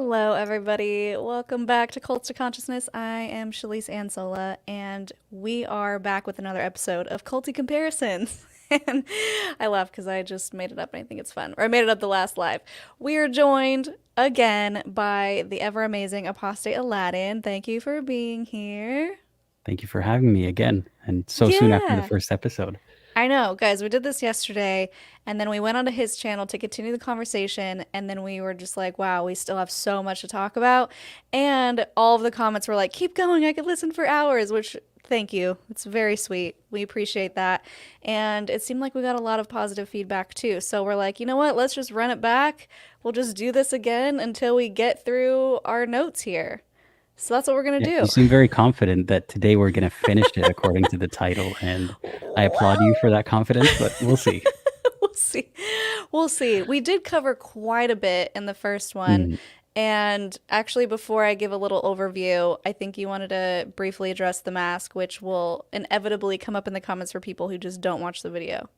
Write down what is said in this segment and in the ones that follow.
Hello, everybody. Welcome back to Cults to Consciousness. I am Shelise Ansola, and we are back with another episode of Culty Comparisons. And I laugh because I just made it up and I think it's fun. Or I made it up the last live. We are joined again by the ever amazing Apostate Aladdin. Thank you for being here. Thank you for having me again, and so soon after the Yeah. first episode. I know, guys, we did this yesterday, and then we went onto his channel to continue the conversation, and then we were just like, wow, we still have so much to talk about. And all of the comments were like, keep going, I could listen for hours, which thank you. It's very sweet. We appreciate that. And it seemed like we got a lot of positive feedback too. So we're like, you know what? Let's just run it back. We'll just do this again until we get through our notes here. So that's what we're going to Yeah, you do. seem very confident that today we're going to finish it according to the title, and I applaud you for that confidence, but we'll see. We'll see. We'll see. We did cover quite a bit in the first one. Mm, And actually, before I give a little overview, I think you wanted to briefly address the mask, which will inevitably come up in the comments for people who just don't watch the video.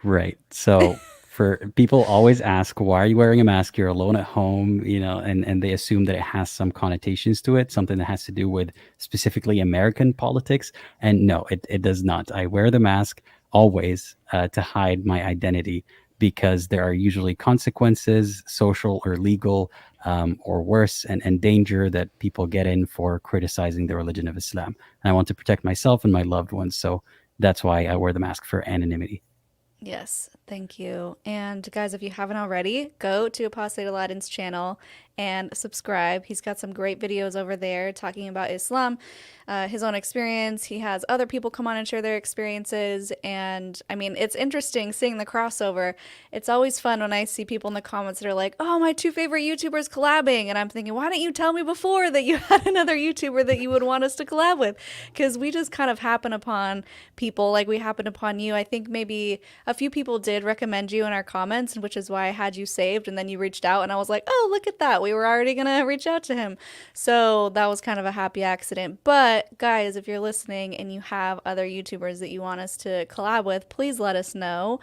right. So for people always ask, why are you wearing a mask? You're alone at home, and they assume that it has some connotations to it, something that has to do with specifically American politics. And no, it does not. I wear the mask always to hide my identity because there are usually consequences, social or legal, or worse, and danger that people get in for criticizing the religion of Islam. And I want to protect myself and my loved ones. So that's why I wear the mask, for anonymity. Yes, thank you. And guys, if you haven't already, go to Apostate Aladdin's channel and subscribe. He's got some great videos over there talking about Islam, his own experience. He has other people come on and share their experiences. And I mean, it's interesting seeing the crossover. It's always fun when I see people in the comments that are like, oh, my two favorite YouTubers collabing. And I'm thinking, why didn't you tell me before that you had another YouTuber that you would want us to collab with? Because we just kind of happen upon people like we happened upon you. I think maybe a few people did recommend you in our comments, which is why I had you saved. And then you reached out and I was like, oh, look at that. We were already going to reach out to him. So that was kind of a happy accident. But guys, if you're listening and you have other YouTubers that you want us to collab with, please let us know.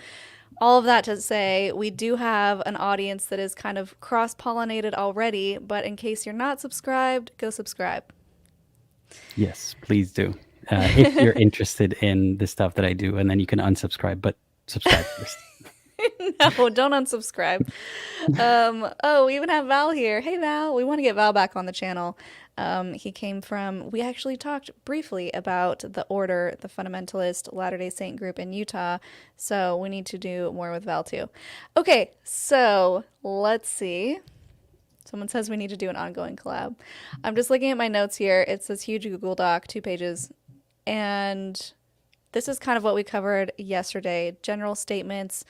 All of that to say, we do have an audience that is kind of cross-pollinated already. But in case you're not subscribed, go subscribe. Yes, please do. If you're interested in the stuff that I do, and then you can unsubscribe, but subscribe first. No, don't unsubscribe. Oh, we even have Val here. Hey, Val. We want to get Val back on the channel. He came from, we actually talked briefly about the Order, the Fundamentalist Latter-day Saint group in Utah. So we need to do more with Val too. Okay, so let's see. Someone says we need to do an ongoing collab. I'm just looking at my notes here. It's this huge Google Doc, 2 pages. And this is kind of what we covered yesterday. General statements,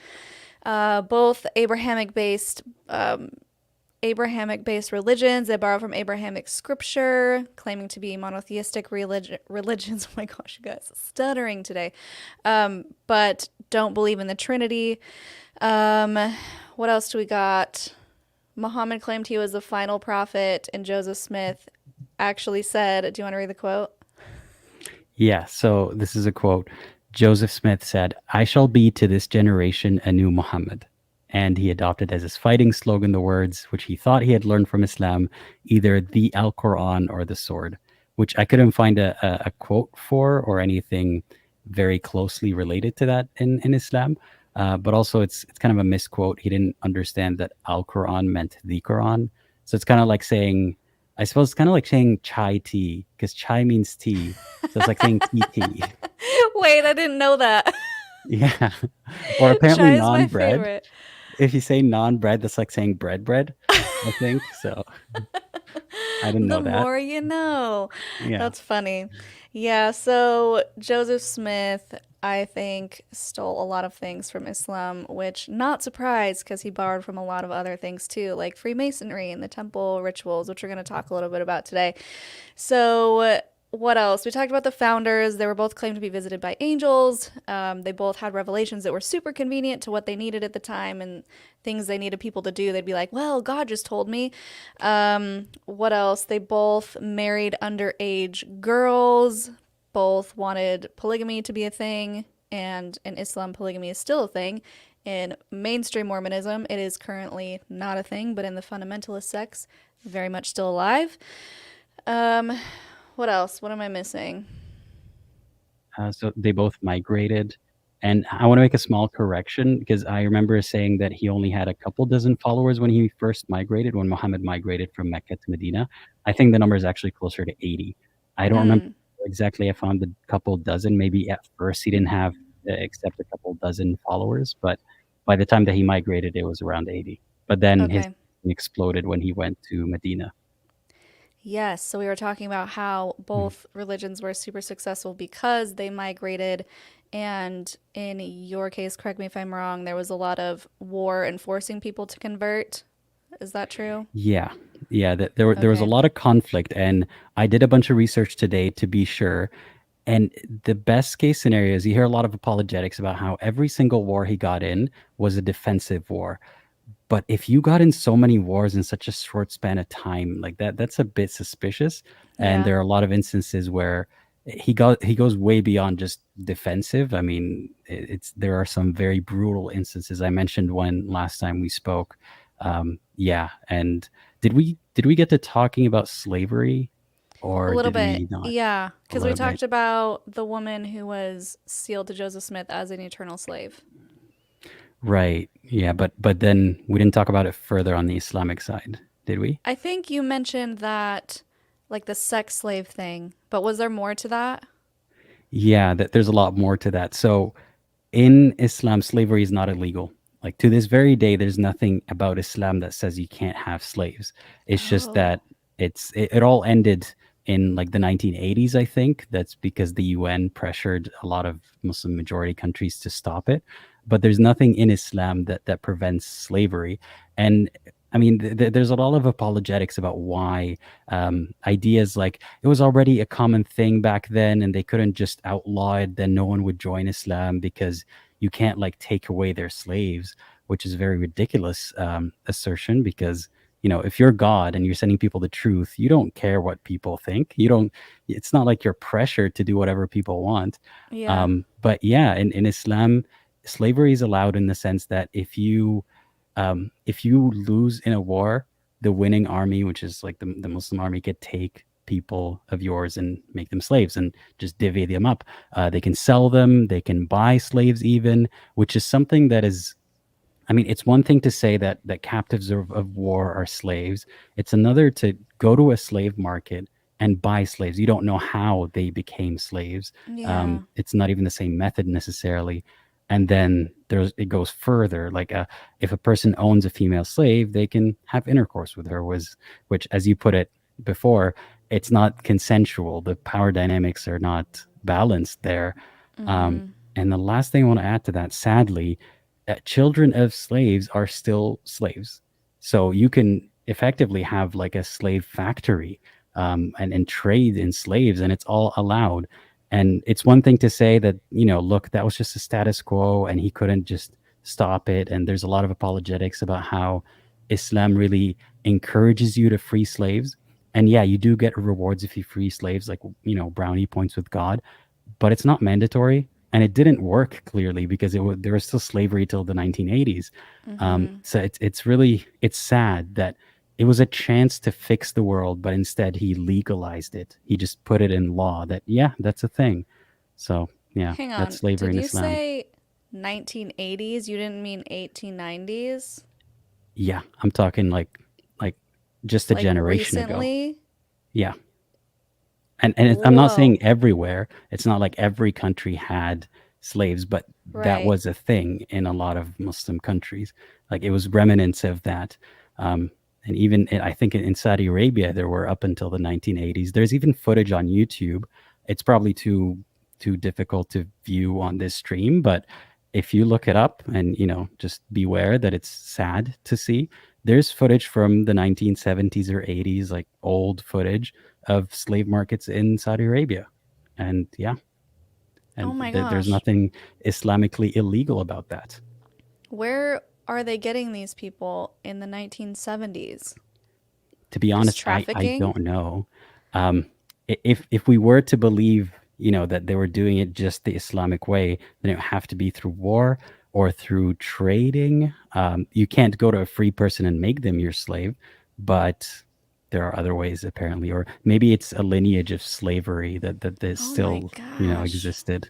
both Abrahamic-based religions. They borrow from Abrahamic scripture, claiming to be monotheistic religions. Oh my gosh, you guys, stuttering today. But don't believe in the Trinity. What else do we got? Muhammad claimed he was the final prophet, and Joseph Smith actually said, do you want to read the quote? Yeah, so this is a quote. Joseph Smith said, I shall be to this generation a new Muhammad. And he adopted as his fighting slogan the words which he thought he had learned from Islam, either the Al Quran or the sword, which I couldn't find a quote for or anything very closely related to that in Islam. But also, it's kind of a misquote. He didn't understand that Al Quran meant the Quran. So it's kind of like saying, I suppose it's kind of like saying chai tea, because chai means tea. So it's like saying tea tea. Wait, I didn't know that. Yeah. Or apparently Chai is my non-bread. favorite. If you say non-bread, that's like saying bread, I think. So I didn't The know that. more you know. Yeah. That's funny. Yeah, so Joseph Smith, I think, stole a lot of things from Islam, which not surprised because he borrowed from a lot of other things too, like Freemasonry and the temple rituals, which we're going to talk a little bit about today. So what else? We talked about the founders. They were both claimed to be visited by angels. They both had revelations that were super convenient to what they needed at the time and things they needed people to do. They'd be like, well, God just told me. What else? They both married underage girls, both wanted polygamy to be a thing. And in Islam, polygamy is still a thing. In mainstream Mormonism, it is currently not a thing, but in the fundamentalist sects, very much still alive. Um, what else? What am I missing? So they both migrated. And I want to make a small correction because I remember saying that he only had a couple dozen followers when he first migrated, when Muhammad migrated from Mecca to Medina. I think the number is actually closer to 80. I don't remember Mm, exactly. I found the couple dozen. Maybe at first he didn't have except a couple dozen followers, but by the time that he migrated, it was around 80. But then his okay. exploded when he went to Medina. Yes, so we were talking about how Mm. both religions were super successful because they migrated. And in your case, correct me if I'm wrong, there was a lot of war and forcing people to convert. Is that true? Yeah, yeah. There was a Okay. lot of conflict, and I did a bunch of research today to be sure. And the best case scenario is you hear a lot of apologetics about how every single war he got in was a defensive war. But if you got in so many wars in such a short span of time, like that's a bit suspicious. And Yeah. there are a lot of instances where he goes way beyond just defensive. I mean, it's there are some very brutal instances. I mentioned one last time we spoke. Yeah, and did we get to talking about slavery, A or little did bit. we not? Yeah. A Because we little bit. talked about the woman who was sealed to Joseph Smith as an eternal slave. Right. Yeah, but then we didn't talk about it further on the Islamic side, did we? I think you mentioned that, like the sex slave thing, but was there more to that? Yeah, that there's a lot more to that. So in Islam, slavery is not illegal. Like to this very day, there's nothing about Islam that says you can't have slaves. It's just Oh. that it all ended in like the 1980s, I think. That's because the UN pressured a lot of Muslim majority countries to stop it. But there's nothing in Islam that prevents slavery. And I mean, there's a lot of apologetics about why ideas like it was already a common thing back then and they couldn't just outlaw it, then no one would join Islam because you can't like take away their slaves, which is a very ridiculous assertion because if you're God and you're sending people the truth, you don't care what people think. You don't. It's not like you're pressured to do whatever people want. Yeah. But yeah, in Islam, slavery is allowed in the sense that if you lose in a war, the winning army, which is like the Muslim army, could take people of yours and make them slaves and just divvy them up. They can sell them, they can buy slaves even, which is something that is, I mean, it's one thing to say that captives of war are slaves. It's another to go to a slave market and buy slaves. You don't know how they became slaves. Yeah. It's not even the same method necessarily. And then it goes further. Like if a person owns a female slave, they can have intercourse with her. Which, as you put it before, it's not consensual. The power dynamics are not balanced there. Um, Mm-hmm. and the last thing I want to add to that, sadly, children of slaves are still slaves. So you can effectively have like a slave factory and trade in slaves, and it's all allowed. And it's one thing to say that, look, that was just a status quo and he couldn't just stop it. And there's a lot of apologetics about how Islam really encourages you to free slaves. And yeah, you do get rewards if you free slaves, like, brownie points with God, but it's not mandatory and it didn't work clearly because there was still slavery till the 1980s. Mm-hmm. So it's sad that it was a chance to fix the world, but instead he legalized it. He just put it in law that yeah, that's a thing. So yeah, Hang that's on. slavery Did in you Islam. say 1980s? You didn't mean 1890s? Yeah, I'm talking like just a Like generation ago. recently? Yeah, and I'm not Whoa. saying everywhere. It's not like every country had slaves, but that Right. was a thing in a lot of Muslim countries. Like it was remnants of that. And even I think in Saudi Arabia, there were up until the 1980s. There's even footage on YouTube. It's probably too difficult to view on this stream, but if you look it up and just beware that it's sad to see. There's footage from the 1970s or 80s, like old footage of slave markets in Saudi Arabia. And yeah, Oh and my there's gosh. nothing Islamically illegal about that. Where are they getting these people in the 1970s? To be Just honest, I trafficking? don't know. Um, if we were to believe, that they were doing it just the Islamic way, then it would have to be through war or through trading. You can't go to a free person and make them your slave, but there are other ways apparently, or maybe it's a lineage of slavery that this Oh my still, gosh. existed.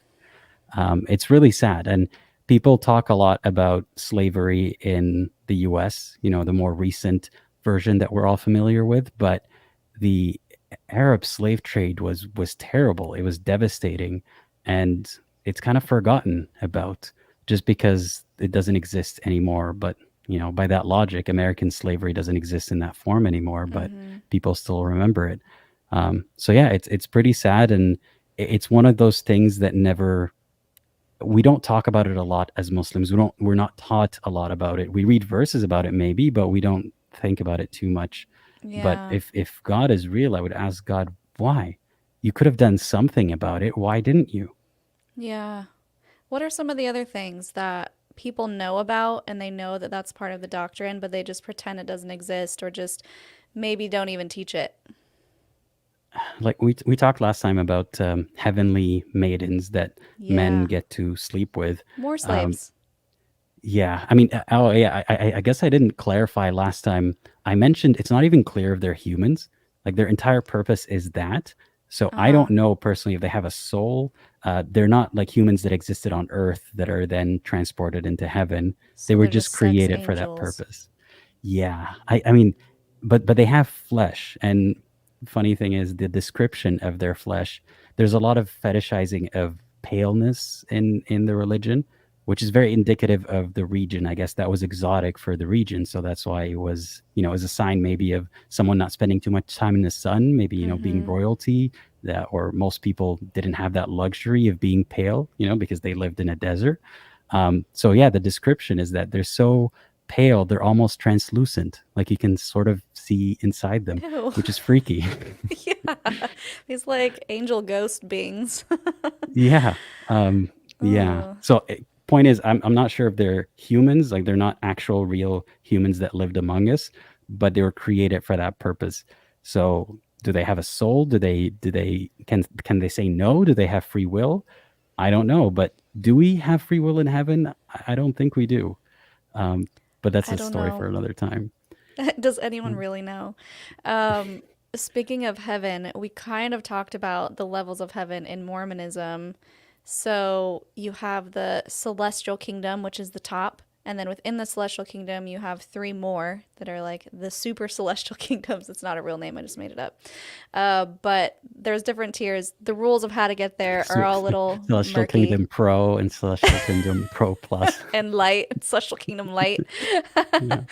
It's really sad. And people talk a lot about slavery in the US, the more recent version that we're all familiar with. But the Arab slave trade was terrible. It was devastating. And it's kind of forgotten about just because it doesn't exist anymore. But, by that logic, American slavery doesn't exist in that form anymore, but Mm-hmm. people still remember it. So yeah, it's pretty sad. And it's one of those things that never we don't talk about it a lot as Muslims. We're not taught a lot about it. We read verses about it maybe, but we don't think about it too much. But Yeah. if God is real, I would ask God, why? You could have done something about it. Why didn't you? Yeah. What are some of the other things that people know about and they know that that's part of the doctrine, but they just pretend it doesn't exist or just maybe don't even teach it? Like we talked last time about heavenly maidens that men Yeah. get to sleep with. More Um, slaves. Yeah, I mean, oh yeah, I guess I didn't clarify last time. I mentioned it's not even clear if they're humans. Like their entire purpose is that. So I Uh-huh. don't know personally if they have a soul. They're not like humans that existed on Earth that are then transported into heaven. They So were they're just just sex created for that angels. purpose. Yeah, I mean, but they have flesh, and funny thing is the description of their flesh. There's a lot of fetishizing of paleness in the religion, which is very indicative of the region. I guess that was exotic for the region, so that's why it was, as a sign maybe of someone not spending too much time in the sun, maybe being Mm-hmm. royalty. That or most people didn't have that luxury of being pale, because they lived in a desert. So yeah, the description is that they're so pale, they're almost translucent, like you can sort of see inside them, Ew. which is freaky. Yeah. These like angel ghost beings. Yeah. Yeah. Oh. So point is, I'm not sure if they're humans, like they're not actual real humans that lived among us, but they were created for that purpose. So do they have a soul? Can they say no? Do they have free will? I don't know. But do we have free will in heaven? I don't think we do. Um, but that's I a don't story know. for another time. Does anyone Mm. really know? Um, Speaking of heaven, we kind of talked about the levels of heaven in Mormonism. So you have the celestial kingdom, which is the top. And then within the celestial kingdom, you have three more that are like the super celestial kingdoms. It's not a real name, I just made it up. But there's different tiers. The rules of how to get there are So, all a little Celestial murky. Kingdom Pro and Celestial Kingdom Pro Plus. And light, celestial kingdom light. Yeah.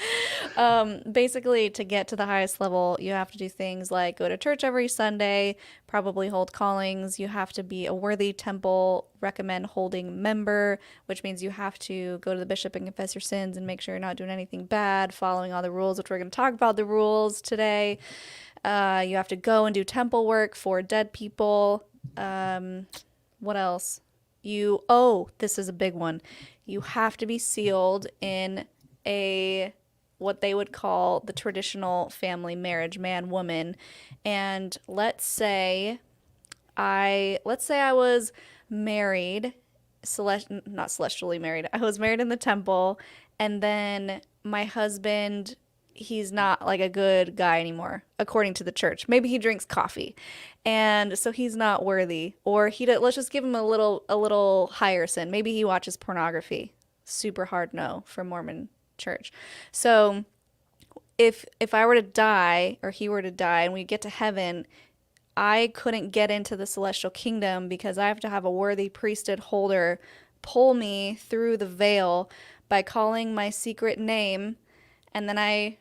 Basically, to get to the highest level, you have to do things like go to church every Sunday, probably hold callings. You have to be a worthy temple recommend holding member, which means you have to go to the bishop and confess your sins and make sure you're not doing anything bad, following all the rules, which we're going to talk about the rules today. You have to go and do temple work for dead people. What else? This is a big one. You have to be sealed in a what they would call the traditional family marriage, man woman. And let's say I was married, not celestially married. I was married in the temple, and then my husband, he's not like a good guy anymore according to the church. Maybe he drinks coffee, and so he's not worthy. Or let's just give him a little higher sin. Maybe he watches pornography. Super hard no for Mormon church. So if I were to die or he were to die and we get to heaven, I couldn't get into the celestial kingdom because I have to have a worthy priesthood holder pull me through the veil by calling my secret name, and then I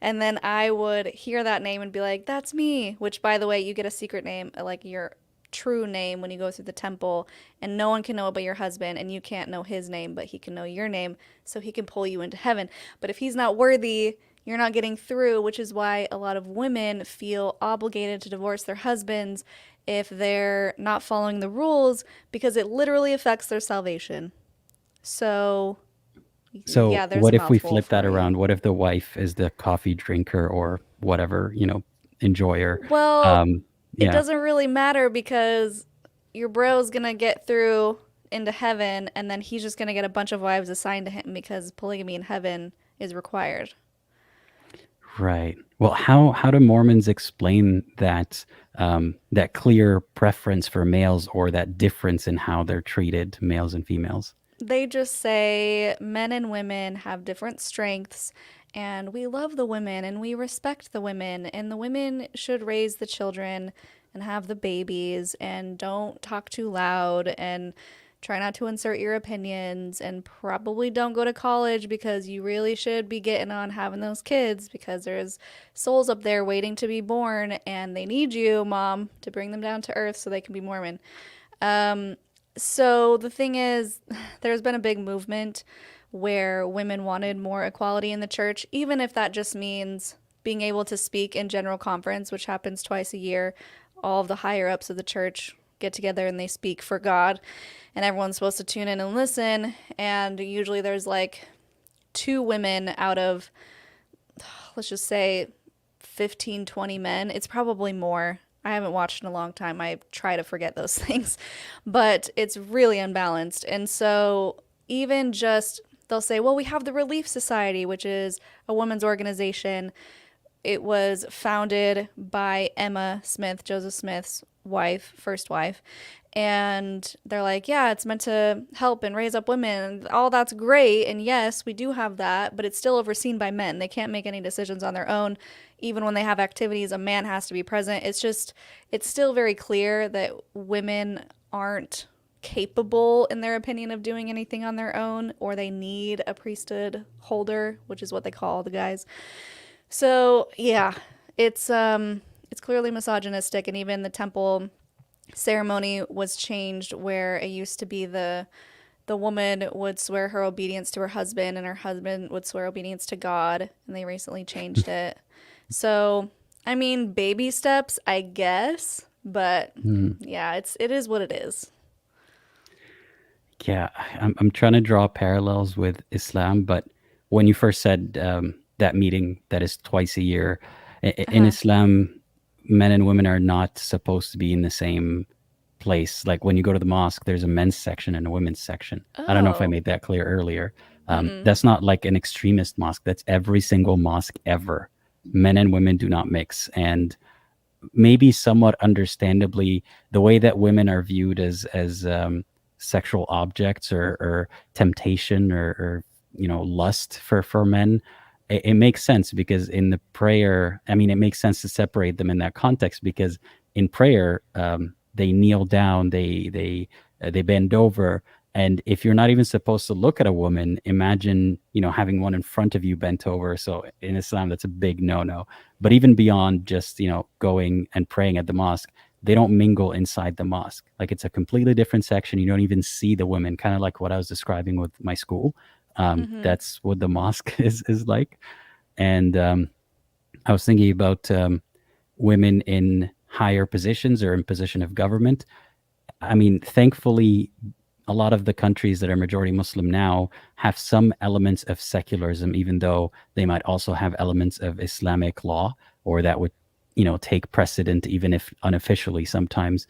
and then I would hear that name and be like, "That's me." Which, by the way, you get a secret name, like your true name, when you go through the temple, and no one can know it but your husband, and you can't know his name, but he can know your name, so he can pull you into heaven. But if he's not worthy, you're not getting through, which is why a lot of women feel obligated to divorce their husbands if they're not following the rules, because it literally affects their salvation. So, So yeah, there's a what if we mouthful flip that for you. around? What if the wife is the coffee drinker or whatever, enjoyer? Well, Um, it yeah. doesn't really matter because your bro's gonna get through into heaven, and then he's just gonna get a bunch of wives assigned to him because polygamy in heaven is required. Right. Well, how do Mormons explain that that clear preference for males or that difference in how they're treated, males and females? They just say men and women have different strengths, and we love the women and we respect the women, and the women should raise the children and have the babies, and don't talk too loud, and try not to insert your opinions, and probably don't go to college because you really should be getting on having those kids because there's souls up there waiting to be born, and they need you, mom, to bring them down to earth so they can be Mormon. So the thing is, there's been a big movement where women wanted more equality in the church, even if that just means being able to speak in general conference, which happens twice a year. All of the higher ups of the church get together and they speak for God, and everyone's supposed to tune in and listen. And usually there's like two women out of, let's just say, 15, 20 men. It's probably more. I haven't watched in a long time. I try to forget those things, but it's really unbalanced. And so, even just, they'll say, well, we have the Relief Society, which is a women's organization. It was founded by Emma Smith, Joseph Smith's wife, first wife. And they're like, yeah, it's meant to help and raise up women. All that's great. And yes, we do have that, but it's still overseen by men. They can't make any decisions on their own. Even when they have activities, a man has to be present. It's still very clear that women aren't capable, in their opinion, of doing anything on their own, or they need a priesthood holder, which is what they call the guys. So yeah, it's clearly misogynistic, and even the temple ceremony was changed where it used to be the woman would swear her obedience to her husband and her husband would swear obedience to God, and they recently changed it. So, I mean, baby steps, I guess, but yeah, it is what it is. Yeah, I'm trying to draw parallels with Islam, but when you first said that meeting that is twice a year, in Uh-huh. Islam, men and women are not supposed to be in the same place. Like when you go to the mosque, there's a men's section and a women's section. I don't know if I Oh. made that clear earlier. Mm-mm. That's not like an extremist mosque. That's every single mosque ever. Men and women do not mix. And maybe somewhat understandably, the way that women are viewed as sexual objects or temptation or lust for men, it makes sense because in the prayer, I mean, it makes sense to separate them in that context because in prayer, they kneel down, they bend over, and if you're not even supposed to look at a woman, imagine having one in front of you bent over. So in Islam, that's a big no-no. But even beyond just going and praying at the mosque, they don't mingle inside the mosque. Like it's a completely different section. You don't even see the women. Kind of like what I was describing with my school. Mm-hmm. That's what the mosque is like. And I was thinking about women in higher positions or in position of government. I mean, thankfully, a lot of the countries that are majority Muslim now have some elements of secularism, even though they might also have elements of Islamic law, or that would, take precedent, even if unofficially sometimes.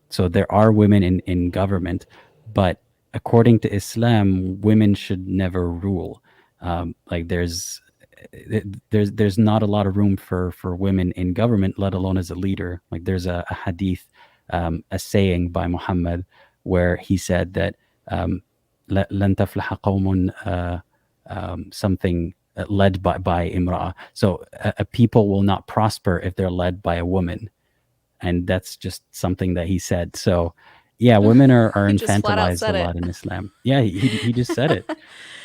So there are women in government, but according to Islam, women should never rule. Like there's not a lot of room for women in government, let alone as a leader. Like there's a hadith, a saying by Muhammad where he said that لن تفلح قوم something led by imra. So a people will not prosper if they're led by a woman, and that's just something that he said. So yeah, women are He just flat out infantilized a said lot it. in Islam. Yeah, he just said it.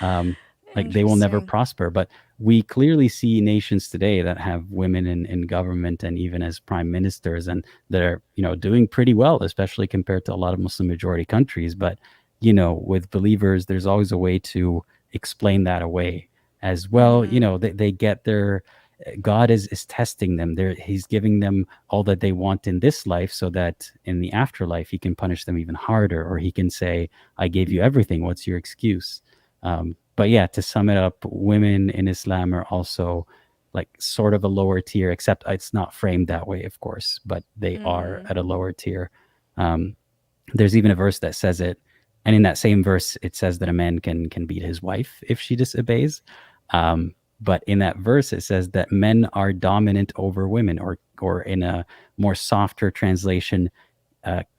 Um, like they will never Interesting. prosper. But we clearly see nations today that have women in government and even as prime ministers, and that are doing pretty well, especially compared to a lot of Muslim majority countries. But with believers, there's always a way to explain that away as well. Mm-hmm. They get their God is testing them. He's giving them all that they want in this life, so that in the afterlife he can punish them even harder, or he can say, "I gave you everything. What's your excuse?" But yeah, to sum it up, women in Islam are also like sort of a lower tier, except it's not framed that way, of course, but they are Mm-hmm. at a lower tier. Um, there's even a verse that says it, and in that same verse, it says that a man can beat his wife if she disobeys. Um, But in that verse, it says that men are dominant over women, or in a more softer translation,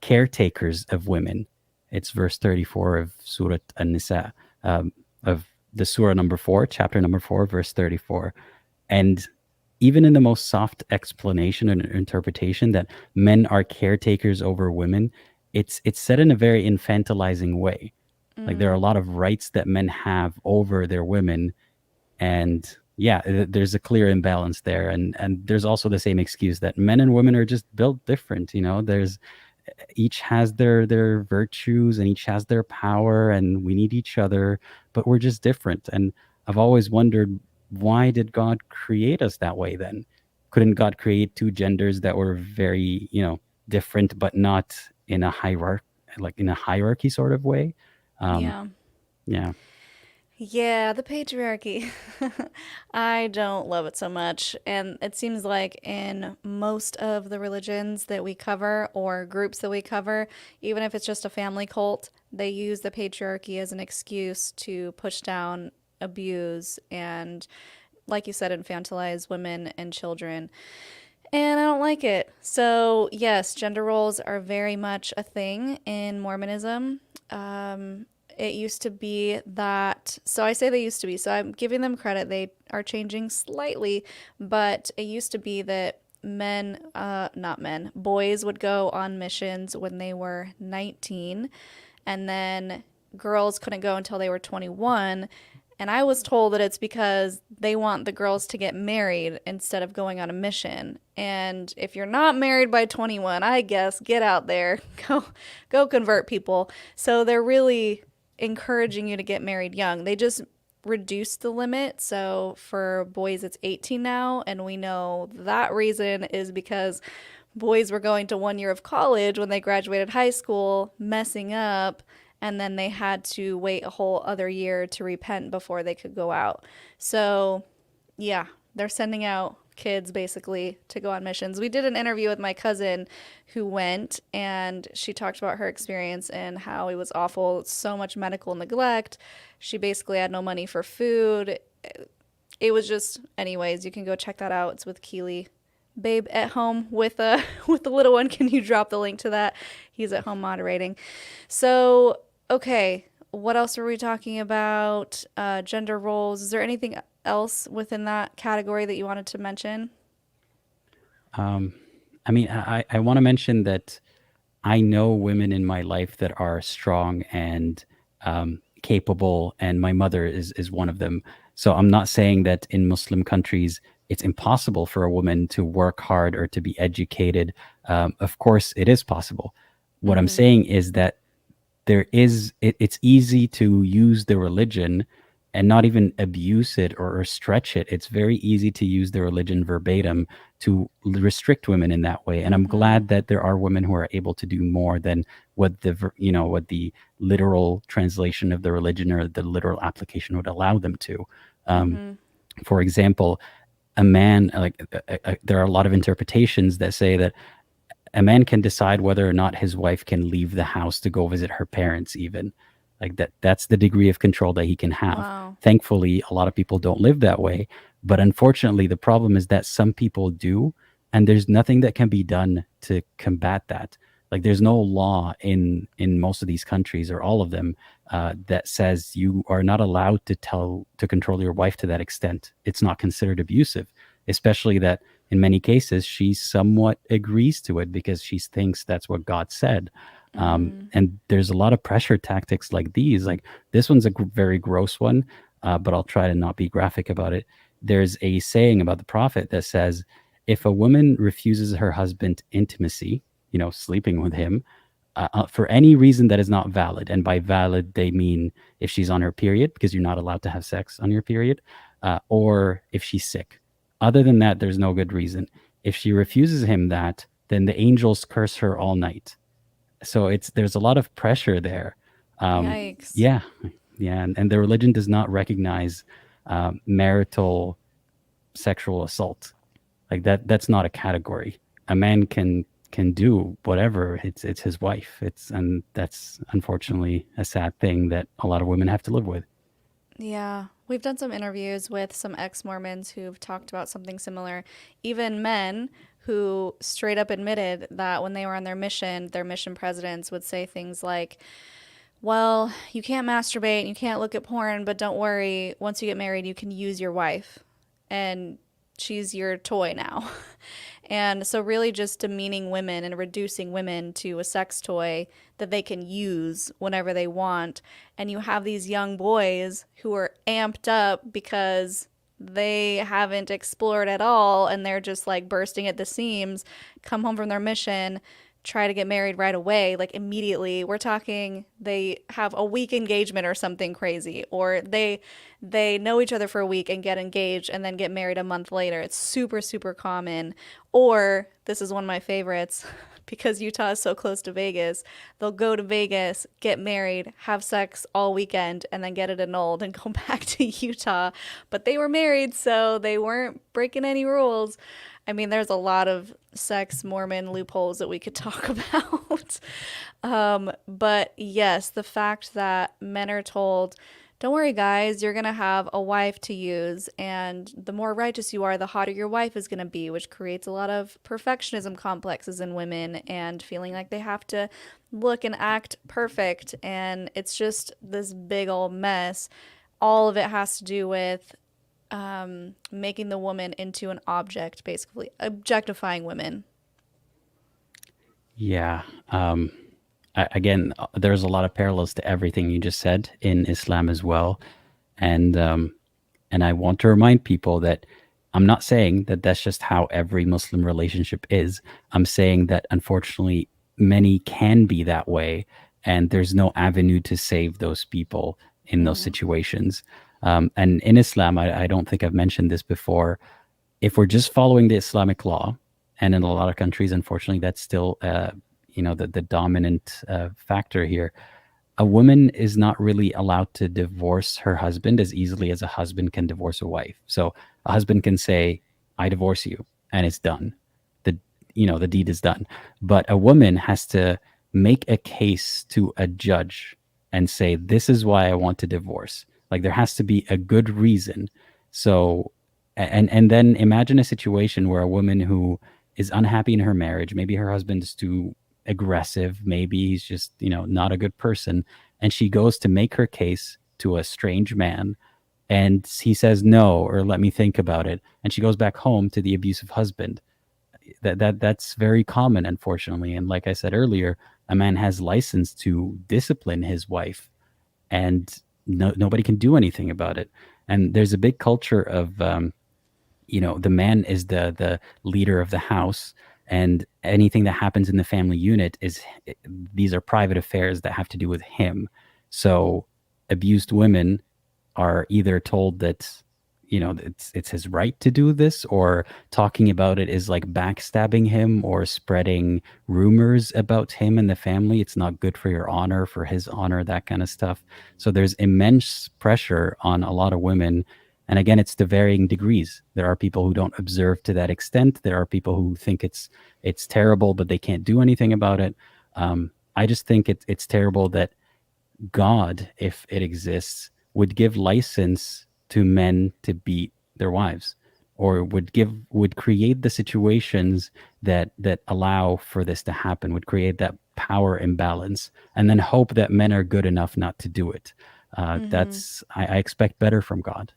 caretakers of women. It's verse 34 of Surah An-Nisa, of the Surah number 4, chapter number 4, verse 34. And even in the most soft explanation and interpretation that men are caretakers over women, it's said in a very infantilizing way. Like there are a lot of rights that men have over their women, and yeah, there's a clear imbalance there. And there's also the same excuse that men and women are just built different. There's each has their virtues and each has their power, and we need each other, but we're just different. And I've always wondered, why did God create us that way then? Couldn't God create two genders that were very, different, but not in a hierarchy, like in a hierarchy sort of way? um Yeah. yeah. Yeah, the patriarchy. I don't love it so much. And it seems like in most of the religions that we cover or groups that we cover, even if it's just a family cult, they use the patriarchy as an excuse to push down, abuse, and, like you said, infantilize women and children. And I don't like it. So, yes, gender roles are very much a thing in Mormonism. It used to be that, so I say they used to be, so I'm giving them credit. They are changing slightly, but it used to be that men, not men, boys would go on missions when they were 19, and then girls couldn't go until they were 21. And I was told that it's because they want the girls to get married instead of going on a mission. And if you're not married by 21, I guess get out there, go convert people. So they're really encouraging you to get married young. They just reduced the limit. So for boys, it's 18 now. And we know that reason is because boys were going to 1 year of college when they graduated high school, messing up, and then they had to wait a whole other year to repent before they could go out. So, yeah, they're sending out kids basically to go on missions. We did an interview with my cousin who went, and she talked about her experience and how it was awful. So much medical neglect. She basically had no money for food. It was just, anyways, you can go check that out. It's with Keely. Babe at home with a with the little one. Can you drop the link to that? He's at home moderating. So, okay, what else were we talking about? Gender roles. Is there anything else within that category that you wanted to mention? um I mean, I want to mention that I know women in my life that are strong and capable, and my mother is one of them. So I'm not saying that in Muslim countries it's impossible for a woman to work hard or to be educated. Of course, it is possible. What I'm Mm-hmm. saying is that it's easy to use the religion and not even abuse it, or stretch it. It's very easy to use the religion verbatim to restrict women in that way. And I'm Mm-hmm. glad that there are women who are able to do more than what the literal translation of the religion or the literal application would allow them to. Um, Mm-hmm. for example, a man, there are a lot of interpretations that say that a man can decide whether or not his wife can leave the house to go visit her parents, even. Like that's the degree of control that he can have. Wow. Thankfully, a lot of people don't live that way, but unfortunately the problem is that some people do, and there's nothing that can be done to combat that. Like there's no law in most of these countries, or all of them, that says you are not allowed to control your wife to that extent. It's not considered abusive, especially that in many cases she somewhat agrees to it because she thinks that's what God said. Mm-hmm. And there's a lot of pressure tactics like these. Like this one's a very gross one, but I'll try to not be graphic about it. There's a saying about the prophet that says, if a woman refuses her husband intimacy, sleeping with him, for any reason that is not valid, and by valid they mean if she's on her period, because you're not allowed to have sex on your period, or if she's sick. Other than that, there's no good reason. If she refuses him that, then the angels curse her all night. So there's a lot of pressure there. Um, Yikes. yeah, yeah, and the religion does not recognize marital sexual assault. Like that's not a category. A man can do whatever. It's his wife. And that's unfortunately a sad thing that a lot of women have to live with. Yeah. We've done some interviews with some ex-Mormons who've talked about something similar. Even men who straight up admitted that when they were on their mission presidents would say things like, well, you can't masturbate and you can't look at porn, but don't worry, once you get married, you can use your wife. And she's your toy now. And so, really, just demeaning women and reducing women to a sex toy that they can use whenever they want. And you have these young boys who are amped up because they haven't explored at all and they're just like bursting at the seams, come home from their mission, try to get married right away, like immediately. We're talking they have a week engagement or something crazy, or they know each other for a week and get engaged and then get married a month later. It's super super common. Or this is one of my favorites because Utah is so close to Vegas. They'll go to Vegas, get married, have sex all weekend, and then get it annulled and go back to Utah. But they were married, so they weren't breaking any rules. I mean, there's a lot of sex Mormon loopholes that we could talk about. But yes, the fact that men are told, don't worry, guys, you're going to have a wife to use. And the more righteous you are, the hotter your wife is going to be, which creates a lot of perfectionism complexes in women and feeling like they have to look and act perfect. And it's just this big old mess. All of it has to do with making the woman into an object, basically objectifying women. Yeah. Again, there's a lot of parallels to everything you just said in Islam as well, and and I want to remind people that I'm not saying that that's just how every Muslim relationship is. I'm saying that unfortunately many can be that way, and there's no avenue to save those people in those Mm-hmm. situations. And in Islam, I don't think I've mentioned this before. If we're just following the Islamic law, and in a lot of countries, unfortunately, that's still the dominant factor here. A woman is not really allowed to divorce her husband as easily as a husband can divorce a wife. So a husband can say, "I divorce you," and it's done. The the deed is done. But a woman has to make a case to a judge and say, "This is why I want to divorce." Like there has to be a good reason. So and then imagine a situation where a woman who is unhappy in her marriage, maybe her husband is too aggressive, maybe he's just, not a good person, and she goes to make her case to a strange man and he says no or let me think about it, and she goes back home to the abusive husband. That's very common, unfortunately. And like I said earlier, a man has license to discipline his wife, and nobody can do anything about it. And there's a big culture of the man is the leader of the house, and anything that happens in the family unit is these are private affairs that have to do with him. So abused women are either told that it's his right to do this, or talking about it is like backstabbing him or spreading rumors about him and the family. It's not good for your honor, for his honor, that kind of stuff. So there's immense pressure on a lot of women. And again, it's to varying degrees. There are people who don't observe to that extent. There are people who think it's terrible, but they can't do anything about it. I just think it's terrible that God, if it exists, would give license to men to beat their wives, or would create the situations that allow for this to happen, would create that power imbalance, and then hope that men are good enough not to do it. Mm-hmm. That's I expect better from God.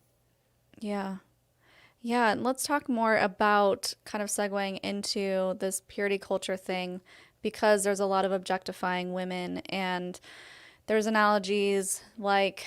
Yeah. Yeah, and let's talk more about kind of segueing into this purity culture thing because there's a lot of objectifying women and there's analogies like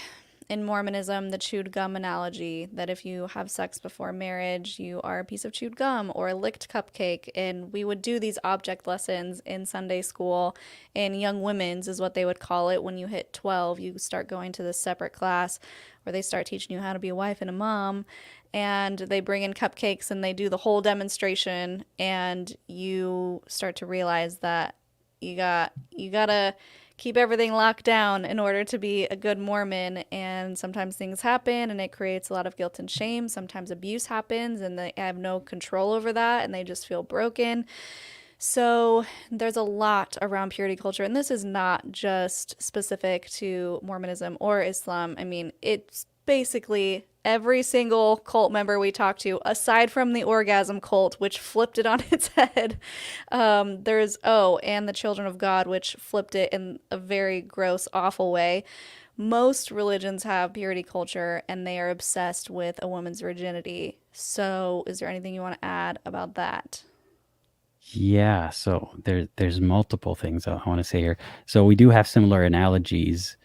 in Mormonism, the chewed gum analogy that if you have sex before marriage, you are a piece of chewed gum or a licked cupcake. And we would do these object lessons in Sunday school. In Young Women's is what they would call it. When you hit 12, you start going to this separate class where they start teaching you how to be a wife and a mom. And they bring in cupcakes and they do the whole demonstration. And you start to realize that you gotta keep everything locked down in order to be a good Mormon. And sometimes things happen and it creates a lot of guilt and shame. Sometimes abuse happens and they have no control over that and they just feel broken. So there's a lot around purity culture. And this is not just specific to Mormonism or Islam. I mean, it's basically every single cult member we talked to, aside from the orgasm cult, which flipped it on its head. There's, oh, and the Children of God, which flipped it in a very gross, awful way. Most religions have purity culture and they are obsessed with a woman's virginity. So, is there anything you want to add about that? Yeah, so there's multiple things I want to say here. So we do have similar analogies.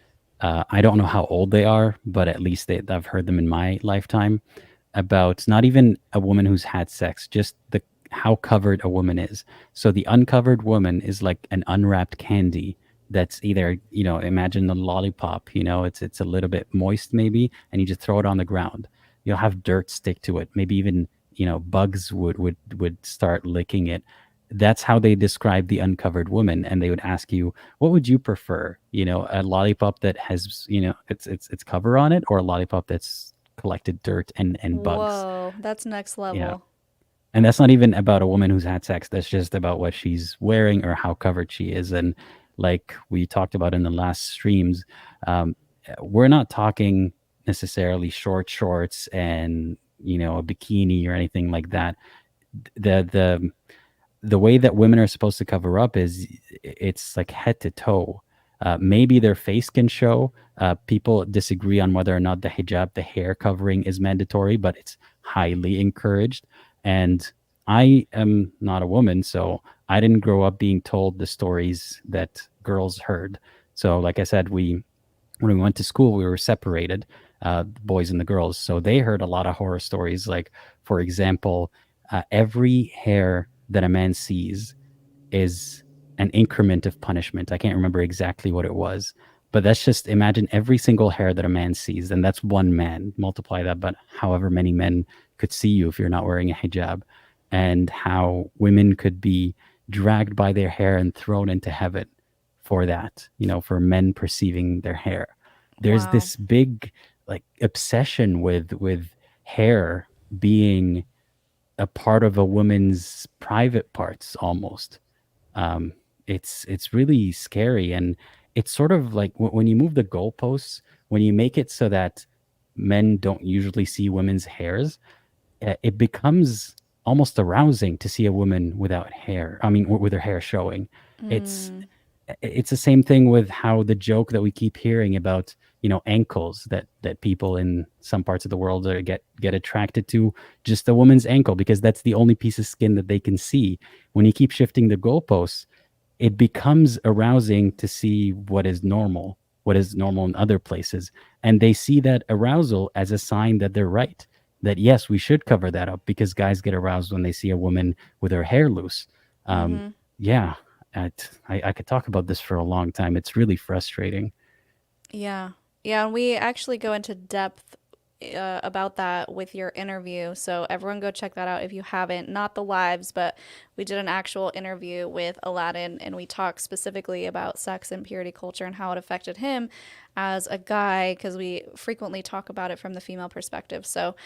I don't know how old they are, but at least I've heard them in my lifetime about not even a woman who's had sex, just the how covered a woman is. So the uncovered woman is like an unwrapped candy that's either, imagine the lollipop, it's a little bit moist maybe, and you just throw it on the ground. You'll have dirt stick to it. Maybe even, bugs would start licking it. That's how they describe the uncovered woman, and they would ask you, what would you prefer, a lollipop that has, its cover on it, or a lollipop that's collected dirt and bugs. Whoa, that's next Yeah. level. And that's not even about a woman who's had sex. That's just about what she's wearing or how covered she is. And like we talked about in the last streams, um, we're not talking necessarily short shorts and, a bikini or anything like that. The the way that women are supposed to cover up is it's like head to toe. Maybe their face can show. People disagree on whether or not the hijab, the hair covering, is mandatory, but it's highly encouraged. And I am not a woman, so I didn't grow up being told the stories that girls heard. So, like I said, when we went to school, we were separated, the boys and the girls. So they heard a lot of horror stories. Like, for example, every hair that a man sees is an increment of punishment. I can't remember exactly what it was, but that's just imagine every single hair that a man sees, and that's one man. Multiply that, but however many men could see you if you're not wearing a hijab, and how women could be dragged by their hair and thrown into heaven for that, for men perceiving their hair. There's Wow. this big like obsession with hair being a part of a woman's private parts almost. um, it's really scary, and it's sort of like when you move the goalposts, when you make it so that men don't usually see women's hairs, it becomes almost arousing to see a woman without hair. I mean, with her hair showing. It's Mm, it's the same thing with how the joke that we keep hearing about, ankles, that people in some parts of the world get attracted to just a woman's ankle because that's the only piece of skin that they can see. When you keep shifting the goalposts, it becomes arousing to see what is normal in other places, and they see that arousal as a sign that they're right, that yes, we should cover that up because guys get aroused when they see a woman with her hair loose. um, mm-hmm. yeah, I could talk about this for a long time. It's really frustrating. Yeah. Yeah, and we actually go into depth about that with your interview. So everyone go check that out if you haven't. Not the lives, but we did an actual interview with Aladdin and we talked specifically about sex and purity culture and how it affected him as a guy because we frequently talk about it from the female perspective. So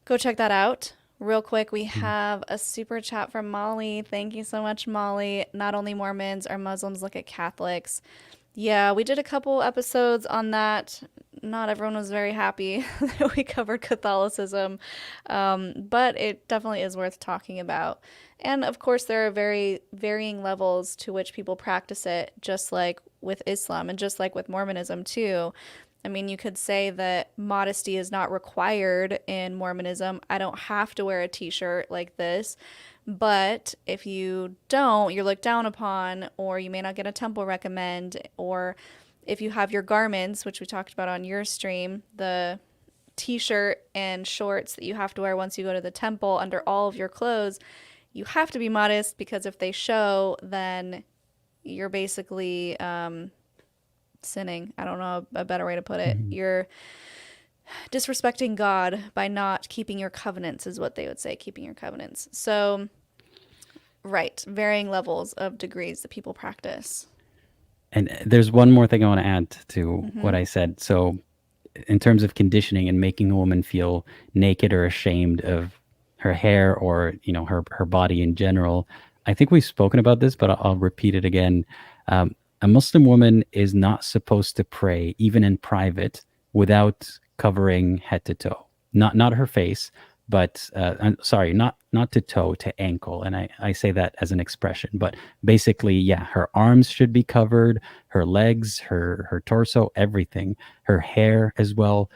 go check that out. Real quick, we Mm. have a super chat from Molly. Thank you so much, Molly. Not only Mormons or Muslims look at Catholics. Yeah, we did a couple episodes on that. Not everyone was very happy that we covered Catholicism, but it definitely is worth talking about. And of course, there are very varying levels to which people practice it, just like with Islam and just like with Mormonism, too. I mean, you could say that modesty is not required in Mormonism. I don't have to wear a t shirt like this. But if you don't, you're looked down upon, or you may not get a temple recommend, or if you have your garments, which we talked about on your stream, the t shirt and shorts that you have to wear once you go to the temple under all of your clothes, you have to be modest because if they show, then you're basically sinning. I don't know a better way to put it. Mhm. You're disrespecting God by not keeping your covenants, is what they would say, keeping your covenants. So, right, varying levels of degrees that people practice. And there's one more thing I want to add to Mm-hmm. what I said. So, in terms of conditioning and making a woman feel naked or ashamed of her hair or her body in general, I think we've spoken about this, but I'll repeat it again. A Muslim woman is not supposed to pray even in private without covering head to toe. not her face, but I'm sorry, not to toe, to ankle. And I say that as an expression, but basically, yeah, her arms should be covered, her legs, her torso, everything, her hair as well.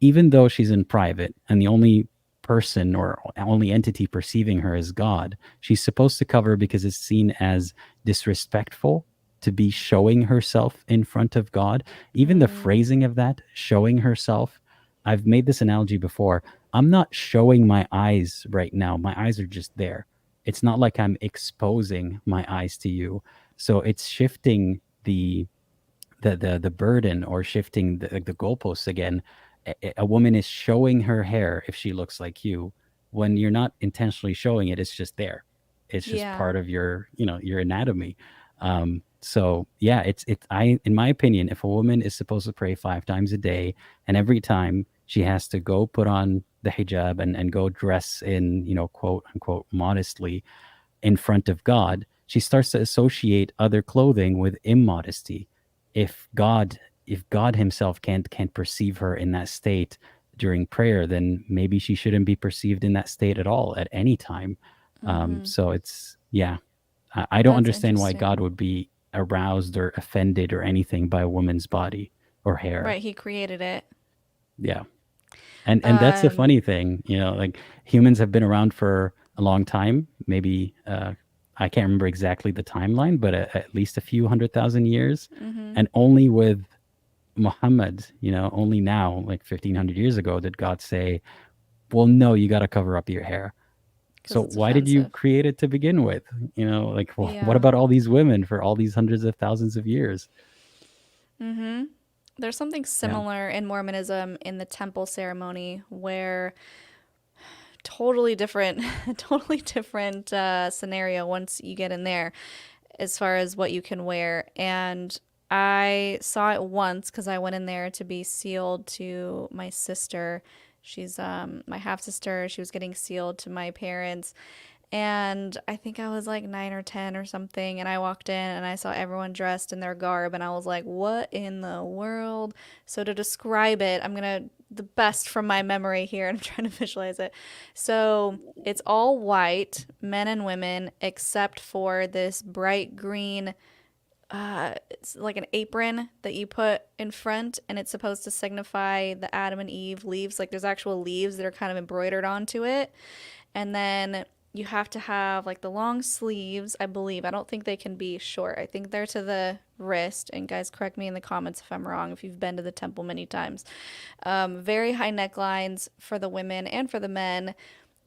Even though she's in private and the only person or only entity perceiving her is God, she's supposed to cover because it's seen as disrespectful to be showing herself in front of God. Even the phrasing of that, showing herself, I've made this analogy before. I'm not showing my eyes right now. My eyes are just there. It's not like I'm exposing my eyes to you. So it's shifting the burden, or shifting the goalposts again. A woman is showing her hair if she looks like you, when you're not intentionally showing it. It's just there. It's just Yeah. part of your, your anatomy. So yeah, it's I in my opinion, if a woman is supposed to pray 5 times a day, and every time she has to go put on the hijab and go dress in, quote unquote modestly in front of God, she starts to associate other clothing with immodesty. If God himself can't perceive her in that state during prayer, then maybe she shouldn't be perceived in that state at all at any time. So it's, yeah, I don't That's understand why interesting. God would be aroused or offended or anything by a woman's body or hair. Right, he created it. Yeah. And that's the Um, funny thing, like, humans have been around for a long time. Maybe I can't remember exactly the timeline, but at least a few 100,000 years. And only with Muhammad, only now, like 1,500 years ago, did God say, "Well, no, you got to cover up your hair." because So it's why did you offensive. create it to begin with? Like, what Yeah. about all these women for all these hundreds of thousands of years? There's something Yeah. similar in Mormonism in the temple ceremony where totally different, totally different scenario once you get in there as far as what you can wear. And I saw it once because I went in there to be sealed to my sister. She's my half sister. She was getting sealed to my parents. And I think I was like 9 or 10 or something. And I walked in and I saw everyone dressed in their garb. And I was like, what in the world? So, to describe it, I'm going to, the best from my memory here, and I'm trying to visualize it. So, it's all white, men and women, except for this bright green, it's like an apron that you put in front, and it's supposed to signify the Adam and Eve leaves. Like, there's actual leaves that are kind of embroidered onto it. And then you have to have like the long sleeves, I believe. I don't think they can be short. I think they're to the wrist. And guys, correct me in the comments if I'm wrong, if you've been to the temple many times. Very high necklines for the women and for the men.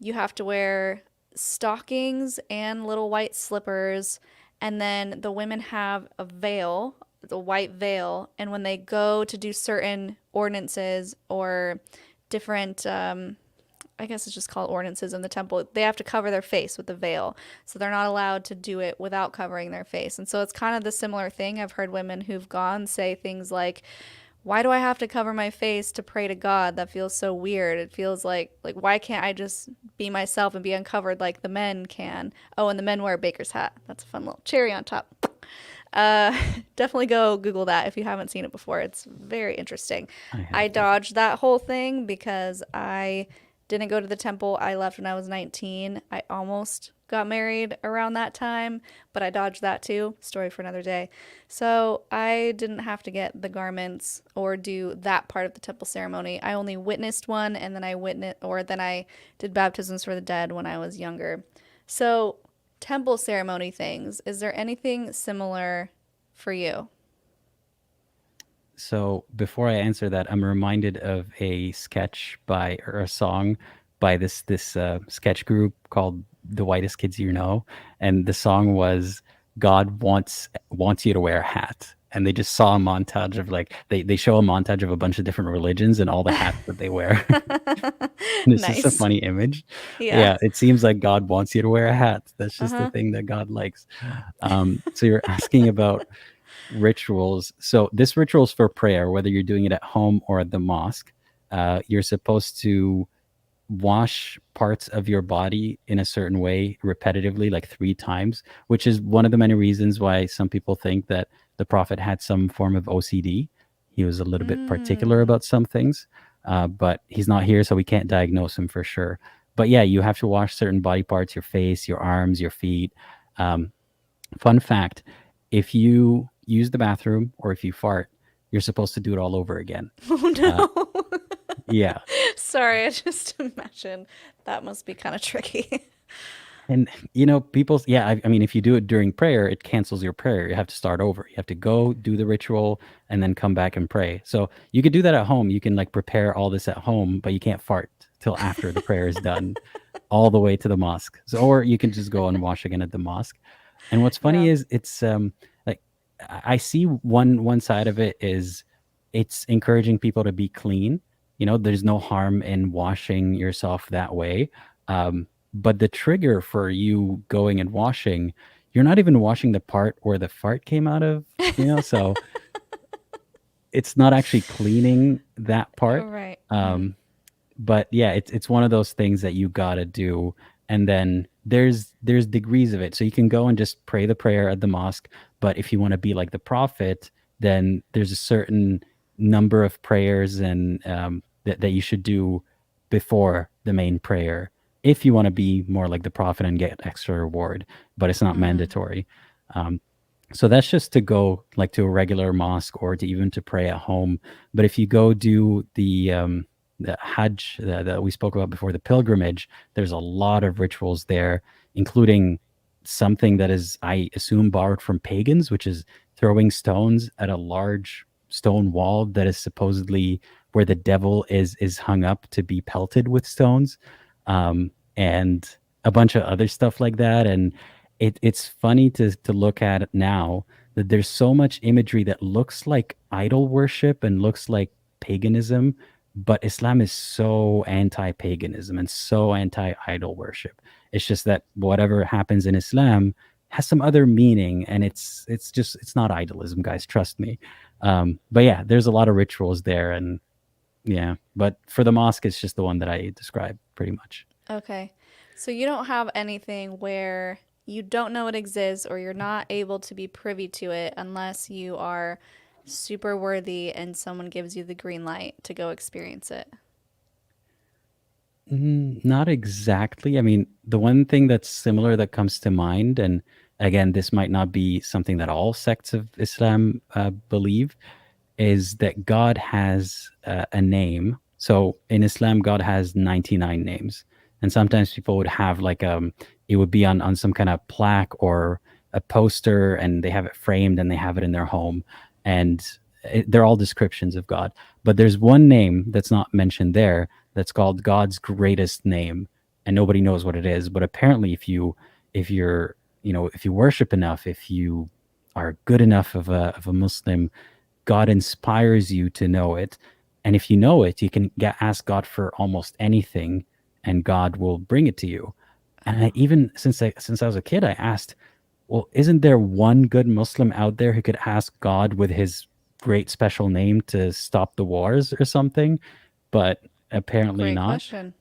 You have to wear stockings and little white slippers. And then the women have a veil, the white veil. And when they go to do certain ordinances or different, I guess it's just called ordinances in the temple, they have to cover their face with the veil. So they're not allowed to do it without covering their face. And so it's kind of the similar thing. I've heard women who've gone say things like, why do I have to cover my face to pray to God? That feels so weird. It feels like why can't I just be myself and be uncovered like the men can? Oh, and the men wear a baker's hat. That's a fun little cherry on top. Uh, Definitely go Google that if you haven't seen it before. It's very interesting. I I have to. dodged that whole thing because I didn't go to the temple. I left when I was 19. I almost got married around that time, but I dodged that too. Story for another day. So I didn't have to get the garments or do that part of the temple ceremony. I only witnessed one, and then I did baptisms for the dead when I was younger. So temple ceremony things, is there anything similar for you? So before I answer that, I'm reminded of a sketch by, or a song by this sketch group called The Whitest Kids You Know, and the song was "God wants you to wear a hat." And they just saw a montage of, like, they show a montage of a bunch of different religions and all the hats that they wear. And it's just a Nice. funny image. Yeah. Yeah, it seems like God wants you to wear a hat. That's just the Uh-huh. thing that God likes. So you're asking about rituals. So this ritual is for prayer, whether you're doing it at home or at the mosque. You're supposed to wash parts of your body in a certain way repetitively, like 3 times, which is one of the many reasons why some people think that the prophet had some form of OCD. He was a little bit particular Mm. about some things. but he's not here, so we can't diagnose him for sure. But yeah, you have to wash certain body parts, your face, your arms, your feet. Um, Fun fact, if you use the bathroom or if you fart, you're supposed to do it all over again. Oh Uh, no. yeah. Sorry, I just imagine that must be kind of tricky. And, people, yeah, I mean, if you do it during prayer, it cancels your prayer. You have to start over. You have to go do the ritual and then come back and pray. So you could do that at home. You can like prepare all this at home, but you can't fart till after the prayer is done, all the way to the mosque. So, or you can just go and wash again at the mosque. And what's funny Yeah. is it's like I see one side of it is it's encouraging people to be clean. There's no harm in washing yourself that way. But the trigger for you going and washing, you're not even washing the part where the fart came out of, so it's not actually cleaning that part. Right. Mm-hmm. Um, but yeah, it's one of those things that you gotta do, and then there's degrees of it. So you can go and just pray the prayer at the mosque, but if you want to be like the prophet, then there's a certain number of prayers and that you should do before the main prayer if you want to be more like the prophet and get extra reward, but it's not Mm. mandatory. Um, so that's just to go like to a regular mosque or to even to pray at home. But if you go do the Hajj that we spoke about before, the pilgrimage, there's a lot of rituals there, including something that is, I assume, borrowed from pagans, which is throwing stones at a large stone wall that is supposedly where the devil is hung up to be pelted with stones, and a bunch of other stuff like that. And it's funny to look at it now that there's so much imagery that looks like idol worship and looks like paganism, but Islam is so anti-paganism and so anti-idol worship. It's just that whatever happens in Islam has some other meaning, and it's not idolism, guys. Trust me. But yeah, there's a lot of rituals there, and yeah. But for the mosque, it's just the one that I described, pretty much. Okay. So you don't have anything where you don't know it exists or you're not able to be privy to it unless you are super worthy and someone gives you the green light to go experience it. Not exactly. I mean, the one thing that's similar that comes to mind, and again, this might not be something that all sects of Islam believe, is that God has a name. So in Islam, God has 99 names. And sometimes people would have like it would be on some kind of plaque or a poster, and they have it framed and they have it in their home. And they're all descriptions of God. But there's one name that's not mentioned there that's called God's greatest name, and nobody knows what it is. But apparently, if you're if you worship enough, if you are good enough of a Muslim, God inspires you to know it. And if you know it, you can ask God for almost anything, and God will bring it to you. And I, even since I was a kid, I asked, well, isn't there one good Muslim out there who could ask God with his great special name to stop the wars or something? But apparently Great not. question.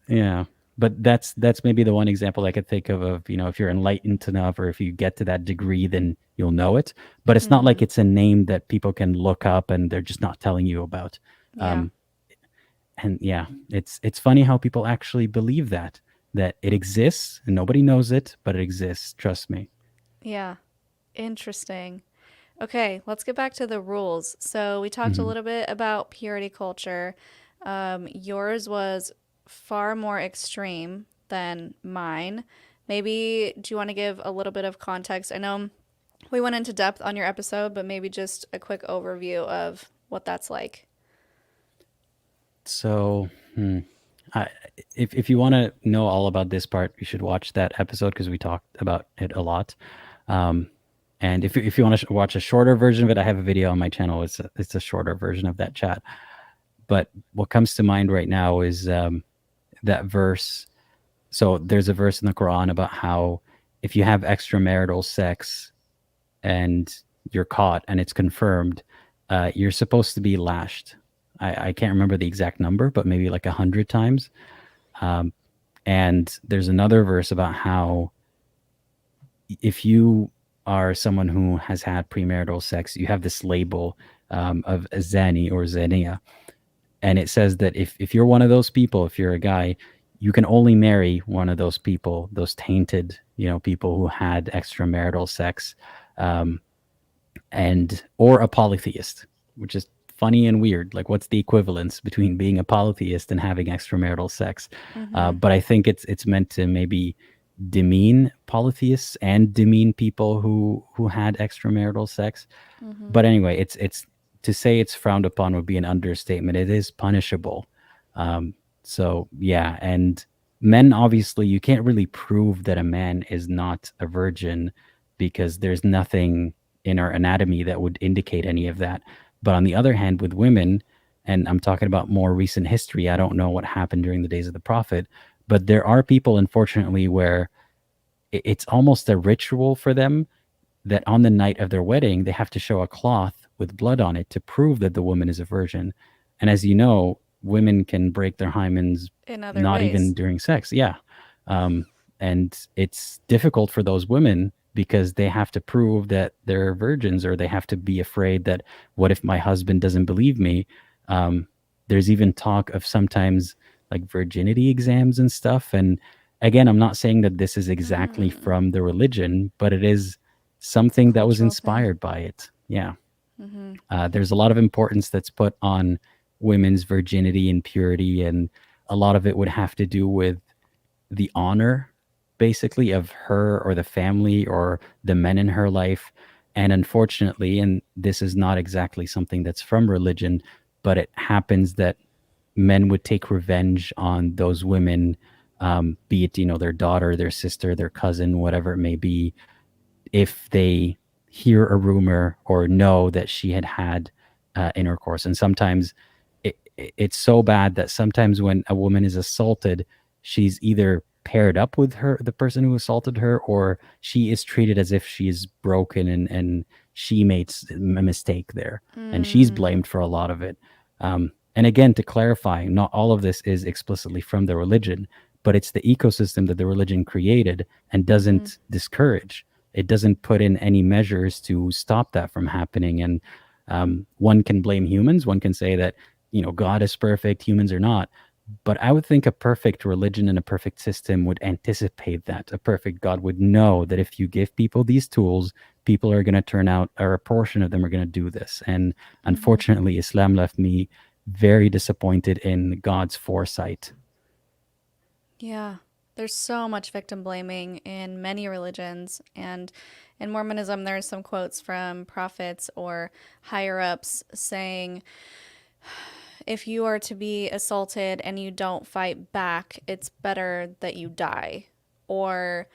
Yeah. But that's maybe the one example I could think of, if you're enlightened enough or if you get to that degree, then you'll know it. But it's not Mm-hmm. like it's a name that people can look up and they're just not telling you about. Yeah. Um, and yeah, it's funny how people actually believe that it exists and nobody knows it, but it exists. Trust me. Yeah. Interesting. Okay, let's get back to the rules. So we talked a Hmm. little bit about purity culture. Yours was far more extreme than mine. Maybe do you want to give a little bit of context? I know we went into depth on your episode, but maybe just a quick overview of what that's like. So, I, if you want to know all about this part, you should watch that episode because we talked about it a lot. Um, and if you want to watch a shorter version of it, I have a video on my channel. It's a shorter version of that chat. But what comes to mind right now is that verse. So there's a verse in the Quran about how if you have extramarital sex and you're caught and it's confirmed, you're supposed to be lashed. I can't remember the exact number, but maybe like 100 times. Um, and there's another verse about how if you are someone who has had premarital sex, you have this label of a zani or zania, And it says that if you're one of those people, if you're a guy, you can only marry one of those people, those tainted, people who had extramarital sex, um, and or a polytheist, which is funny and weird. Like, what's the equivalence between being a polytheist and having extramarital sex? Mm-hmm. But I think it's meant to maybe demean polytheists and demean people who had extramarital sex. Mm-hmm. But anyway, it's to say it's frowned upon would be an understatement. It is punishable. Um, so yeah, and men, obviously you can't really prove that a man is not a virgin because there's nothing in our anatomy that would indicate any of that. But on the other hand, with women, and I'm talking about more recent history, I don't know what happened during the days of the prophet, but there are people, unfortunately, where it's almost a ritual for them that on the night of their wedding, they have to show a cloth with blood on it to prove that the woman is a virgin. And as you know, women can break their hymens In other not even ways. during sex. Yeah. Um, and it's difficult for those women because they have to prove that they're virgins, or they have to be afraid that what if my husband doesn't believe me? Um, there's even talk of sometimes like virginity exams and stuff. And again, I'm not saying that this is exactly Mm. from the religion, but it is something that was Cultural thing. inspired by it. Yeah. Mm-hmm. There's a lot of importance that's put on women's virginity and purity, and a lot of it would have to do with the honor, basically, of her or the family or the men in her life. And unfortunately, and this is not exactly something that's from religion, but it happens that men would take revenge on those women, be it, their daughter, their sister, their cousin, whatever it may be, if they hear a rumor or know that she had had intercourse. And sometimes it's so bad that sometimes when a woman is assaulted, she's either paired up with the person who assaulted her, or she is treated as if she is broken, and she made a mistake there, and she's Mm. blamed for a lot of it. And again, to clarify, not all of this is explicitly from the religion, but it's the ecosystem that the religion created and Mm-hmm. doesn't discourage. It doesn't put in any measures to stop that from happening. And one can blame humans. One can say that, God is perfect, humans are not. But I would think a perfect religion and a perfect system would anticipate that. A perfect God would know that if you give people these tools, people are going to turn out, or a portion of them are going to do this. And Mm-hmm. unfortunately, Islam left me very disappointed in God's foresight. Yeah. There's so much victim blaming in many religions. And in Mormonism, there's some quotes from prophets or higher ups saying, if you are to be assaulted and you don't fight back, it's better that you die. Or,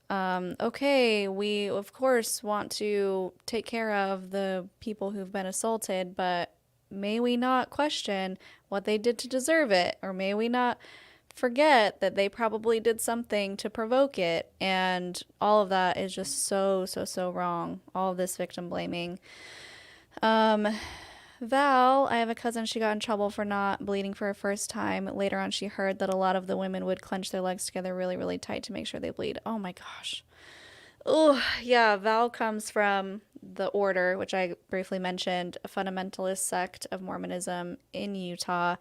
okay, we of course want to take care of the people who've been assaulted, but may we not question what they did to deserve it? Or may we not forget that they probably did something to provoke it? And all of that is just so, so, so wrong. All of this victim blaming. Um, Val, I have a cousin, she got in trouble for not bleeding for her first time. Later on, she heard that a lot of the women would clench their legs together really, really tight to make sure they bleed. Oh my gosh. Oh, yeah, Val comes from the order, which I briefly mentioned, a fundamentalist sect of Mormonism in Utah.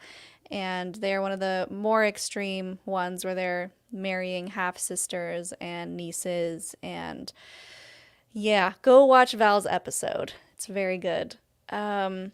And they're one of the more extreme ones where they're marrying half sisters and nieces. And yeah, go watch Val's episode. It's very good. Um,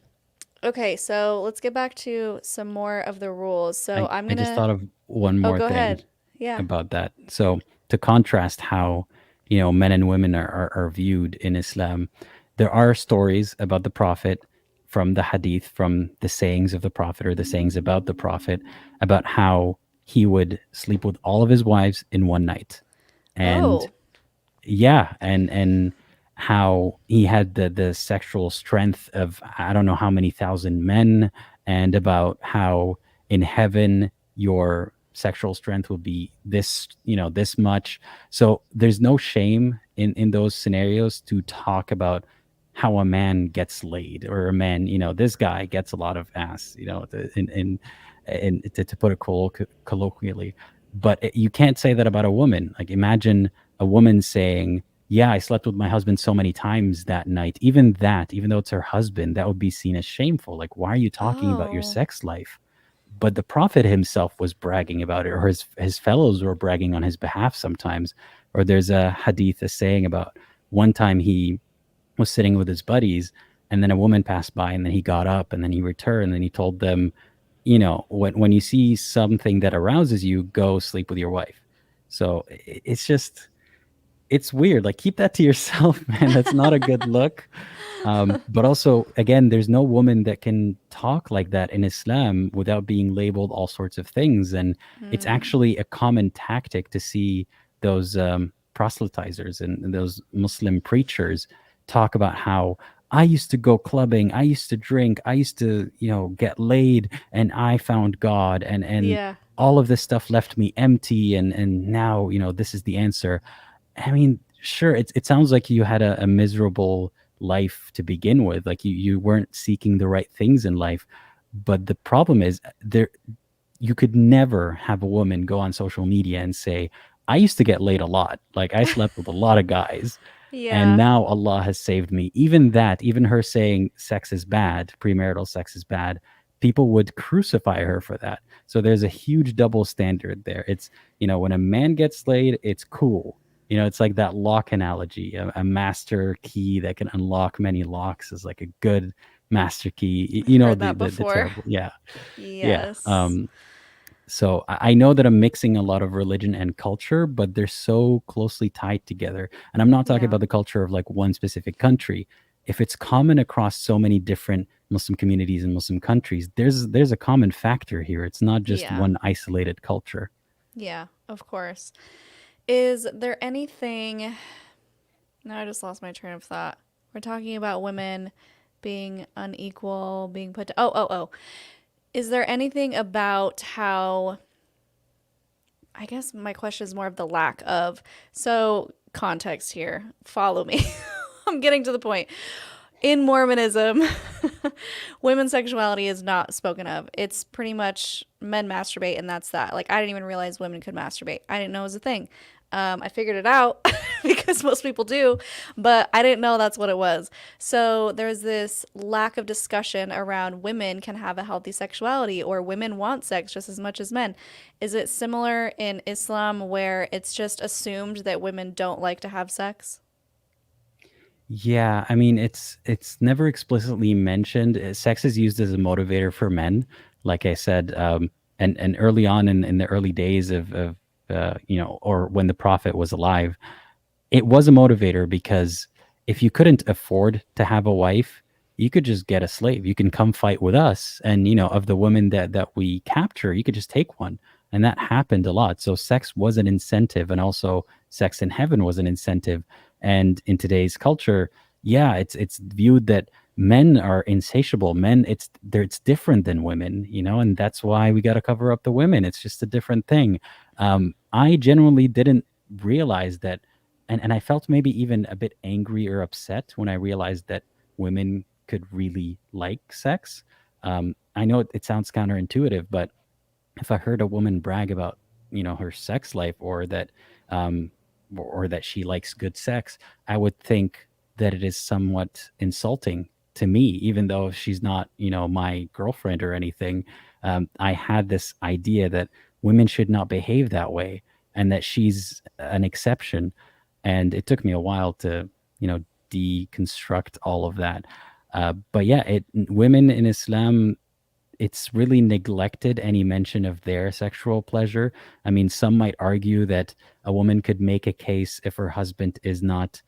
Okay, so let's get back to some more of the rules. So I'm I just gonna. thought of one Oh, more go thing ahead. Yeah. about that. So to contrast how, men and women are viewed in Islam, there are stories about the Prophet from the Hadith, from the sayings of the Prophet or the sayings about the Prophet, about how he would sleep with all of his wives in one night. And Oh. yeah, and how he had the sexual strength of I don't know how many thousand men, and about how in heaven your sexual strength will be this, this much. So there's no shame in those scenarios to talk about how a man gets laid, or a man, this guy gets a lot of ass, to put it colloquially. But you can't say that about a woman. Like, imagine a woman saying, yeah, I slept with my husband so many times that night. Even that, even though it's her husband, that would be seen as shameful. Like, why are you talking about your Oh. sex life? But the prophet himself was bragging about it, or his fellows were bragging on his behalf sometimes. Or there's a hadith, a saying about one time he was sitting with his buddies, and then a woman passed by, and then he got up, and then he returned, and he told them, when you see something that arouses you, go sleep with your wife. So it's just, it's weird. Like, keep that to yourself, man. That's not a good look. But also, again, there's no woman that can talk like that in Islam without being labeled all sorts of things. And it's Mm. actually a common tactic to see those proselytizers and those Muslim preachers talk about how I used to go clubbing, I used to drink, I used to, get laid, and I found God, and Yeah. all of this stuff left me empty, and now, this is the answer. I mean, sure, it sounds like you had a miserable life to begin with. Like, you weren't seeking the right things in life. But the problem is, you could never have a woman go on social media and say, I used to get laid a lot. Like, I slept with a lot of guys, and Yeah. now Allah has saved me. Even that, even her saying sex is bad, premarital sex is bad, people would crucify her for that. So there's a huge double standard there. It's, when a man gets laid, it's cool. It's like that lock analogy. A master key that can unlock many locks is like a good master key. I've heard The, that the before. terrible, yeah, yeah. Yes. So I know that I'm mixing a lot of religion and culture, but they're so closely tied together. And I'm not talking Yeah. about the culture of like one specific country. If it's common across so many different Muslim communities and Muslim countries, there's a common factor here. It's not just Yeah. one isolated culture. Yeah, of course. Is there anything. Now I just lost my train of thought. We're talking about women being unequal, being put to. Oh, oh, oh. Is there anything about how. I guess my question is more of the lack of. So, context here. Follow me. I'm getting to the point. In Mormonism, women's sexuality is not spoken of. It's pretty much men masturbate, and that's that. Like, I didn't even realize women could masturbate. I didn't know it was a thing. I figured it out because most people do, but I didn't know that's what it was. So there's this lack of discussion around women can have a healthy sexuality or women want sex just as much as men. Is it similar in Islam where it's just assumed that women don't like to have sex? Yeah, I mean, it's never explicitly mentioned. Sex is used as a motivator for men, like I said, and early on in the early days of or when the prophet was alive, it was a motivator because if you couldn't afford to have a wife, you could just get a slave. You can come fight with us, and of the women that we capture, you could just take one, and that happened a lot. So sex was an incentive, and also sex in heaven was an incentive. And in today's culture, yeah, it's viewed that men are insatiable. Men, it's different than women, and that's why we got to cover up the women. It's just a different thing. I genuinely didn't realize that, and I felt maybe even a bit angry or upset when I realized that women could really like sex. I know it sounds counterintuitive, but if I heard a woman brag about, her sex life, um, or that she likes good sex, I would think that it is somewhat insulting to me, even though she's not, my girlfriend or anything. I had this idea that women should not behave that way, and that she's an exception. And it took me a while to, deconstruct all of that. But yeah, women in Islam, it's really neglected any mention of their sexual pleasure. I mean, some might argue that a woman could make a case if her husband is not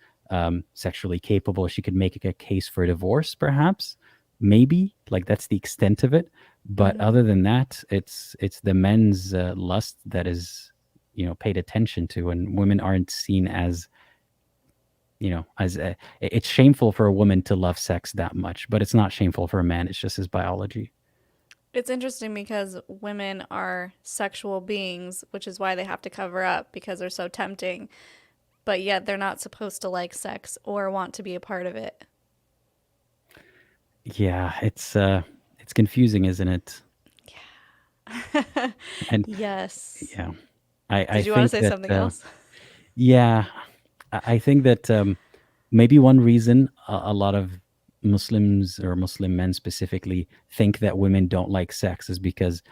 sexually capable. She could make a case for divorce, perhaps, maybe. Like, that's the extent of it. But Mm-hmm. other than that, it's the men's lust that is, paid attention to, and women aren't seen as, it's shameful for a woman to love sex that much, but it's not shameful for a man. It's just his biology. It's interesting because women are sexual beings, which is why they have to cover up because they're so tempting, but yet they're not supposed to like sex or want to be a part of it. Yeah, it's confusing, isn't it? And Yes. yeah, I Did you want to think say that something else? yeah, I think that maybe one reason a lot of Muslims or Muslim men specifically think that women don't like sex is because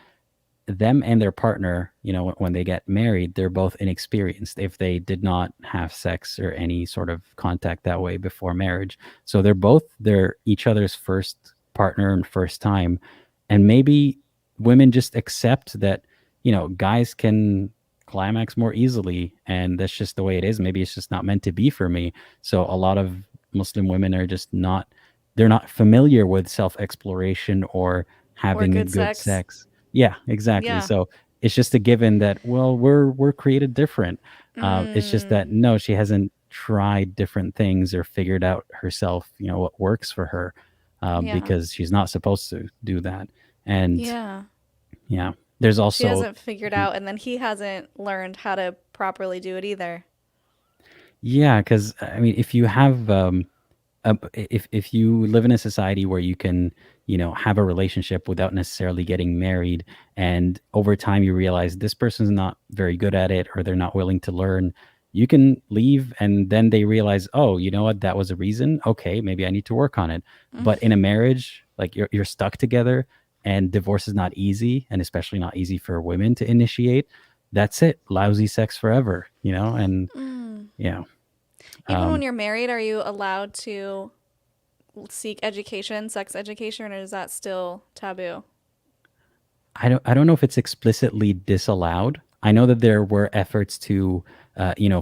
them and their partner, when they get married, they're both inexperienced if they did not have sex or any sort of contact that way before marriage. So they're each other's first partner and first time. And maybe women just accept that, guys can climax more easily and that's just the way it is. Maybe it's just not meant to be for me. So a lot of Muslim women are just not they're not familiar with self-exploration or Or having a good good sex. sex. Yeah, exactly. Yeah. So it's just a given that, well, we're created different. It's just that Mm, no, she hasn't tried different things or figured out herself, what works for her, yeah. because she's not supposed to do that. And Yeah. yeah, there's She also hasn't figured Mhm. out, and then he hasn't learned how to properly do it either. Yeah, because I mean, if you have if you live in a society where you can have a relationship without necessarily getting married, and over time you realize this person's not very good at it or they're not willing to learn, you can leave, and then they realize, oh, you know what, that was a reason, okay, maybe I need to work on it. But in a marriage, like you're stuck together, and divorce is not easy, and especially not easy for women to initiate. That's it, lousy sex forever, and Mm. yeah. Even when um you're married, are you allowed to seek education, sex education, or is that still taboo? I don't know if it's explicitly disallowed. I know that there were efforts to,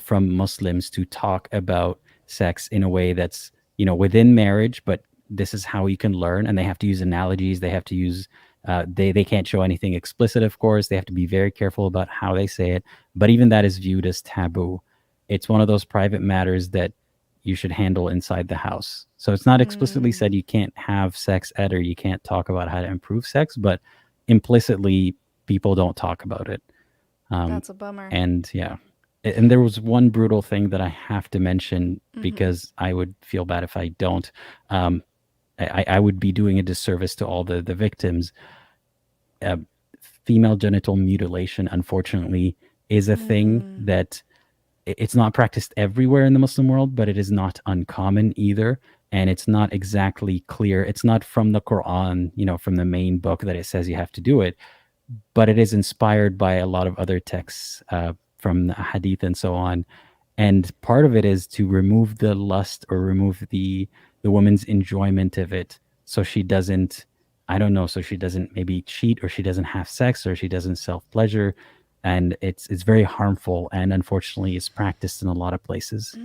from Muslims to talk about sex in a way that's, within marriage, but this is how you can learn. And they have to use analogies. They have to use, they can't show anything explicit, of course. They have to be very careful about how they say it. But even that is viewed as taboo. It's one of those private matters that you should handle inside the house. So it's not explicitly Mm, said you can't have sex ed or you can't talk about how to improve sex, but implicitly people don't talk about it. Um, that's a bummer. and yeah, and there was one brutal thing that I have to mention Mm-hmm. because I would feel bad if I don't. Um, I would be doing a disservice to all the victims. Uh, Female genital mutilation, unfortunately, is a thing Mm, that it's not practiced everywhere in the Muslim world, but it is not uncommon either. And it's not exactly clear. It's not from the Quran, from the main book that it says you have to do it, but it is inspired by a lot of other texts from the hadith and so on. And part of it is to remove the lust or remove the woman's enjoyment of it, so she doesn't, I don't know, so she doesn't maybe cheat or she doesn't have sex or she doesn't self pleasure. And it's very harmful, and unfortunately it's practiced in a lot of places.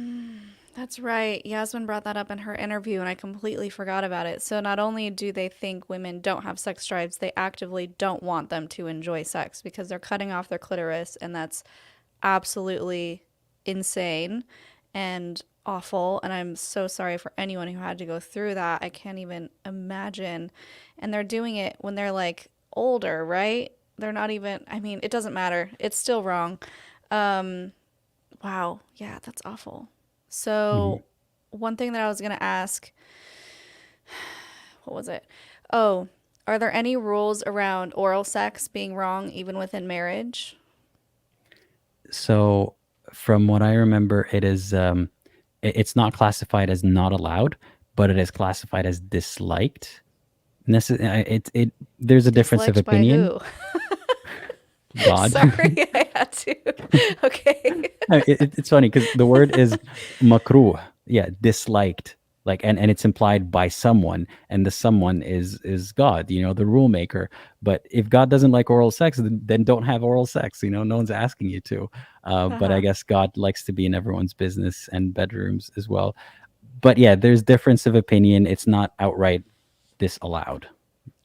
that's right. Yasmin brought that up in her interview, and I completely forgot about it. So, not only do they think women don't have sex drives, they actively don't want them to enjoy sex because they're cutting off their clitoris, and that's absolutely insane and awful. And I'm so sorry for anyone who had to go through that. I can't even imagine. And they're doing it when they're like older, right? They're not even, I mean, it doesn't matter. It's still wrong. Um, wow. Yeah, that's awful. Mhm. So, one thing that I was going to ask, what was it? Oh, are there any rules around oral sex being wrong even within marriage? So from what I remember, it is it's not classified as not allowed, but it is classified as disliked. It there's a difference of Disliked by opinion. who? God. Sorry, I had to. Okay. No, it's funny because the word is makruh. Yeah, disliked. Like, and it's implied by someone, and the someone is God, the rule maker. But if God doesn't like oral sex, then don't have oral sex. No one's asking you to. But I Uh-huh. guess God likes to be in everyone's business and bedrooms as well. But yeah, there's difference of opinion. It's not outright disallowed.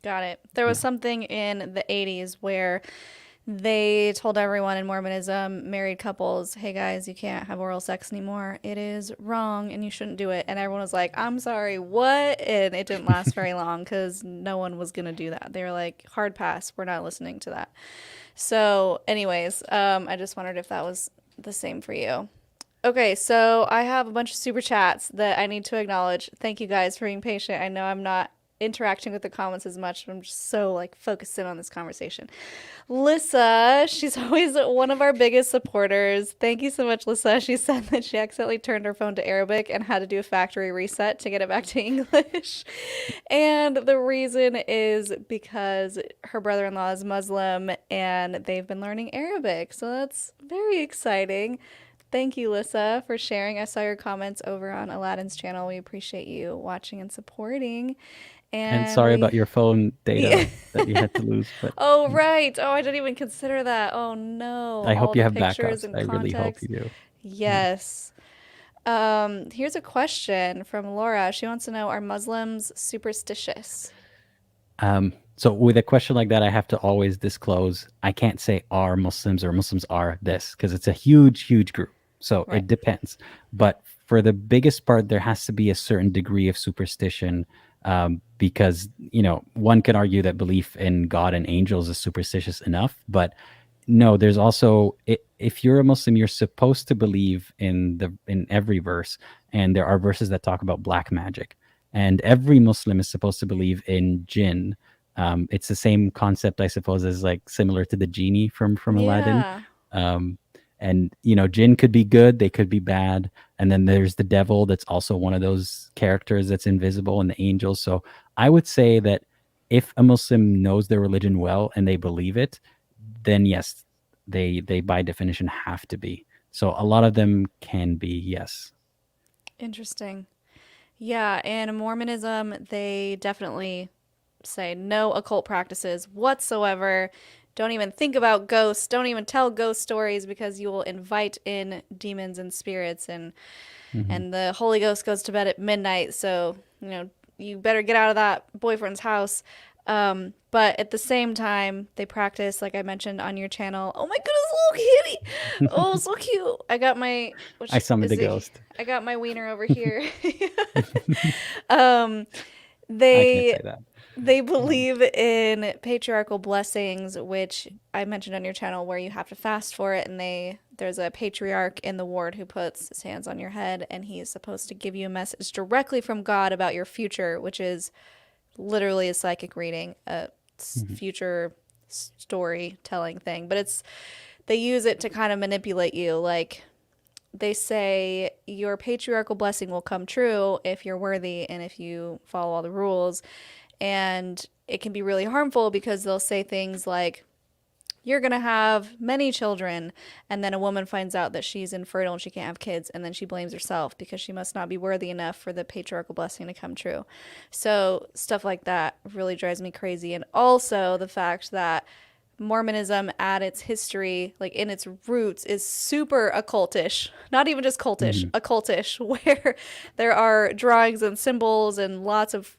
Got it. There was Yeah. something in the 80s where they told everyone in Mormonism, married couples, hey guys, you can't have oral sex anymore. It is wrong and you shouldn't do it. And everyone was like, I'm sorry, what? And it didn't last very long because no one was going to do that. They were like, hard pass, we're not listening to that. So, anyways, I just wondered if that was the same for you. Okay, so I have a bunch of super chats that I need to acknowledge. Thank you guys for being patient. I know I'm not interacting with the comments as much. I'm just so like focused in on this conversation. Lissa, she's always one of our biggest supporters. Thank you so much, Lissa. She said that she accidentally turned her phone to Arabic and had to do a factory reset to get it back to English. And the reason is because her brother-in-law is Muslim and they've been learning Arabic. So that's very exciting. Thank you, Lissa, for sharing. I saw your comments over on Aladdin's channel. We appreciate you watching and supporting. And And sorry about we your phone yeah. data that you had to lose, but Oh, right. Oh, I didn't even consider that. Oh, no. I All hope you the have pictures backups. and I really hope you context. do. Yeah. Yes. Here's a question from Laura. She wants to know, are Muslims superstitious? So with a question like that, I have to always disclose. I can't say are Muslims or Muslims are this because it's a huge, huge group. So Right. it depends. But for the biggest part, there has to be a certain degree of superstition because, one can argue that belief in God and angels is superstitious enough. But no, there's also if you're a Muslim, you're supposed to believe in every verse, and there are verses that talk about black magic, and every Muslim is supposed to believe in jinn. It's the same concept, I suppose, as like similar to the genie from Aladdin. Yeah. Um, and jinn could be good, they could be bad, and then there's the devil that's also one of those characters that's invisible, and the angels. So I would say that if a Muslim knows their religion well and they believe it, then yes, they by definition have to be. So a lot of them can be, yes. Interesting. Yeah, in Mormonism, they definitely say no occult practices whatsoever. Don't even think about ghosts. Don't even tell ghost stories because you will invite in demons and spirits Hmm. and the Holy Ghost goes to bed at midnight, so, you better get out of that boyfriend's house. But at the same time, they practice, like I mentioned on your channel. Oh my goodness, little kitty! Oh, so cute. I got my, I which summoned is a it? ghost. I got my wiener over here. I can't They say that. they Um, believe in patriarchal blessings, which I mentioned on your channel, where you have to fast for it, and there's a patriarch in the ward who puts his hands on your head, and he is supposed to give you a message directly from God about your future, which is literally a psychic reading, a mhm. future storytelling thing. But they use it to kind of manipulate you, like they say your patriarchal blessing will come true if you're worthy and if you follow all the rules. And it can be really harmful because they'll say things like, you're going to have many children. And then a woman finds out that she's infertile and she can't have kids. And then she blames herself because she must not be worthy enough for the patriarchal blessing to come true. So stuff like that really drives me crazy. And also the fact that Mormonism at its history, like in its roots, is super occultish. Not even just cultish, Mhm. occultish, where there are drawings and symbols and lots of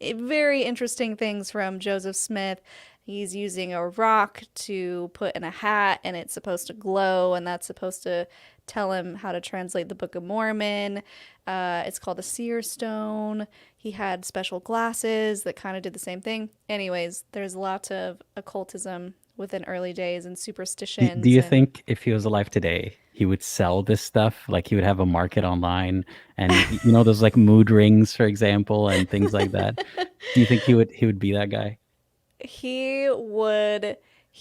very interesting things from Joseph Smith. He's using a rock to put in a hat and it's supposed to glow, and that's supposed to tell him how to translate the Book of Mormon. It's called the Seer Stone. He had special glasses that kind of did the same thing. Anyways, there's lots of occultism within early days and Do superstitions you and think if he was alive today, he would sell this stuff? Like he would have a market online, and those like mood rings, for example, and things like that. Do you think he would be that guy? he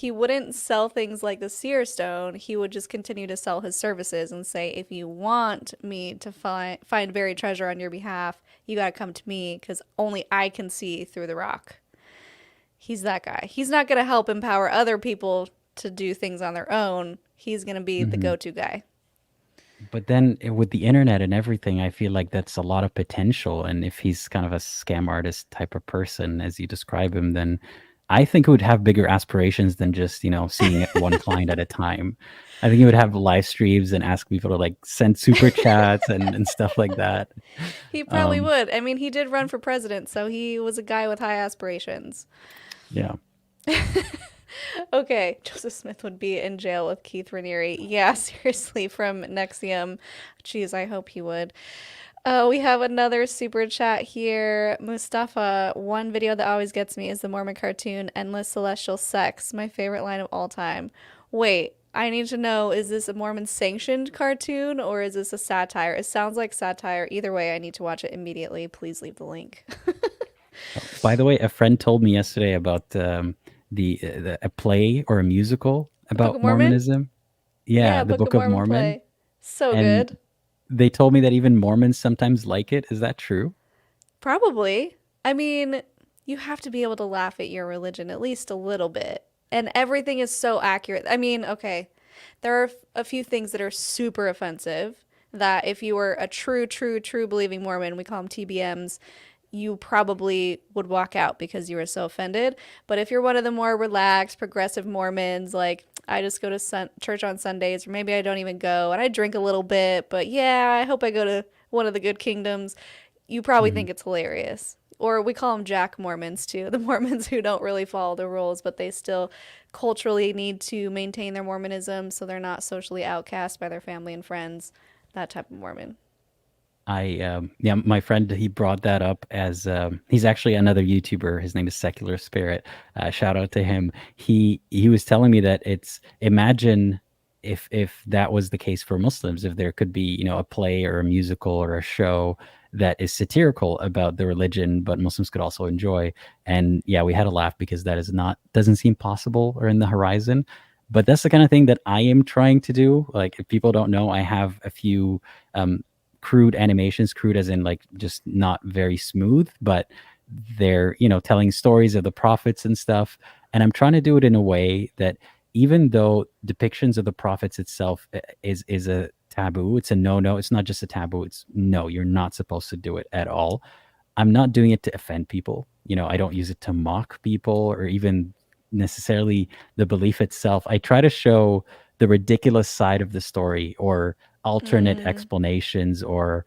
wouldn't sell things like the seer stone. He would just continue to sell his services and say, if you want me to find buried treasure on your behalf, you got to come to me because only I can see through the rock. He's that guy. He's not going to help empower other people to do things on their own. He's going to be the Hmm. go-to guy. But then with the internet and everything, I feel like that's a lot of potential. And if he's kind of a scam artist type of person, as you describe him, then I think it would have bigger aspirations than just, seeing one client at a time. I think he would have live streams and ask people to like send super chats and stuff like that. He probably Um, would. I mean, he did run for president, so he was a guy with high aspirations. yeah. Okay, Joseph Smith would be in jail with Keith Raniere. Yeah, seriously, from Nexium. Jeez, I hope he would. We have another super chat here. Mustafa, one video that always gets me is the Mormon cartoon Endless Celestial Sex, my favorite line of all time. Wait, I need to know, is this a Mormon sanctioned cartoon or is this a satire? It sounds like satire. Either way, I need to watch it immediately. Please leave the link. By the way, a friend told me yesterday about a play or a musical The Book of about Mormon? Mormonism. Yeah, Yeah, the Book of Book of Mormon Mormon, play. So and good. they told me that even Mormons sometimes like it. Is that true? Probably. I mean, you have to be able to laugh at your religion at least a little bit. And everything is so accurate. I mean, okay, there are a few things that are super offensive that if you were a true believing Mormon, we call them TBMs, you probably would walk out because you were so offended. But if you're one of the more relaxed, progressive Mormons, like I just go to church on Sundays, or maybe I don't even go and I drink a little bit, but yeah, I hope I go to one of the good kingdoms, you probably Mhm. think it's hilarious. Or we call them Jack Mormons too, the Mormons who don't really follow the rules, but they still culturally need to maintain their Mormonism so they're not socially outcast by their family and friends. That type of Mormon. Yeah, my friend, he brought that up as he's actually another YouTuber. His name is Secular Spirit. Shout out to him. He was telling me that it's imagine if that was the case for Muslims, if there could be, a play or a musical or a show that is satirical about the religion, but Muslims could also enjoy. And yeah, we had a laugh because that is not doesn't seem possible or in the horizon. But that's the kind of thing that I am trying to do. Like, if people don't know, I have a few crude animations, crude as in like just not very smooth, but they're, telling stories of the prophets and stuff. And I'm trying to do it in a way that even though depictions of the prophets itself is a taboo, it's a no, it's not just a taboo, it's no, you're not supposed to do it at all. I'm not doing it to offend people. I don't use it to mock people or even necessarily the belief itself. I try to show the ridiculous side of the story or alternate Mm, explanations or,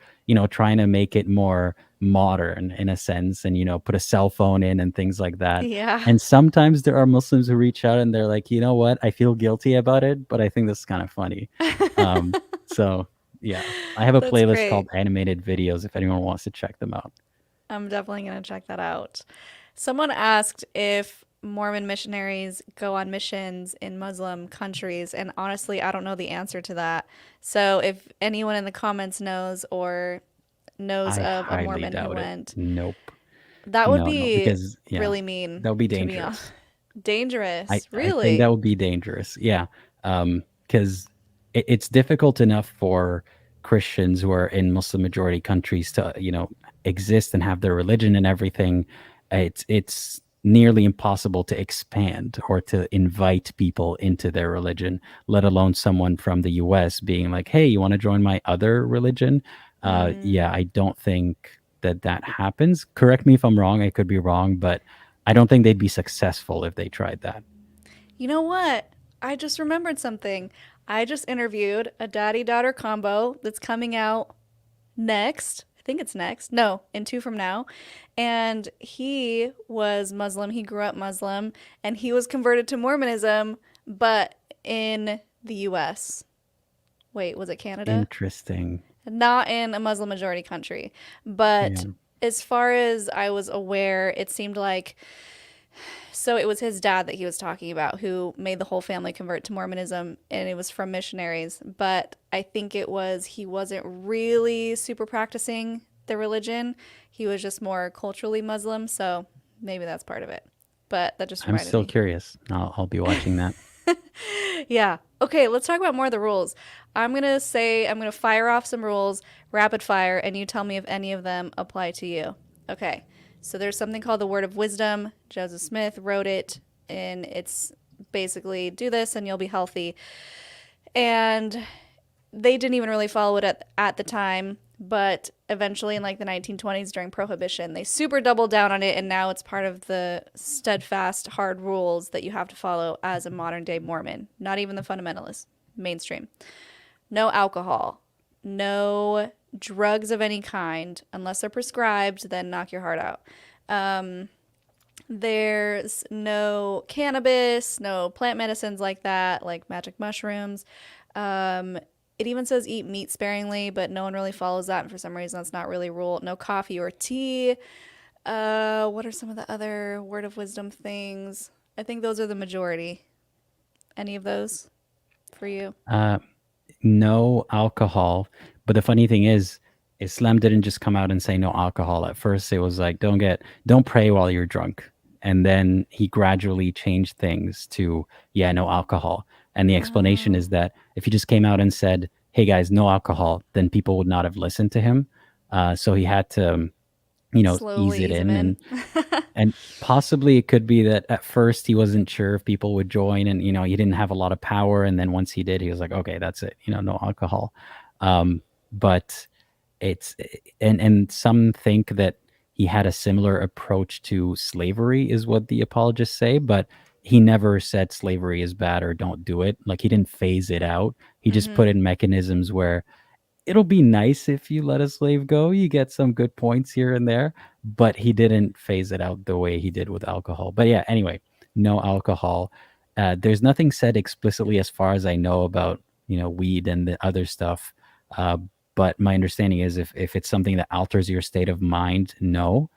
trying to make it more modern in a sense and, put a cell phone in and things like that. yeah. And sometimes there are Muslims who reach out and they're like, you know what? I feel guilty about it, but I think this is kind of funny. Um, so yeah, I have a That's playlist called great. Animated Videos if anyone wants to check them out. I'm definitely going to check that out. Someone asked if Mormon missionaries go on missions in Muslim countries, and honestly, I don't know the answer to that. So if anyone in the comments knows or knows I of a highly Mormon who doubt it. went, Nope. that would No, be because yeah, really mean, that would be to be honest. dangerous. I Dangerous, I think that really. would be dangerous. Yeah, because it's difficult enough for Christians who are in Muslim majority countries to exist and have their religion and everything. It's nearly impossible to expand or to invite people into their religion, let alone someone from the U.S. being like, "Hey, you want to join my other religion?" Yeah, Mm. I don't think that happens. Correct me if I'm wrong. I could be wrong, but I don't think they'd be successful if they tried that. You know what? I just remembered something. I just interviewed a daddy daughter combo that's coming out next. I think it's next. No, in two from now. And he was Muslim. He grew up Muslim and he was converted to Mormonism, but in the US. Wait, was it Canada? Interesting. Not in a Muslim majority country. Yeah. But as far as I was aware, it seemed like so it was his dad that he was talking about who made the whole family convert to Mormonism, and it was from missionaries. But I think it was he wasn't really super practicing the religion. He was just more culturally Muslim, so maybe that's part of it. But that just I'm reminded still me. curious. I'll be watching that. Yeah. Okay, let's talk about more of the rules. I'm going to fire off some rules, rapid fire, and you tell me if any of them apply to you. Okay. So there's something called the Word of Wisdom. Joseph Smith wrote it, and it's basically do this and you'll be healthy. And they didn't even really follow it at the time, but eventually in like the 1920s during Prohibition, they super doubled down on it, and now it's part of the steadfast, hard rules that you have to follow as a modern day Mormon. Not even the fundamentalists, mainstream. No alcohol, no drugs of any kind, unless they're prescribed, then knock your heart out. Um, there's no cannabis, no plant medicines like that, like magic mushrooms. Um, it even says eat meat sparingly, but no one really follows that. And for some reason, that's not really a rule. No coffee or tea. What are some of the other word of wisdom things? I think those are the majority. Any of those for you? Uh, no alcohol. But the funny thing is, Islam didn't just come out and say no alcohol. At first, it was like don't pray while you're drunk, and then he gradually changed things to yeah, no alcohol. And the explanation Oh, is that if he just came out and said, "Hey guys, no alcohol," then people would not have listened to him. So he had to, ease slowly it ease him in, in. and possibly it could be that at first he wasn't sure if people would join, and he didn't have a lot of power, and then once he did, he was like, okay, that's it, no alcohol. But it's and some think that he had a similar approach to slavery is what the apologists say, but he never said slavery is bad or don't do it. Like he didn't phase it out. He just Hmm. put in mechanisms where it'll be nice if you let a slave go. You get some good points here and there, but he didn't phase it out the way he did with alcohol. But yeah, anyway, no alcohol. There's nothing said explicitly, as far as I know, about weed and the other stuff. Uh, but my understanding is if it's something that alters your state of mind, no.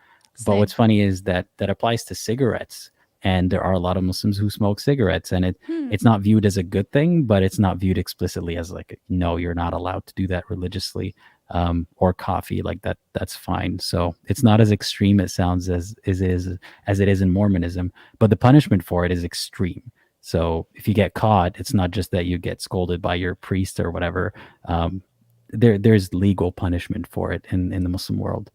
But what's Same. funny is that that applies to cigarettes, and there are a lot of Muslims who smoke cigarettes, and Hmm. it's not viewed as a good thing, but it's not viewed explicitly as like, no, you're not allowed to do that religiously. Or coffee, like that, that's fine. So it's not as extreme it sounds as it is in Mormonism, but the punishment for it is extreme. So if you get caught, it's not just that you get scolded by your priest or whatever. Um, there's legal punishment for it in the Muslim world.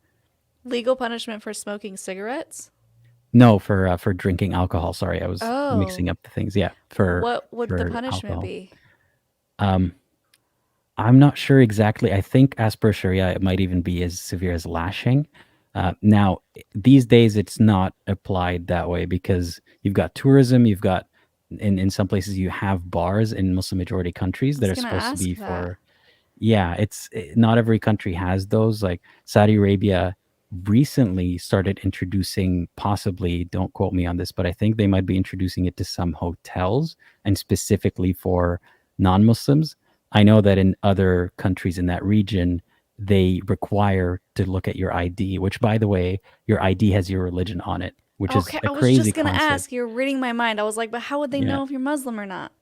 Legal punishment for smoking cigarettes? No, for drinking alcohol. Sorry, I was Oh, mixing up the things. Yeah, for what would the for punishment alcohol. be? Um, I'm not sure exactly. I think as per Sharia, it might even be as severe as lashing. Now, these days, it's not applied that way because you've got tourism, you've got in some places you have bars in Muslim majority countries I that was are gonna supposed to be ask that. for yeah, not every country has those. Like Saudi Arabia recently started introducing, possibly, don't quote me on this, but I think they might be introducing it to some hotels and specifically for non-Muslims. I know that in other countries in that region, they require to look at your ID, which by the way, your ID has your religion on it, which is Okay, a I was crazy just gonna concept. ask. You're reading my mind. I was like, but how would they Yeah. know if you're Muslim or not?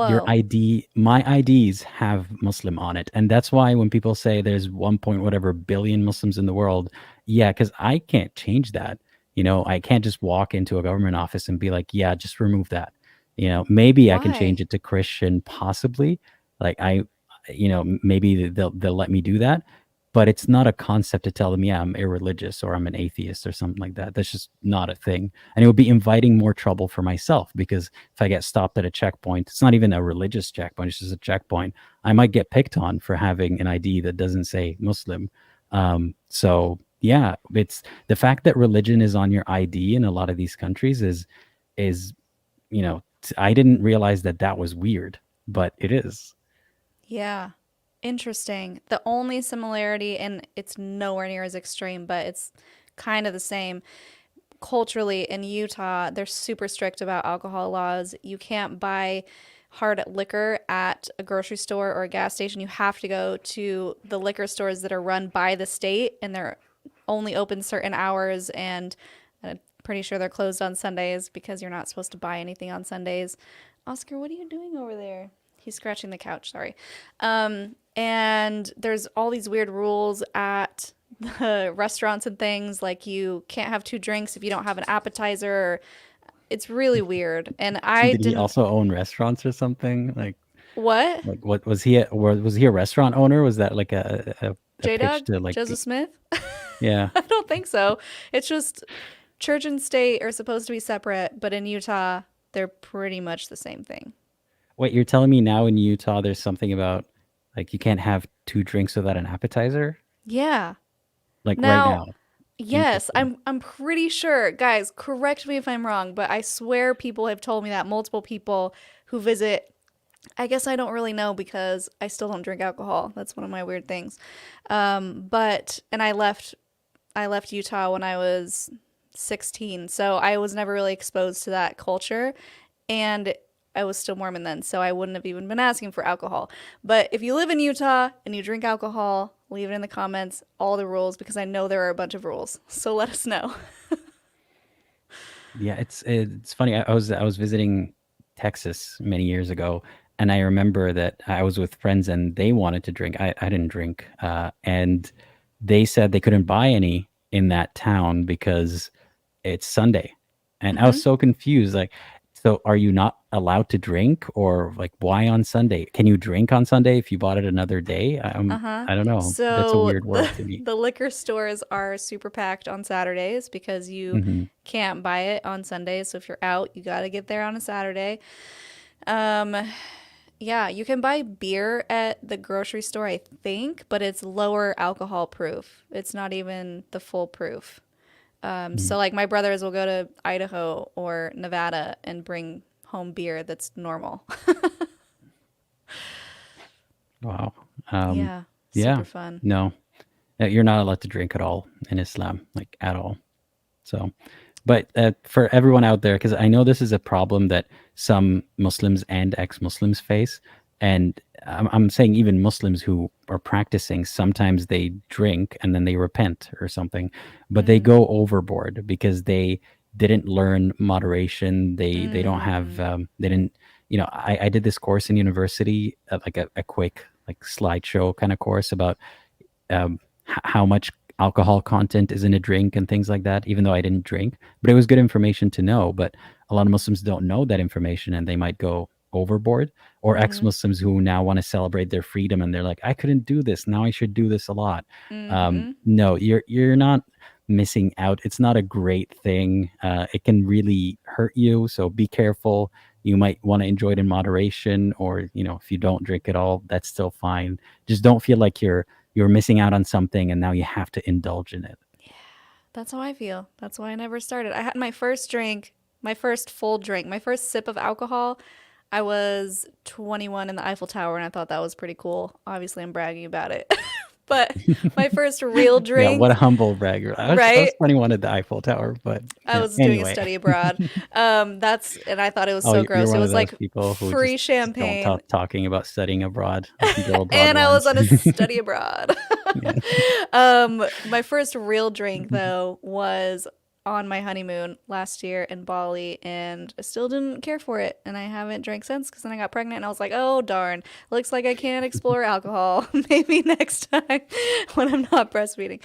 Your Whoa. ID, my IDs have Muslim on it. And that's why when people say there's 1 point whatever billion Muslims in the world, yeah, because I can't change that. I can't just walk into a government office and be like, yeah, just remove that. Maybe I can change Why? it to Christian, possibly. Like maybe they'll let me do that. But it's not a concept to tell them, yeah, I'm irreligious or I'm an atheist or something like that. That's just not a thing. And it would be inviting more trouble for myself because if I get stopped at a checkpoint, it's not even a religious checkpoint, it's just a checkpoint. I might get picked on for having an ID that doesn't say Muslim. So yeah, it's the fact that religion is on your ID in a lot of these countries is I didn't realize that that was weird, but it is. Yeah. Interesting. The only similarity, and it's nowhere near as extreme, but it's kind of the same. Culturally, in Utah, they're super strict about alcohol laws. You can't buy hard liquor at a grocery store or a gas station. You have to go to the liquor stores that are run by the state, and they're only open certain hours. And I'm pretty sure they're closed on Sundays because you're not supposed to buy anything on Sundays. Oscar, what are you doing over there? He's scratching the couch, sorry. And there's all these weird rules at the restaurants and things, like you can't have two drinks if you don't have an appetizer. It's really weird. And I Did he didn't. also own restaurants or something? What? Like what was he a restaurant owner? Was that like a J pitch Dog? to like Joseph Smith? yeah. I don't think so. It's just church and state are supposed to be separate, but in Utah, they're pretty much the same thing. Wait, you're telling me now in Utah there's something about like you can't have two drinks without an appetizer? Yeah. Like right Now, now. yes, Interesting. I'm pretty sure. Guys, correct me if I'm wrong, but I swear people have told me that, multiple people who visit. I guess I don't really know because I still don't drink alcohol. That's one of my weird things. But and I left Utah when I was 16, so I was never really exposed to that culture, and I was still Mormon then, so I wouldn't have even been asking for alcohol. But if you live in Utah and you drink alcohol, leave it in the comments, all the rules, because I know there are a bunch of rules. So let us know. Yeah, it's funny. I was visiting Texas many years ago, and I remember that I was with friends and they wanted to drink. I didn't drink. And they said they couldn't buy any in that town because it's Sunday. And I was Mm-hmm. so confused. Like, so are you not allowed to drink, or like why on Sunday? Can you drink on Sunday if you bought it another day? Uh-huh. I don't know. That's a So weird the world to me. the liquor stores are super packed on Saturdays because you Hmm. can't buy it on Sundays. So if you're out, you got to get there on a Saturday. Um, yeah, you can buy beer at the grocery store, I think, but it's lower alcohol proof. It's not even the full proof. So like my brothers will go to Idaho or Nevada and bring home beer that's normal. Wow. Um, Yeah, yeah. super fun. No, you're not allowed to drink at all in Islam, like at all. So, but for everyone out there, because I know this is a problem that some Muslims and ex-Muslims face, and I'm saying even Muslims who are practicing, sometimes they drink and then they repent or something, but they Mm, go overboard because they didn't learn moderation. They don't have mm, they didn't. I did this course in university, like a quick like slideshow kind of course about how much alcohol content is in a drink and things like that, even though I didn't drink. But it was good information to know. But a lot of Muslims don't know that information and they might go overboard. Or ex mm-hmm, Muslims who now want to celebrate their freedom and they're like, I couldn't do this. Now I should do this a lot. mm-hmm. No, you're not missing out. It's not a great thing. It can really hurt you. So be careful. You might want to enjoy it in moderation, or if you don't drink at all, that's still fine. Just don't feel like you're missing out on something and now you have to indulge in it. That's how I feel. That's why I never started. I had my first drink, my first full drink, my first sip of alcohol. I was 21 in the Eiffel Tower, and I thought that was pretty cool. Obviously, I'm bragging about it. But my first real Yeah, what a drink, humble bragger. I was right? 21 at the Eiffel Tower, but I was doing a anyway. study abroad. And I thought it was Oh, so you're gross. It one of was those like people who free just don't champagne, stop talking about studying abroad. You can go abroad and I was once. on a study abroad. Yeah. My first real drink though was on my honeymoon last year in Bali, and I still didn't care for it, and I haven't drank since because then I got pregnant and I was like, oh darn, looks like I can't explore alcohol. Maybe next time when I'm not breastfeeding.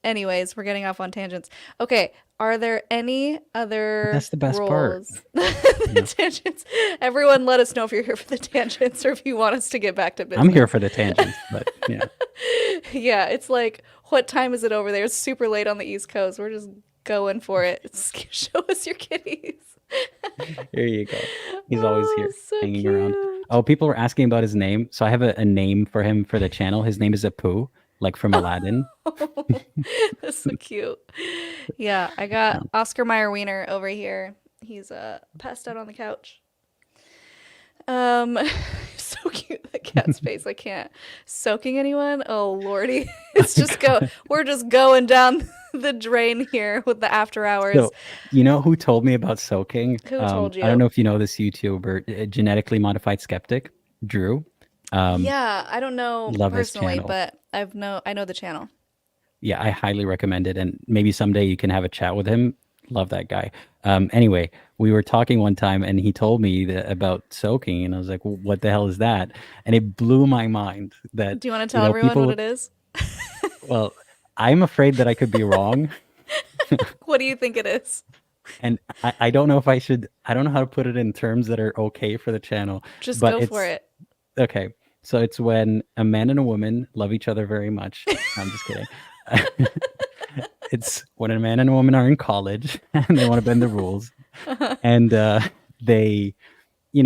Anyways, we're getting off on tangents. Okay, are there any But other that's the best part. rules? Yeah. The tangents. Everyone, let us know if you're here for the tangents or if you want us to get back to I'm here business. for the tangents, but yeah. Yeah, it's like, what time is it over there? It's super late on the East Coast. We're just going for it. Show us your kitties. Here you go. He's always Oh, here, so hanging around. cute. Oh, people were asking about his name. So I have a name for him for the channel. His name is Apu, like from Aladdin. That's so cute. Yeah, I got Oscar Mayer Wiener over here. He's passed out on the couch. Um, so cute, that cat's face. I can't. Soaking anyone? Oh lordy, it's just go. We're just going down the drain here with the after hours. So, you know who told me about soaking? Who told I don't you? know if you know this YouTuber, Genetically Modified Skeptic, Drew. Um, Yeah, I don't know love his personally, channel. but I know the channel. Yeah, I highly recommend it. And maybe someday you can have a chat with him. Love that guy. Anyway, we were talking one time and he told me about soaking, and I was like, "Well, what the hell is that?" And it blew my mind that, Do you want to tell everyone what people, it is? well, I'm afraid that I could be wrong. What do you think it is? And I don't know if I don't know how to put it in terms that are okay for the channel, Just but go for it's it. okay. So it's when a man and a woman love each other very much. I'm just kidding. It's when a man and a woman are in college and they want to bend the rules, and they, you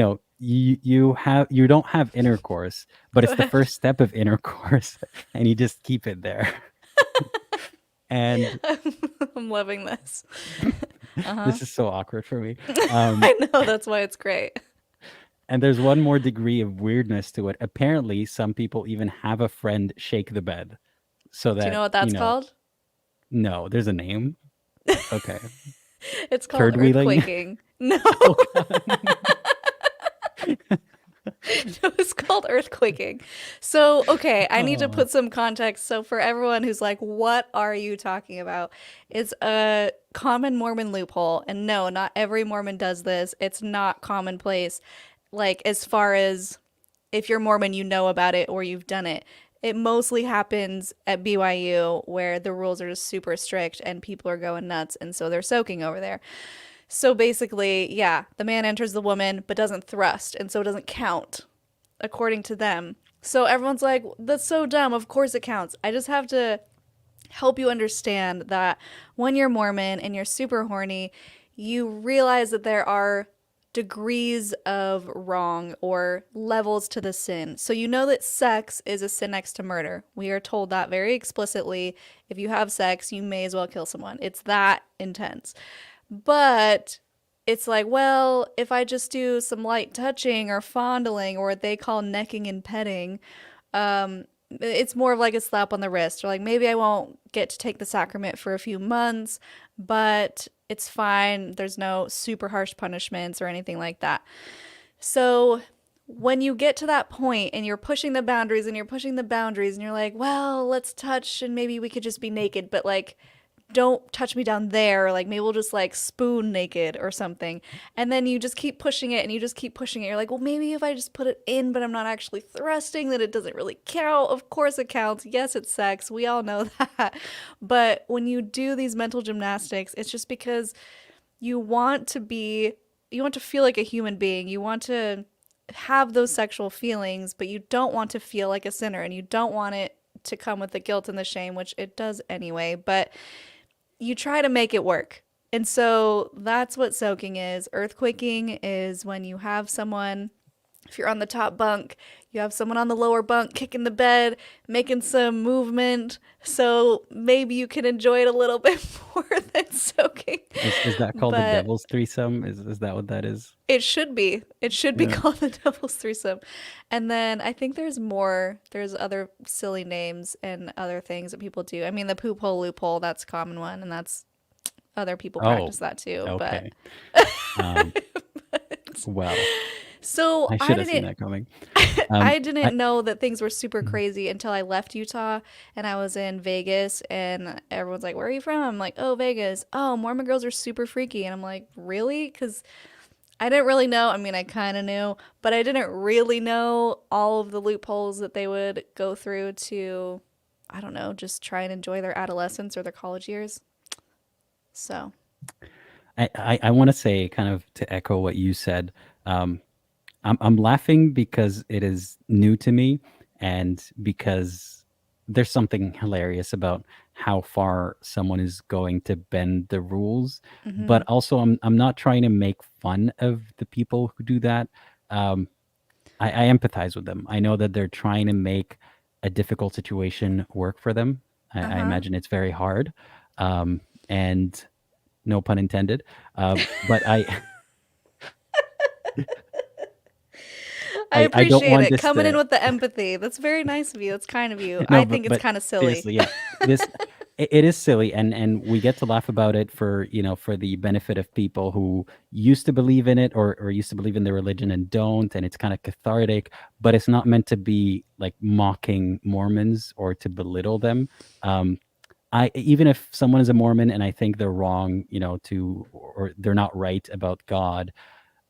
don't have intercourse, but Go it's the ahead. first step of intercourse, and you just keep it there. And I'm loving this. this is so awkward for me. Um, I know, that's why it's great. and there's one more degree of weirdness to it. Apparently, some people even have a friend shake the bed so Do you know that, what that's called? no, there's a name. Okay. It's called Third wheeling. earthquaking. No, Oh God. it's called earthquaking. So, okay, I need to Oh. put some context. So, for everyone who's like, what are you talking about? It's a common Mormon loophole. And no, not every Mormon does this. It's not commonplace. like as far as if you're Mormon, you know about it or you've done it. It mostly happens at BYU where the rules are just super strict and people are going nuts, and so they're soaking over there. So basically, yeah, the man enters the woman but doesn't thrust, and so it doesn't count according to them. So everyone's like, that's so dumb. Of course it counts. I just have to help you understand that when you're Mormon and you're super horny, you realize that there are degrees of wrong or levels to the sin. So you know that sex is a sin next to murder. We are told that very explicitly. If you have sex, you may as well kill someone. It's that intense. But it's like, well, if I just do some light touching or fondling or what they call necking and petting, it's more of like a slap on the wrist, or like maybe I won't get to take the sacrament for a few months, but it's fine. There's no super harsh punishments or anything like that. So when you get to that point and you're pushing the boundaries and you're pushing the boundaries and you're like, well, let's touch and maybe we could just be naked, but like don't touch me down there, or like maybe we'll just like spoon naked or something. And then you just keep pushing it and you just keep pushing it. You're like, well, maybe if I just put it in, but I'm not actually thrusting, then it doesn't really count. Of course it counts. Yes, it's sex. We all know that. But when you do these mental gymnastics, it's just because you want to be, you want to feel like a human being. You want to have those sexual feelings, but you don't want to feel like a sinner, and you don't want it to come with the guilt and the shame, which it does anyway. But you try to make it work. And so that's what soaking is. Earthquaking is when you have someone, if you're on the top bunk, you have someone on the lower bunk kicking the bed, making some movement. So maybe you can enjoy it a little bit more than soaking. Is that called the But devil's threesome? Is that what that is? it should be. It should be Yeah. called the Devil's Threesome. And then I think there's more. There's other silly names and other things that people do. I mean, the poop hole loophole, that's a common one, and that's other people Oh, practice that too. But okay. Um, well, so I should have seen that coming. I I didn't know that things were super crazy until I left Utah and I was in Vegas, and everyone's like, "Where are you from?" I'm like, "Oh, Vegas." "Oh, Mormon girls are super freaky." And I'm like, "Really?" Because I didn't really know. I mean, I kind of knew, but I didn't really know all of the loopholes that they would go through to, I don't know, just try and enjoy their adolescence or their college years. So, I want to say, kind of to echo what you said. Um, I'm laughing because it is new to me, and because there's something hilarious about how far someone is going to bend the rules. hmm But also, I'm not trying to make fun of the people who do that. Um, I empathize with them. I know that they're trying to make a difficult situation work for them. I uh-huh. imagine it's very hard, and no pun intended. But I I don't appreciate want it. this Coming in to. with the empathy. That's very nice of you. That's kind of you. No, I think it's but kind of silly. seriously, yeah, this it is silly, and we get to laugh about it for, for the benefit of people who used to believe in it, or used to believe in their religion and don't, and it's kind of cathartic, but it's not meant to be like mocking Mormons or to belittle them. Um, I Even if someone is a Mormon and I think they're wrong, or they're not right about God,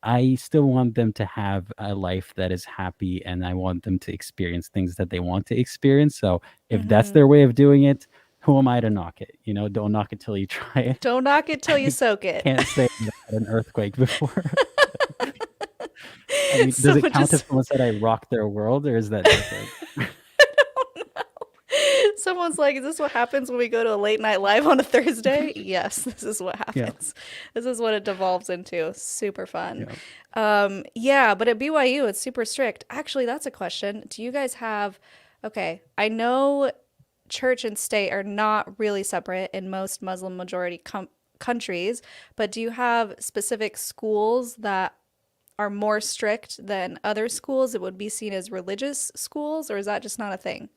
I still want them to have a life that is happy, and I want them to experience things that they want to experience. So if that's hmm their way of doing it, who am I to knock it? Don't knock it till you try it. Don't knock it till you I soak it. can't say that I had an earthquake before. I mean, does it Someone count if just someone said I rocked their world, or is that different? Someone's like, "Is this what happens when we go to a late night live on a Thursday?" Yes, this is what Yeah, happens. This is what it devolves into. Super fun. yeah. Yeah, but at BYU, it's super strict. Actually, that's a question. Do you guys have, okay, I know church and state are not really separate in most Muslim majority countries, but do you have specific schools that are more strict than other schools that would be seen as religious schools, or is that just not a thing?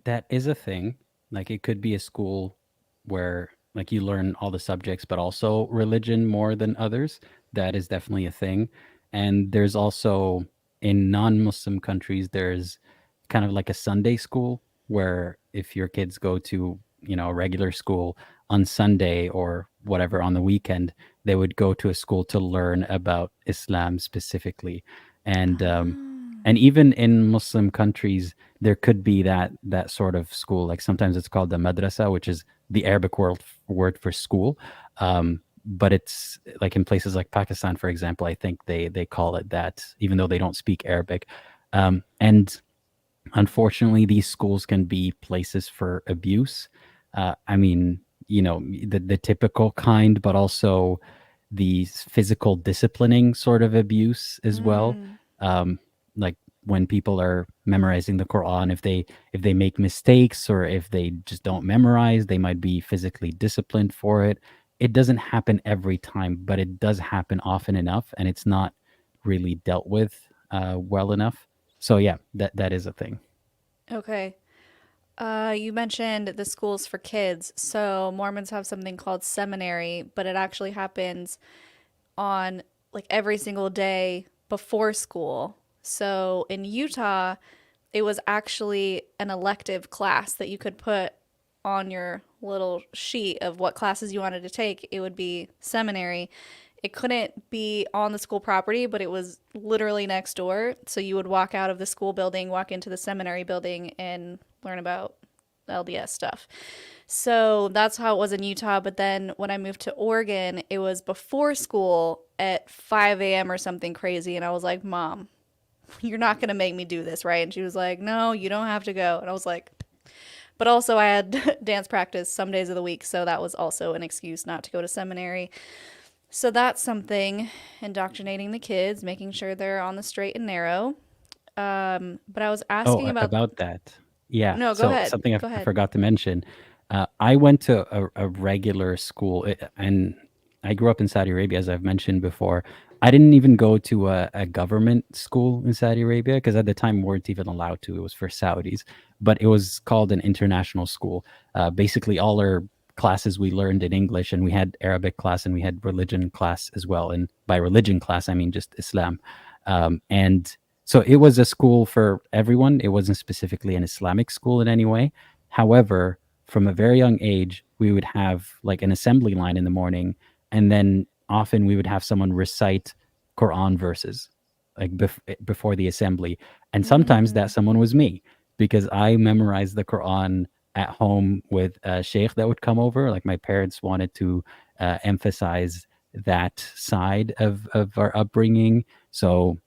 That is a thing. Like, it could be a school where, like, you learn all the subjects, but also religion more than others. That is definitely a thing. And there's also, in non-Muslim countries, there's kind of like a Sunday school where if your kids go to, a regular school, on Sunday or whatever on the weekend, they would go to a school to learn about Islam specifically. And and even in Muslim countries, there could be that sort of school. Like sometimes it's called the madrasa, which is the Arabic word for school. But it's like in places like Pakistan, for example, I think they call it that, even though they don't speak Arabic. And unfortunately, these schools can be places for abuse. I mean, the typical kind, but also the physical disciplining sort of abuse as well. Mm. Like when people are memorizing the Quran, if they make mistakes or if they just don't memorize, they might be physically disciplined for it. It doesn't happen every time, but it does happen often enough, and it's not really dealt with well enough. So yeah, that is a thing. Okay. You mentioned the schools for kids. So Mormons have something called seminary, but it actually happens on like every single day before school. So in Utah, it was actually an elective class that you could put on your little sheet of what classes you wanted to take. It would be seminary. It couldn't be on the school property, but it was literally next door. So you would walk out of the school building, walk into the seminary building, and learn about LDS stuff. So that's how it was in Utah. But then when I moved to Oregon, it was before school at 5 a.m. or something crazy. And I was like, Mom, you're not going to make me do this, right? And she was like, No, you don't have to go. And I was like, but also I had dance practice some days of the week. So that was also an excuse not to go to seminary. So that's something, indoctrinating the kids, making sure they're on the straight and narrow. But I was Oh, asking about, about that. Yeah. no, go So ahead. something Go I ahead. forgot to mention. I went to a regular school, and I grew up in Saudi Arabia, as I've mentioned before. I didn't even go to a government school in Saudi Arabia because at the time we weren't even allowed to. It was for Saudis, but it was called an international school. Basically, all our classes we learned in English, and we had Arabic class and we had religion class as well. And by religion class, I mean just Islam. And so it was a school for everyone. It wasn't specifically an Islamic school in any way. However, from a very young age, we would have like an assembly line in the morning, and then often we would have someone recite Quran verses like before the assembly. And sometimes that Mm, someone was me because I memorized the Quran at home with a sheikh that would come over. Like my parents wanted to emphasize that side of our upbringing. So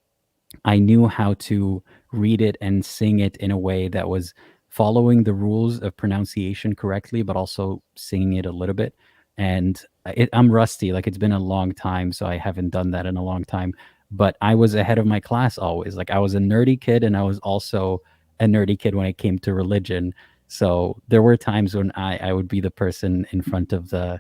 I knew how to read it and sing it in a way that was following the rules of pronunciation correctly, but also singing it a little bit. And I'm rusty, like it's been a long time, so I haven't done that in a long time. But I was ahead of my class always. Like I was a nerdy kid, and I was also a nerdy kid when it came to religion. So there were times when I would be the person in front of the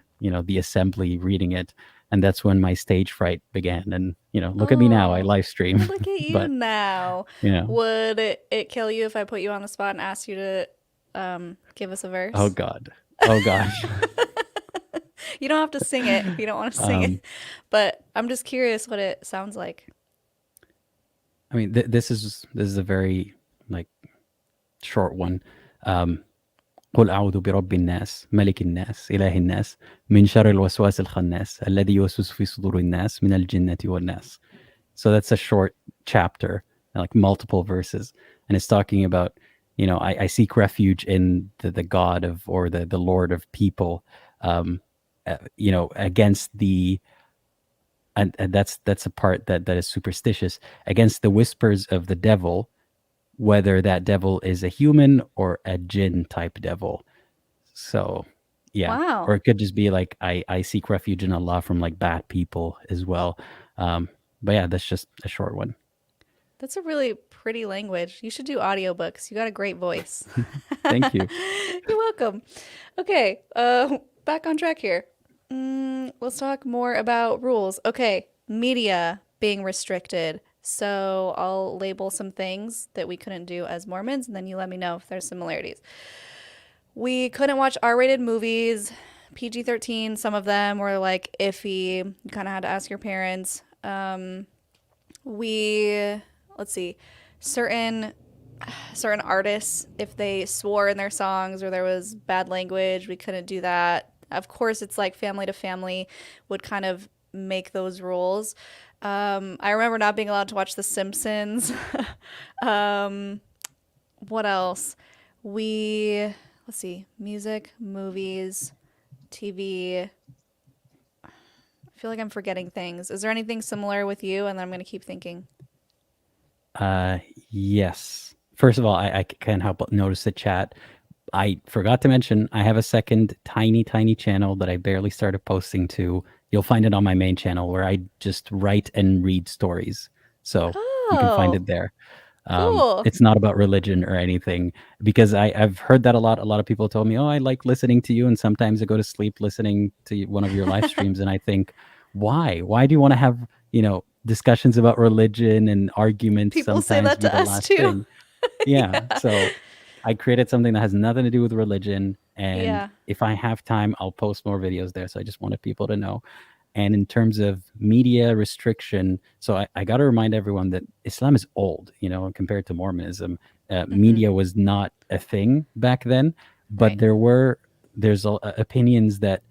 assembly reading it, and that's when my stage fright began. And look at me now, I oh, live stream. look at you But now. you know Would it kill you if I put you on the spot and asked you to give us a oh verse? god, oh gosh. You don't have to sing it if you don't want to sing um it, but I'm just curious what it sounds like. I mean, this is a very like short one. um قل أعوذ برب الناس ملك الناس إله الناس من شر الوسواس الخناس الذي يوسوس في صدور الناس من الجنة والناس. So that's a short chapter, like multiple verses, and it's talking about, I seek refuge in the God of, or the Lord of people, um, against the, and that's a part that is superstitious, against the whispers of the devil, whether that devil is a human or a jinn type devil. So, yeah, or Wow. it could just be like I seek refuge in Allah from like bad people as well. Um, but yeah, that's just a short one. That's a really pretty language. You should do audiobooks. You got a great voice. Thank you. You're welcome. Okay, back on track here. Let's talk more about rules. Okay, media being restricted. So I'll label some things that we couldn't do as Mormons, and then you let me know if there's similarities. We couldn't watch R-rated movies, PG-13. Some of them were like iffy. You kind of had to ask your parents. We let's see, certain certain artists, if they swore in their songs or there was bad language, we couldn't do that. of course, it's like family to family would kind of make those rules. I remember not being allowed to watch The Simpsons. um, what else? We, let's see, music, movies, TV. I feel like I'm forgetting things. Is there anything similar with you? And then I'm going to keep thinking. Uh, yes. First of all, I can't help but notice the chat. I forgot to mention I have a second tiny, tiny channel that I barely started posting to. You'll find it on my main channel where I just write and read stories. So you can find Oh, it there. cool. It's not about religion or anything because I've heard that a lot. A lot of people told me, "Oh, I like listening to you," and sometimes I go to sleep listening to one of your live streams, and I think, why? Why do you want to have discussions about religion and arguments People say sometimes that be to the us last too. thing? Yeah. Yeah. So I created something that has nothing to do with religion, and Yeah. if I have time, I'll post more videos there. So I just wanted people to know. And in terms of media restriction, so I got to remind everyone that Islam is old, compared to Mormonism. Mm-hmm. Media was not a thing back then, but Right. there's opinions that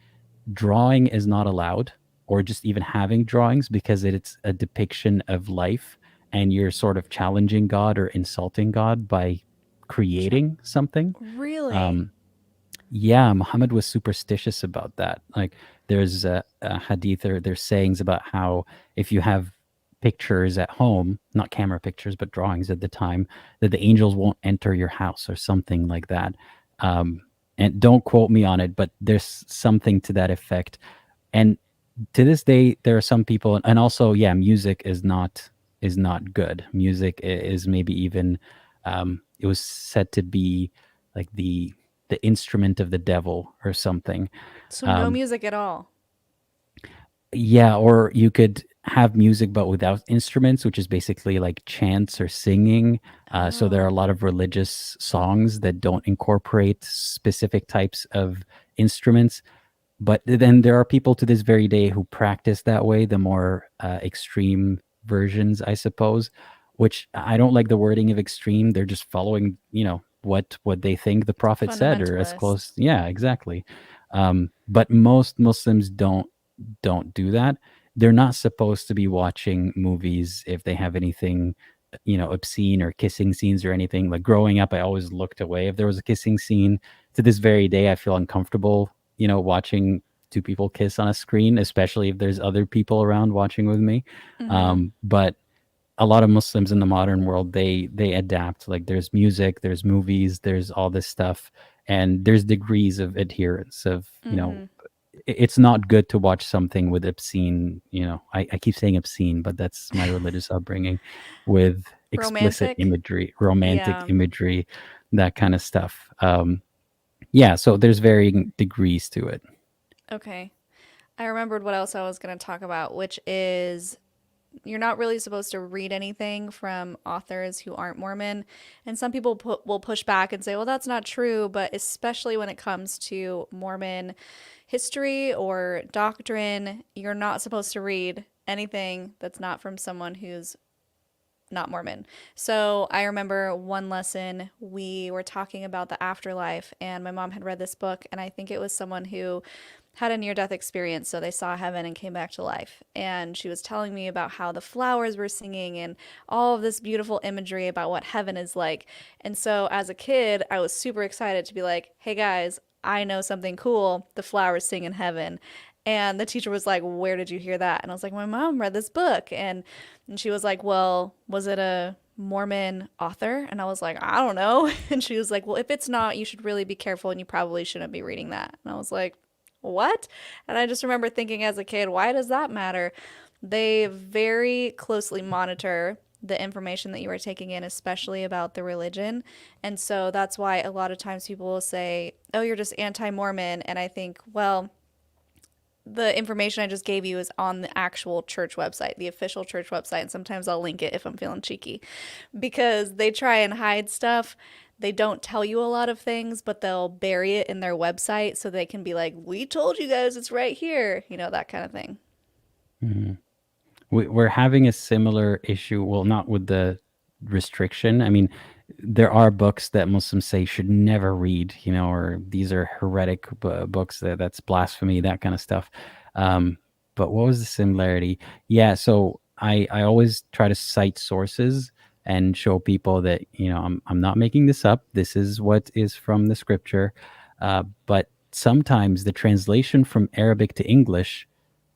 drawing is not allowed, or just even having drawings because it's a depiction of life, and you're sort of challenging God or insulting God by Ch- creating something. really? Um, yeah, Muhammad was superstitious about that. Like, there's a hadith, or there's sayings about how if you have pictures at home, not camera pictures, but drawings at the time, that the angels won't enter your house or something like that. Um, and don't quote me on it, but there's something to that effect. And to this day, there are some people, and also, yeah, music is not good. Music is maybe even, it was said to be like the instrument of the devil or something. So no Um, music at all. yeah, or you could have music but without instruments, which is basically like chants or singing. So there are a Oh, lot of religious songs that don't incorporate specific types of instruments. But then there are people to this very day who practice that way, the more extreme versions, I suppose, which I don't like the wording of extreme. They're just following, what they think the prophet said, or as fundamentalist. close. Yeah, exactly. But most Muslims don't do that. They're not supposed to be watching movies if they have anything, obscene or kissing scenes or anything. Like growing up, I always looked away if there was a kissing scene. To this very day, I feel uncomfortable, watching two people kiss on a screen, especially if there's other people around watching with me. Mm-hmm. But a lot of Muslims in the modern world, they adapt. Like there's music, there's movies, there's all this stuff, and there's degrees of adherence of, Mm-hmm. it's not good to watch something with obscene, I keep saying obscene, but that's my religious upbringing, with explicit Romantic? imagery, romantic Yeah. imagery, that kind of stuff. Yeah, so there's varying degrees to it. Okay. I remembered what else I was going to talk about, which is you're not really supposed to read anything from authors who aren't Mormon. And some people will push back and say, well, that's not true. But especially when it comes to Mormon history or doctrine, you're not supposed to read anything that's not from someone who's not Mormon. So I remember one lesson we were talking about the afterlife, and my mom had read this book, and I think it was someone who had a near death experience. So they saw heaven and came back to life. And she was telling me about how the flowers were singing and all of this beautiful imagery about what heaven is like. And so as a kid, I was super excited to be like, hey guys, I know something cool. The flowers sing in heaven. And the teacher was like, where did you hear that? And I was like, my mom read this book. And she was like, well, was it a Mormon author? And I was like, I don't know. And she was like, well, if it's not, you should really be careful and you probably shouldn't be reading that. And I was like, what? And I just remember thinking as a kid, why does that matter? They very closely monitor the information that you are taking in, especially about the religion. And so that's why a lot of times people will say, oh, you're just anti Mormon. And I think, well, the information I just gave you is on the actual church website, the official church website. And sometimes I'll link it if I'm feeling cheeky because they try and hide stuff. They don't tell you a lot of things, but they'll bury it in their website so they can be like, we told you guys it's right here, that kind of thing. Mhm. We're having a similar issue. Well, not with the restriction. I mean, there are books that Muslims say should never read, or these are heretic books, that's blasphemy, that kind of stuff. Um, but what was the similarity? Yeah, so I always try to cite sources and show people that I'm not making this up. This is what is from the scripture. But sometimes the translation from Arabic to English,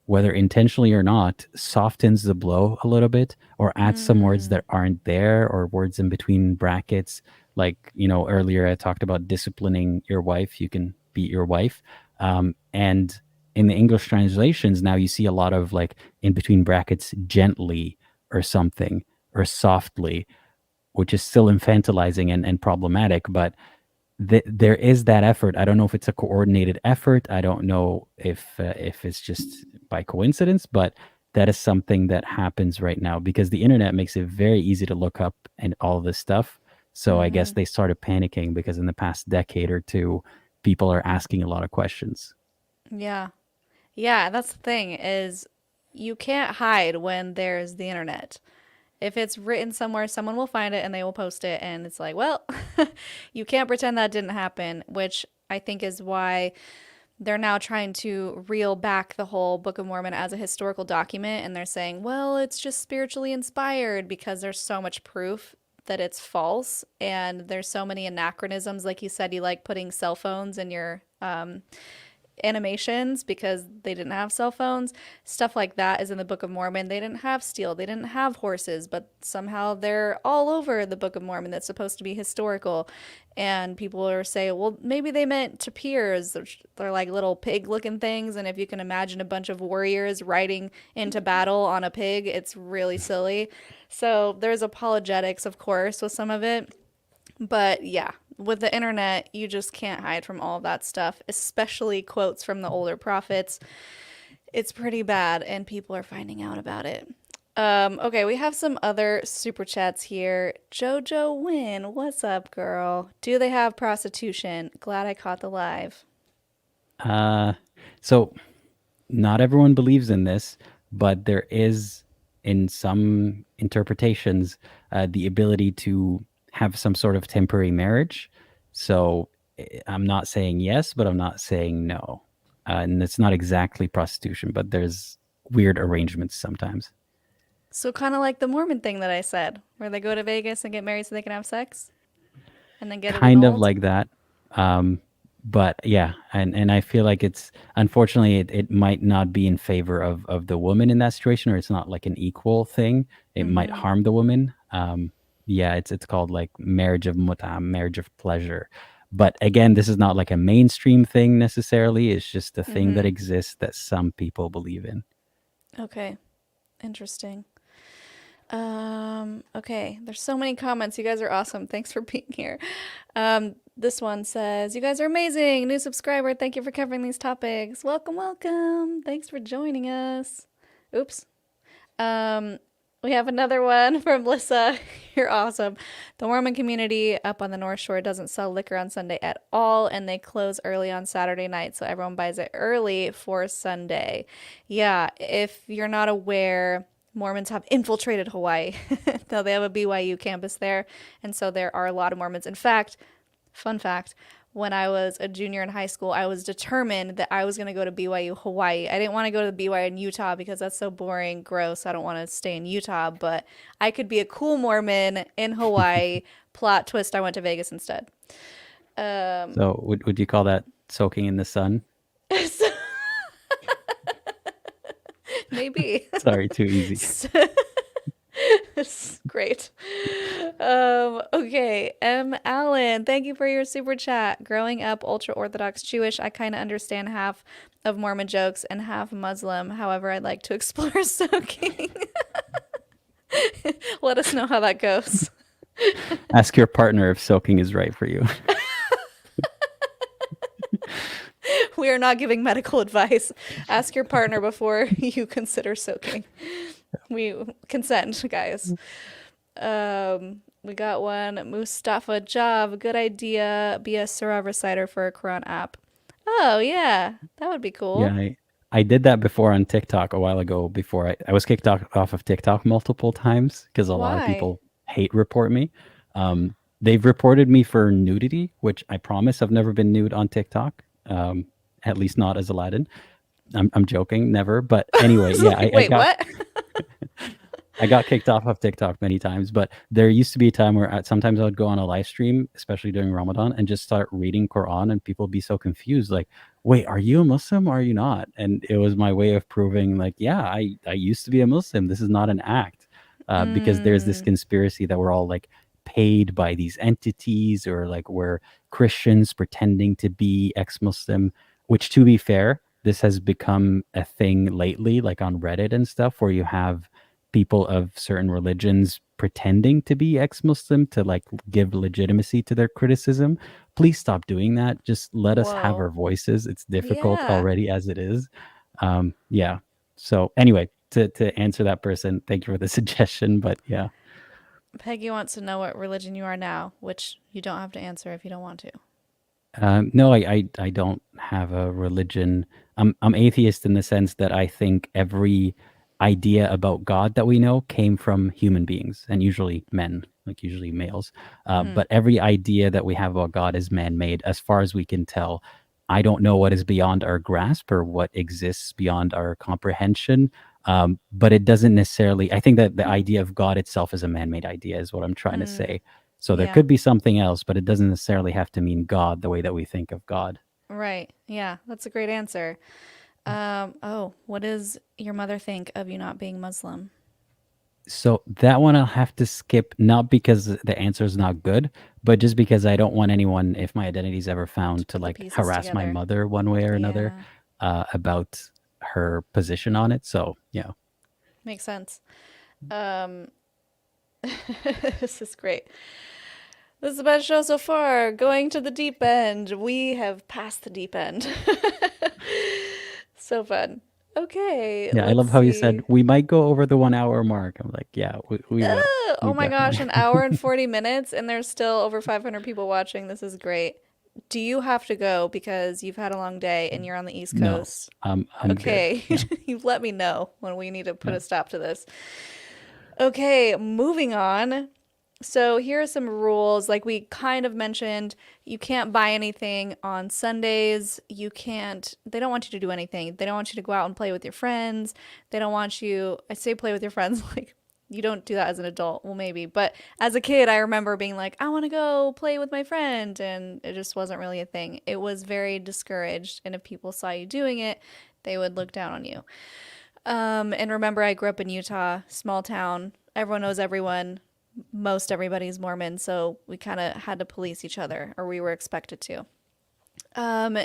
whether intentionally or not, softens the blow a little bit or adds some words Mm, that aren't there or words in between brackets. Like, earlier I talked about disciplining your wife. You can beat your wife. And in the English translations, now you see a lot of like in between brackets, gently or something or softly, which is still infantilizing and problematic. But there is that effort. I don't know if it's a coordinated effort. I don't know if it's just by coincidence, but that is something that happens right now because the internet makes it very easy to look up and all this stuff. So I guess hmm. they started panicking because in the past decade or two, people are asking a lot of questions. Yeah. Yeah, that's the thing is you can't hide when there's the internet. If it's written somewhere, someone will find it and they will post it and it's like, well, you can't pretend that didn't happen, which I think is why they're now trying to reel back the whole Book of Mormon as a historical document and they're saying, well, it's just spiritually inspired because there's so much proof that it's false and there's so many anachronisms. Like you said, you like putting cell phones in your animations because they didn't have cell phones. Stuff like that is in the Book of Mormon. They didn't have steel, they didn't have horses, but somehow they're all over the Book of Mormon that's supposed to be historical. And people are saying, well, maybe they meant tapirs. They're like little pig looking things. And if you can imagine a bunch of warriors riding into battle on a pig, it's really silly. So there's apologetics, of course, with some of it. But yeah, with the internet, you just can't hide from all of that stuff, especially quotes from the older prophets. It's pretty bad, and people are finding out about it. Okay, we have some other super chats here. Jojo Win, what's up, girl? Do they have prostitution? Glad I caught the live. Uh, so not everyone believes in this, but there is, in some interpretations, the ability to have some sort of temporary marriage. So I'm not saying yes, but I'm not saying no. And it's not exactly prostitution, but there's weird arrangements sometimes. So, kind of like the Mormon thing that I said, where they go to Vegas and get married so they can have sex and then get it Kind of annulled. like that. Um, but yeah, and I feel like it's unfortunately it might not be in favor of the woman in that situation, or it's not like an equal thing. It might Mm-hmm. harm the woman. Yeah, it's called like marriage of marriage of pleasure. But again, this is not like a mainstream thing necessarily. It's just a thing that Mm-hmm. exists that some people believe in. Okay. Interesting. Okay, there's so many comments. You guys are awesome. Thanks for being here. This one says, "You guys are amazing. New subscriber. Thank you for covering these topics. Welcome, welcome. Thanks for joining us." Oops. Um, we have another one from Lissa. You're awesome. The Mormon community up on the North Shore doesn't sell liquor on Sunday at all, and they close early on Saturday night, so everyone buys it early for Sunday. Yeah, if you're not aware, Mormons have infiltrated Hawaii. Now they have a BYU campus there, and so there are a lot of Mormons. In fact, fun fact, when I was a junior in high school, I was determined that I was going to go to BYU Hawaii. I didn't want to go to the BYU in Utah because that's so boring, gross. I don't want to stay in Utah, but I could be a cool Mormon in Hawaii. Plot twist, I went to Vegas instead. Um, So would you call that soaking in the sun? so maybe. Sorry, too easy. It's great. Okay. M. Allen, thank you for your super chat. Growing up ultra Orthodox Jewish, I kind of understand half of Mormon jokes and half Muslim. However, I'd like to explore soaking. Let us know how that goes. Ask your partner if soaking is right for you. We are not giving medical advice. Ask your partner before you consider soaking. We consent, guys. We got one. Mustafa Jav, good idea. Be a Surah reciter for a Quran app. Oh yeah, that would be Yeah, cool. I did that before on TikTok a while ago. Before I was kicked off of TikTok multiple times because a lot of Why? people hate report me. They've reported me for nudity, which I promise I've never been nude on TikTok. At least not as Aladdin. I'm joking, never. But I anyway, was yeah, like, I wait, got what? I got kicked off of TikTok many times, but there used to be a time where sometimes I would go on a live stream, especially during Ramadan, and just start reading Quran, and people would be so confused, like, "Wait, are you a Muslim or are you not?" And it was my way of proving, like, yeah, I used to be a Muslim. This is not an act, because there's this Mm, conspiracy that we're all like paid by these entities, or like we're Christians pretending to be ex-Muslim. Which, to be fair, this has become a thing lately, like on Reddit and stuff, where you have people of certain religions pretending to be ex-Muslim to like give legitimacy to their criticism. Please stop doing that. Just let us have whoa. our voices. It's difficult Yeah. already as it is. Yeah. So anyway, to answer that person, thank you for the suggestion. But yeah. Peggy wants to know what religion you are now, which you don't have to answer if you don't want to. No, I don't have a religion. I'm atheist in the sense that I think every idea about God that we know came from human beings, and usually men, like usually males. Hmm. But every idea that we have about God is man-made, as far as we can tell. I don't know what is beyond our grasp or what exists beyond our comprehension. But it doesn't necessarily. I think that the idea of God itself is a man-made idea, is what I'm trying to Mm, say. So there yeah. could be something else, but it doesn't necessarily have to mean God the way that we think of God. Right. Yeah. That's a great answer. Oh, what does your mother think of you not being Muslim? So that one I'll have to skip, not because the answer is not good, but just because I don't want anyone, if my identity is ever To found, to put the like pieces harass my together. mother one way or another, Yeah. about her position on it. So yeah. Makes sense. Um, this is great. This is the best show so far. Going to the deep end. We have passed the deep end. So fun. Okay, Yeah, I let's love how you said see. we might go over the 1 hour mark. I'm like, yeah, we will. We Oh my definitely. gosh, an hour and 40 minutes, and there's still over 500 people watching. This is great. Do you have to go because you've had a long day and you're on the East No, Coast? I'm good. Okay, Yeah, you've let me know when we need to put yeah. a stop to this. Okay, moving on. So here are some rules. Like we kind of mentioned, you can't buy anything on Sundays. You can't, they don't want you to do anything. They don't want you to go out and play with your friends. They don't want you, I say play with your friends, like you don't do that as an adult. Well, maybe. But as a kid, I remember being like, I want to go play with my friend. And it just wasn't really a thing. It was very discouraged. And if people saw you doing it, they would look down on you. And remember, I grew up in Utah, small town. Everyone knows everyone. Most everybody's Mormon, so we kind of had to police each other, or we were expected to.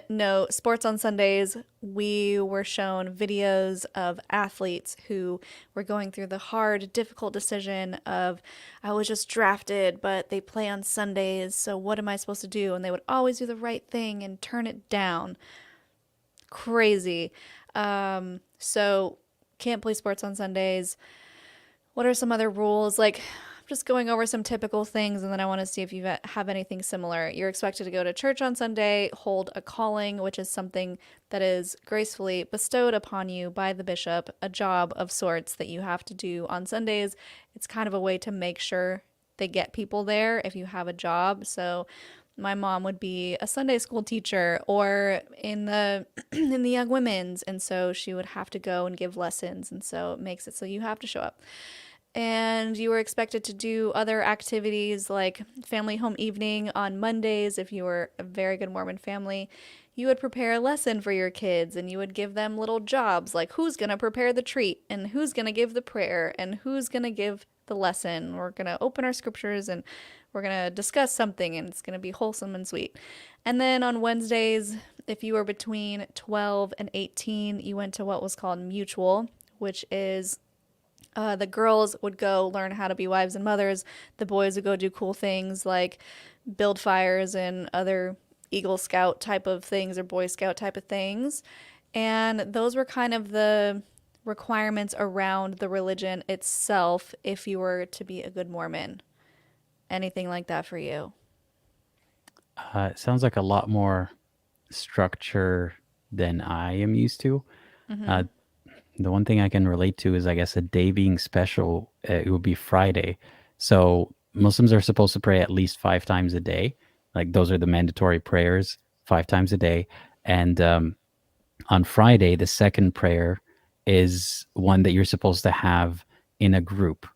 No, sports on Sundays, we were shown videos of athletes who were going through the hard, difficult decision of, I was just drafted, but they play on Sundays, so what am I supposed to do? And they would always do the right thing and turn it down. Crazy. So can't play sports on Sundays. What are some other rules? Like, I'm just going over some typical things, and then I want to see if you have anything similar. You're expected to go to church on Sunday, hold a calling, which is something that is gracefully bestowed upon you by the bishop, a job of sorts that you have to do on Sundays. It's kind of a way to make sure they get people there if you have a job. So my mom would be a Sunday school teacher or in the in the young women's, and so she would have to go and give lessons, and so it makes it so you have to show up. And you were expected to do other activities like family home evening on Mondays. If you were a very good Mormon family, you would prepare a lesson for your kids and you would give them little jobs like who's going to prepare the treat and who's going to give the prayer and who's going to give the lesson. We're going to open our scriptures and we're going to discuss something and it's going to be wholesome and sweet. And then on Wednesdays, if you were between 12 and 18, you went to what was called mutual, which is the girls would go learn how to be wives and mothers. The boys would go do cool things like build fires and other Eagle Scout type of things or Boy Scout type of things. And those were kind of the requirements around the religion itself if you were to be a good Mormon. Anything like that for you? It sounds like a lot more structure than I am used to. Mm-hmm. Uh, the one thing I can relate to is, I guess, a day being special. It would be Friday. So Muslims are supposed to pray at least 5 times a day. Like those are the mandatory prayers, 5 times a day. And on Friday, the second prayer is one that you're supposed to have in a group.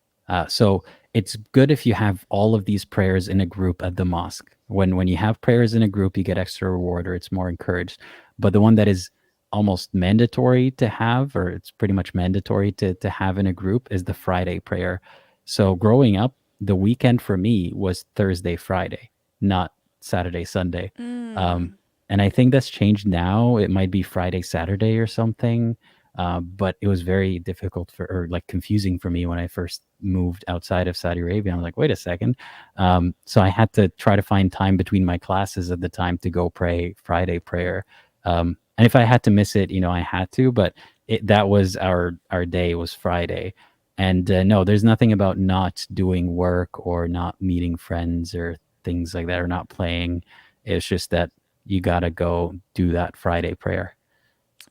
So it's good if you have all of these prayers in a group at the mosque. When you have prayers in a group, you get extra reward or it's more encouraged. But the one that is almost mandatory to have, or it's pretty much mandatory to have in a group, is the Friday prayer. So growing up, the weekend for me was Thursday, Friday, not Saturday, Sunday. Um, Mm. and I think that's changed now. It might be Friday, Saturday or something. But it was very difficult or like confusing for me when I first moved outside of Saudi Arabia. I'm like, wait a second. So I had to try to find time between my classes at the time to go pray Friday prayer. And if I had to miss it, I had to, but that was our day was Friday. And no, there's nothing about not doing work or not meeting friends or things like that or not playing. It's just that you got to go do that Friday prayer.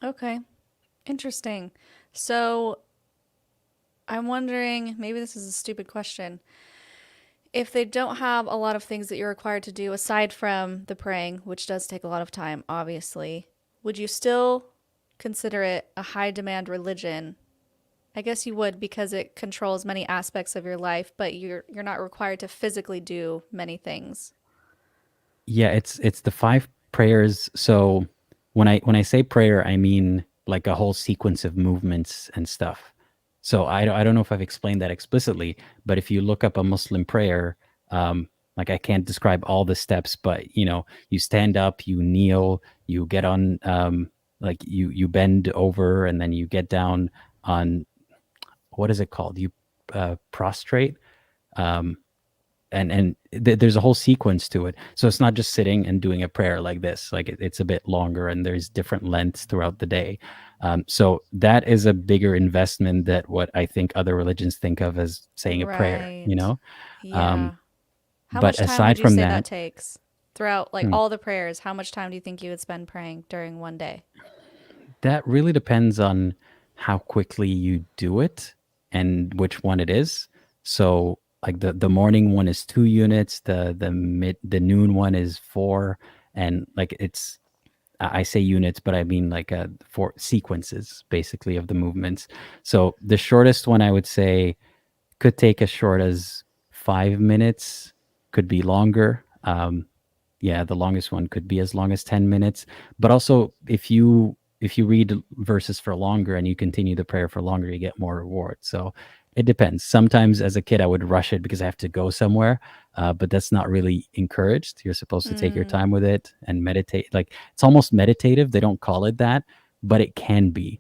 Okay. Interesting. So I'm wondering, maybe this is a stupid question. If they don't have a lot of things that you're required to do aside from the praying, which does take a lot of time, obviously, would you still consider it a high demand religion? I guess you would because it controls many aspects of your life, but you're not required to physically do many things. Yeah, it's the five prayers. So when I say prayer, I mean like a whole sequence of movements and stuff. So I don't know if I've explained that explicitly, but if you look up a Muslim prayer, like I can't describe all the steps, but you stand up, you kneel, you get on, like you bend over, and then you get down on, what is it called? You prostrate. Um, and there's a whole sequence to it, so it's not just sitting and doing a prayer like this. Like it's a bit longer and there's different lengths throughout the day. So that is a bigger investment that what I think other religions think of as saying a prayer, Right. um, Yeah. How but much time would aside you from say that, that takes throughout like hmm, all the prayers? How much time do you think you would spend praying during one day? that really depends on how quickly you do it and which one it is. So like the morning one is 2 units, the noon one is four, and like I say units, but I mean like four sequences basically of the movements. So the shortest one I would say could take as short as 5 minutes, could be longer. Yeah, the longest one could be as long as 10 minutes. But also if you read verses for longer and you continue the prayer for longer, you get more reward. So it depends. Sometimes as a kid I would rush it because I have to go somewhere, but that's not really encouraged. You're supposed to take your Mm, time with it and meditate. Like it's almost meditative. They don't call it that, but it can be.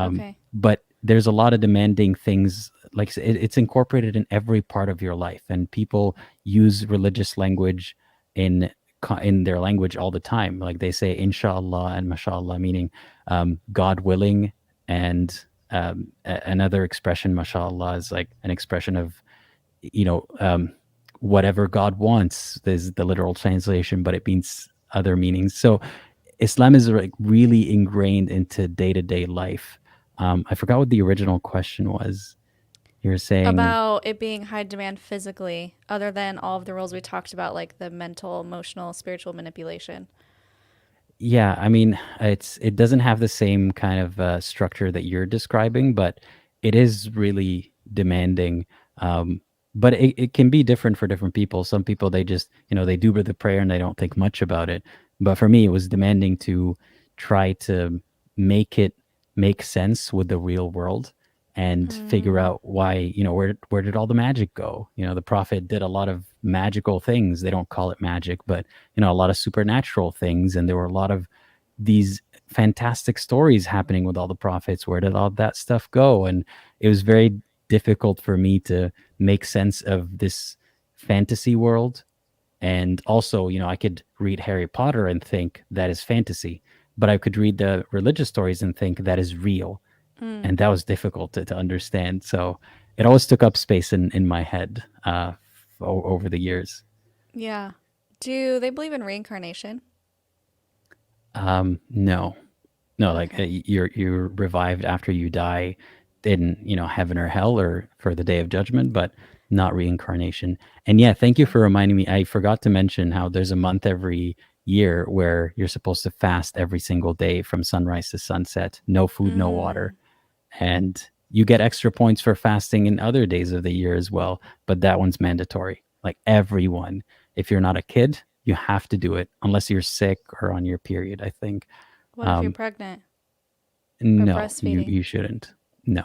okay. But there's a lot of demanding things. Like it's incorporated in every part of your life, and people use religious language in in their language all the time. Like they say inshallah and mashallah, meaning God willing, and another expression, mashallah, is like an expression of you know um, whatever God wants. There's the literal translation, but it means other meanings. So Islam is like really ingrained into day to day life. I forgot what the original question was. You're saying, About it being high demand physically, other than all of the roles we talked about, like the mental, emotional, spiritual manipulation. yeah, I mean, it doesn't have the same kind of structure that you're describing, but it is really demanding. Um, but it can be different for different people. Some people they just they do the prayer and they don't think much about it. But for me, it was demanding to try to make it make sense with the real world and figure Mm, out why where did all the magic go. The prophet did a lot of magical things. They don't call it magic, but a lot of supernatural things, and there were a lot of these fantastic stories happening with all the prophets. Where did all that stuff go? And it was very difficult for me to make sense of this fantasy world. And also, I could read Harry Potter and think that is fantasy, but I could read the religious stories and think that is real. mm, And that was difficult to understand. So it always took up space in my head over the years. yeah. Do they believe in reincarnation? No, no, like Okay. you're revived after you die. in, heaven or hell or for the day of judgment, but not reincarnation. And yeah, thank you for reminding me. I forgot to mention how there's a month every year where you're supposed to fast every single day from sunrise to sunset, no food, no water. And you get extra points for fasting in other days of the year as well, but that one's mandatory. Like everyone, if you're not a kid, you have to do it unless you're sick or on your period, I think. What if you're pregnant or No, you breastfeeding? you shouldn't. No.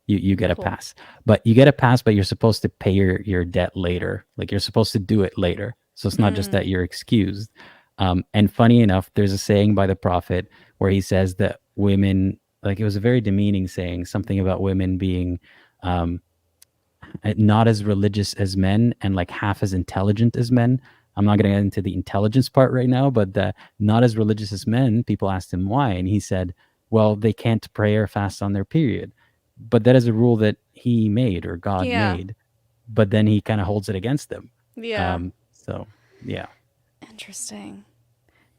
You get a Cool. pass. But you get a pass, but you're supposed to pay your debt later. Like you're supposed to do it later. So it's not just that you're excused. And funny enough, there's a saying by the prophet where he says that women, like it was a very demeaning saying, something about women being um, not as religious as men and like half as intelligent as men. I'm not going to get into the intelligence part right now, but not as religious as men. People asked him why, and he said, well, they can't pray or fast on their period. But that is a rule that he made or God Yeah. made. But then he kind of holds it against them. Yeah. So, yeah. Interesting.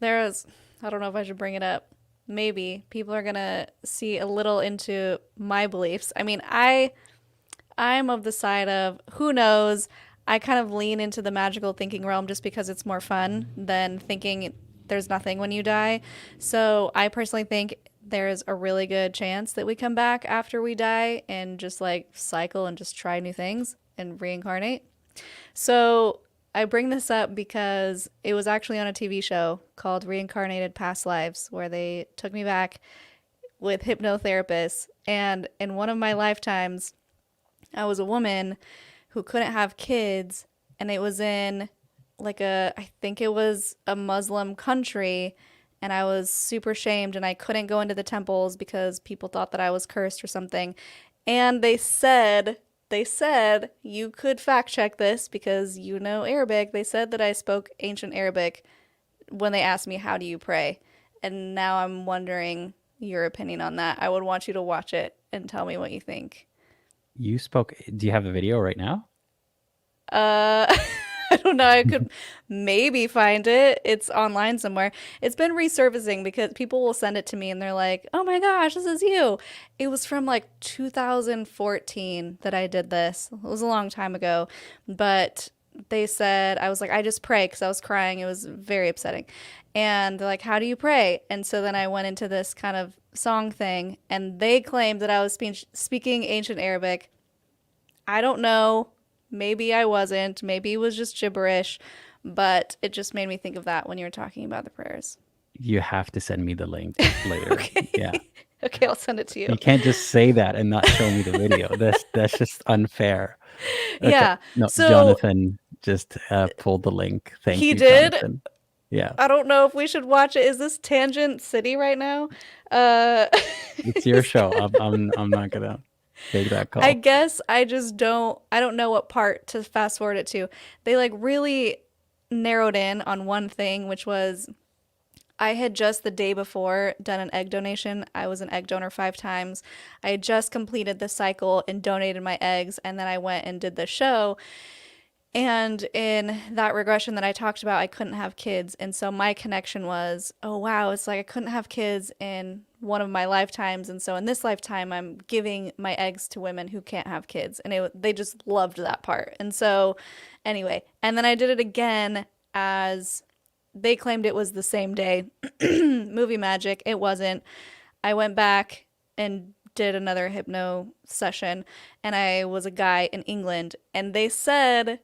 There is, I don't know if I should bring it up. Maybe people are going to see a little into my beliefs. I mean, I'm of the side of who knows. I kind of lean into the magical thinking realm just because it's more fun than thinking there's nothing when you die. So I personally think there's a really good chance that we come back after we die and just like cycle and just try new things and reincarnate. So I bring this up because it was actually on a TV show called Reincarnated Past Lives, where they took me back with hypnotherapists. And in one of my lifetimes, I was a woman who couldn't have kids, and it was in I think it was a Muslim country, and I was super shamed, and I couldn't go into the temples because people thought that I was cursed or something. And they said you could fact check this because you know Arabic. They said that I spoke ancient Arabic when they asked me, how do you pray? And now I'm wondering your opinion on that. I would want you to watch it and tell me what you think. You spoke. Do you have the video right now? Uh, I don't know. I could maybe find it. It's online somewhere. It's been resurfacing because people will send it to me and they're like, oh my gosh, this is you. It was from like 2014 that I did this. It was a long time ago. But they said, I was like, I just pray because I was crying. It was very upsetting. And they're like, how do you pray? And so then I went into this kind of song thing and they claimed that I was speaking ancient Arabic. I don't know. Maybe I wasn't. Maybe it was just gibberish, but it just made me think of that when you were talking about the prayers. You have to send me the link later. Yeah. Okay. Okay, I'll send it to you. You can't just say that and not show me the video. That's just unfair. Okay. Yeah. No, So Jonathan just pulled the link. Thank he you, did. Jonathan. Yeah. I don't know if we should watch it. Is this Tangent City right now? Uh It's your show. I'm not gonna take that I call. guess I don't know what part to fast forward it to. They like really narrowed in on one thing, which was I had just the day before done an egg donation. I was an egg donor 5 times. I had just completed the cycle and donated my eggs, and then I went and did the show. And in that regression that I talked about, I couldn't have kids. And so my connection was, oh, wow, it's like I couldn't have kids in one of my lifetimes. And so in this lifetime, I'm giving my eggs to women who can't have kids. And they just loved that part. And so, anyway, and then I did it again as they claimed it was the same day. Movie magic. It wasn't. I went back and did another hypno session, and I was a guy in England, and they said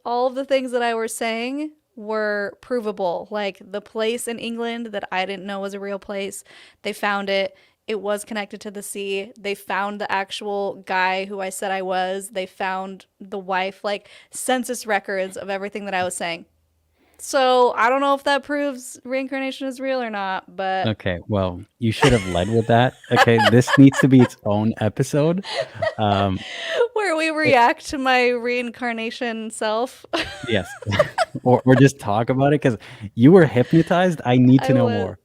all of the things that I were saying were provable. Like the place in England that I didn't know was a real place, they found it. It was connected to the sea. They found the actual guy who I said I was. They found the wife, like census records of everything that I was saying. So I don't know if that proves reincarnation is real or not, but Okay, well, you should have led with that. Okay, this needs to be its own episode. Um, where we it- react to my reincarnation self. yes, or just talk about it because you were hypnotized. I need I to know was. more.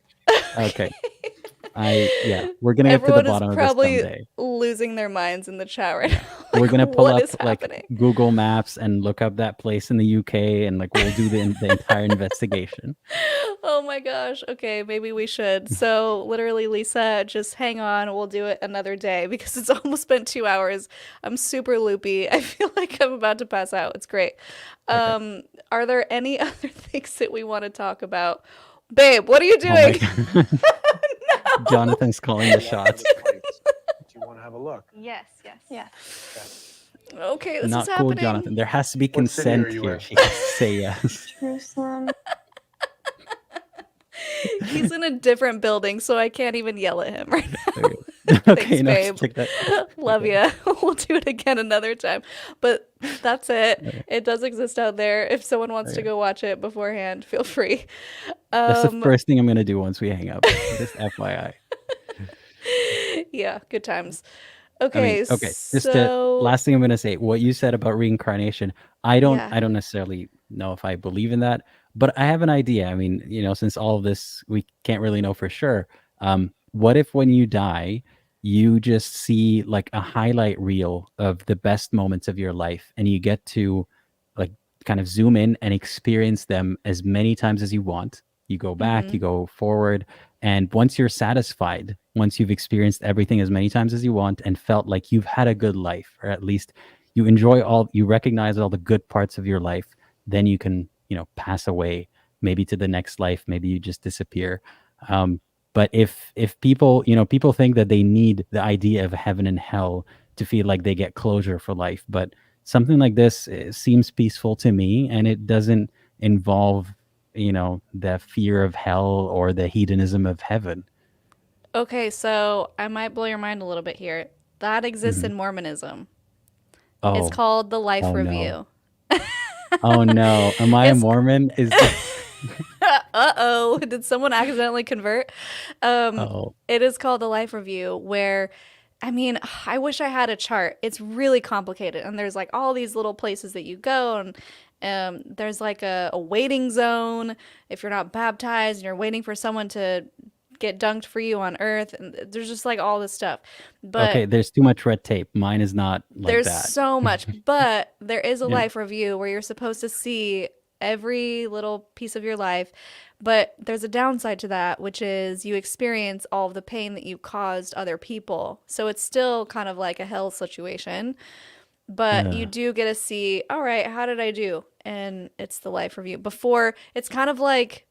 Okay, Yeah, we're gonna get to the Everyone is bottom of this probably someday. losing their minds in the chat right Yeah. now. We're Like, gonna pull what up is like happening? Google Maps and look up that place in the UK, and like we'll do the entire investigation. Oh my gosh. Okay, maybe we should. So, literally, Lisa, just hang on. We'll do it another day because it's almost been 2 hours. I'm super loopy. I feel like I'm about to pass out. It's great. Okay. Are there any other things that we want to talk about? Babe, what are you Oh my doing? god. No. Jonathan's calling the shots. Do you want to have a look? Yes, yes. Yeah. Okay, this is Not cool, happening. Jonathan. There has to be What city are consent you here. in? She has to say yes. Jerusalem. He's in a different building, so I can't even yell at him right now. Okay, Thanks, no, babe. take that. Love Okay. ya. We'll do it again another time. But that's it. Okay. It does exist out there. If someone wants to Okay. go watch it beforehand, feel free. That's the first thing I'm gonna do once we hang up. Just FYI. Yeah, good times. I Okay, mean, okay. Just the so last thing I'm gonna say. What you said about reincarnation, I yeah. don't necessarily know if I believe in that, but I have an idea. I mean, since all of this we can't really know for sure. What if when you die, you just see like a highlight reel of the best moments of your life, and you get to like kind of zoom in and experience them as many times as you want. You go back, you go forward, and once you're satisfied, once you've experienced everything as many times as you want and felt like you've had a good life, or at least you recognize all the good parts of your life, then you can, pass away, maybe to the next life, maybe you just disappear. But if people, people think that they need the idea of heaven and hell to feel like they get closure for life, but something like this seems peaceful to me, and it doesn't involve, the fear of hell or the hedonism of heaven. Okay, so I might blow your mind a little bit here. That exists Mhm. in Mormonism. It's Oh, called the Life oh no. Review. Oh no. Am I a It's Mormon? uh-oh, did someone accidentally convert? Oh, It is called the Life Review, where, I mean, I wish I had a chart. It's really complicated, and there's like all these little places that you go, and there's like a waiting zone if you're not baptized and you're waiting for someone to get dunked for you on earth, and there's just like all this stuff. okay. But There's too much red tape. Mine is not like there's that. so much, but there is a Yeah. life review where you're supposed to see every little piece of your life. But there's a downside to that, which is you experience all of the pain that you caused other people. So it's still kind of like a hell situation, but you Yeah. do get to see, all right, how did I do? And it's the life review. Before, it's kind of like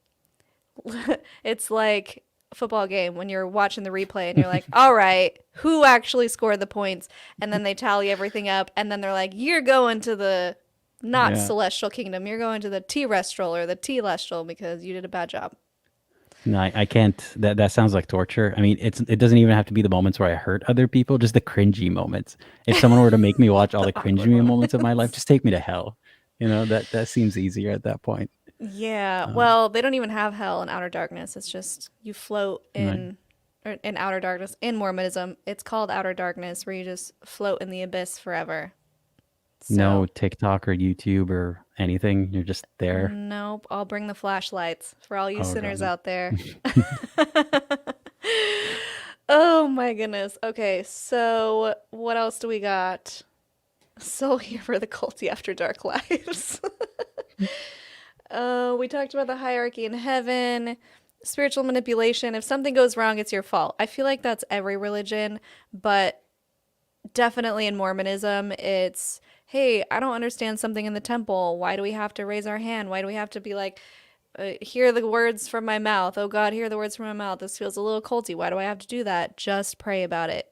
it's like a football game when you're watching the replay and you're like, all right, who actually scored the points? And then they tally everything up, and then they're like, you're going to the not Yeah. celestial kingdom, you're going to the terrestrial or the telestial because you did a bad job. No, I can't. That sounds like torture. I mean, it doesn't even have to be the moments where I hurt other people, just the cringy moments. If someone were to make me watch all the Awkward cringy moments of my life, moments. just take me to hell. That seems easier at that point. Yeah, Um, well, they don't even have hell in outer darkness. It's just you float right. in outer darkness. In Mormonism, it's called outer darkness, where you just float in the abyss forever. No So, TikTok or YouTube or anything. You're just there. nope, I'll bring the flashlights for all you Oh sinners god. out there. Oh my goodness. Okay, so what else do we got? Soul here for the culty after dark lives. We talked about the hierarchy in heaven, spiritual manipulation. If something goes wrong, it's your fault. I feel like that's every religion, but definitely in Mormonism, it's, hey, I don't understand something in the temple. Why do we have to raise our hand? Why do we have to be like, hear the words from my mouth? Oh God, hear the words from my mouth. This feels a little culty. Why do I have to do that? Just pray about it.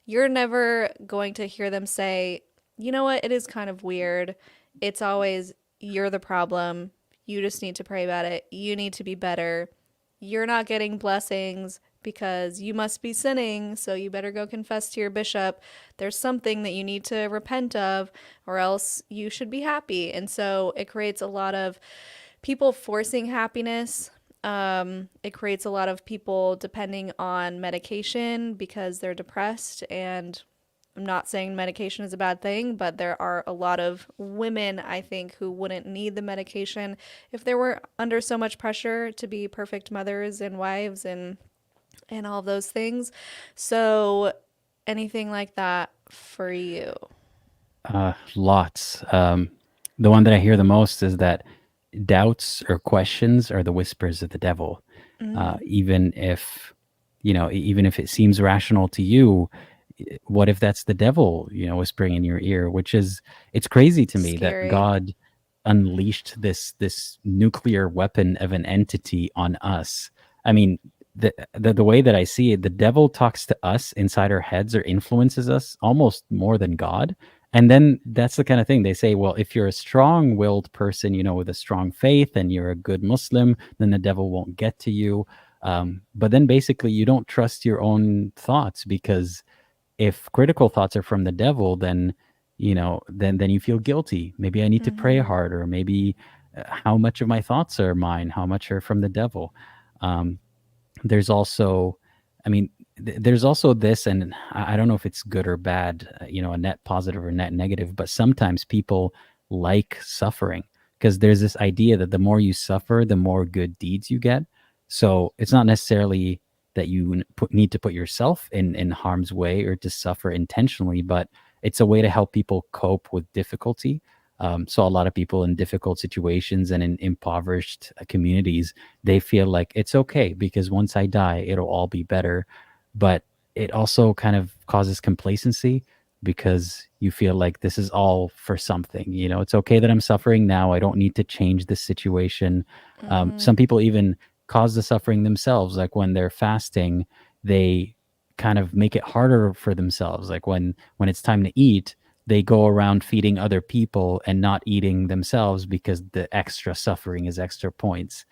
You're never going to hear them say, you know what, it is kind of weird. It's always, you're the problem. You just need to pray about it. You need to be better. You're not getting blessings because you must be sinning, so you better go confess to your bishop. There's something that you need to repent of, or else you should be happy. And so it creates a lot of people forcing happiness. It creates a lot of people depending on medication because they're depressed. And I'm not saying medication is a bad thing, but there are a lot of women, I think, who wouldn't need the medication if they were under so much pressure to be perfect mothers and wives and and all of those things. So anything like that for you? Lots. The one that I hear the most is that doubts or questions are the whispers of the devil. Even if, even if it seems rational to you, what if that's the devil, whispering in your ear? It's crazy to me that Scary. God unleashed this nuclear weapon of an entity on us. I mean, the way that I see it, the devil talks to us inside our heads or influences us almost more than God. And then that's the kind of thing they say, well, if you're a strong-willed person, with a strong faith and you're a good Muslim, then the devil won't get to you. But then basically you don't trust your own thoughts, because if critical thoughts are from the devil, then then you feel guilty. Maybe I need to pray harder. Maybe how much of my thoughts are mine? How much are from the devil? Um, there's also, I mean, there's also this, and I don't know if it's good or bad, a net positive or net negative, but sometimes people like suffering, because there's this idea that the more you suffer, the more good deeds you get. So it's not necessarily that you need to put yourself in harm's way or to suffer intentionally, but it's a way to help people cope with difficulty. So a lot of people in difficult situations and in impoverished communities, they feel like it's okay because once I die, it'll all be better. But it also kind of causes complacency, because you feel like this is all for something. It's okay that I'm suffering now. I don't need to change this situation. Some people even cause the suffering themselves. Like when they're fasting, they kind of make it harder for themselves. Like when it's time to eat, they go around feeding other people and not eating themselves because the extra suffering is extra points.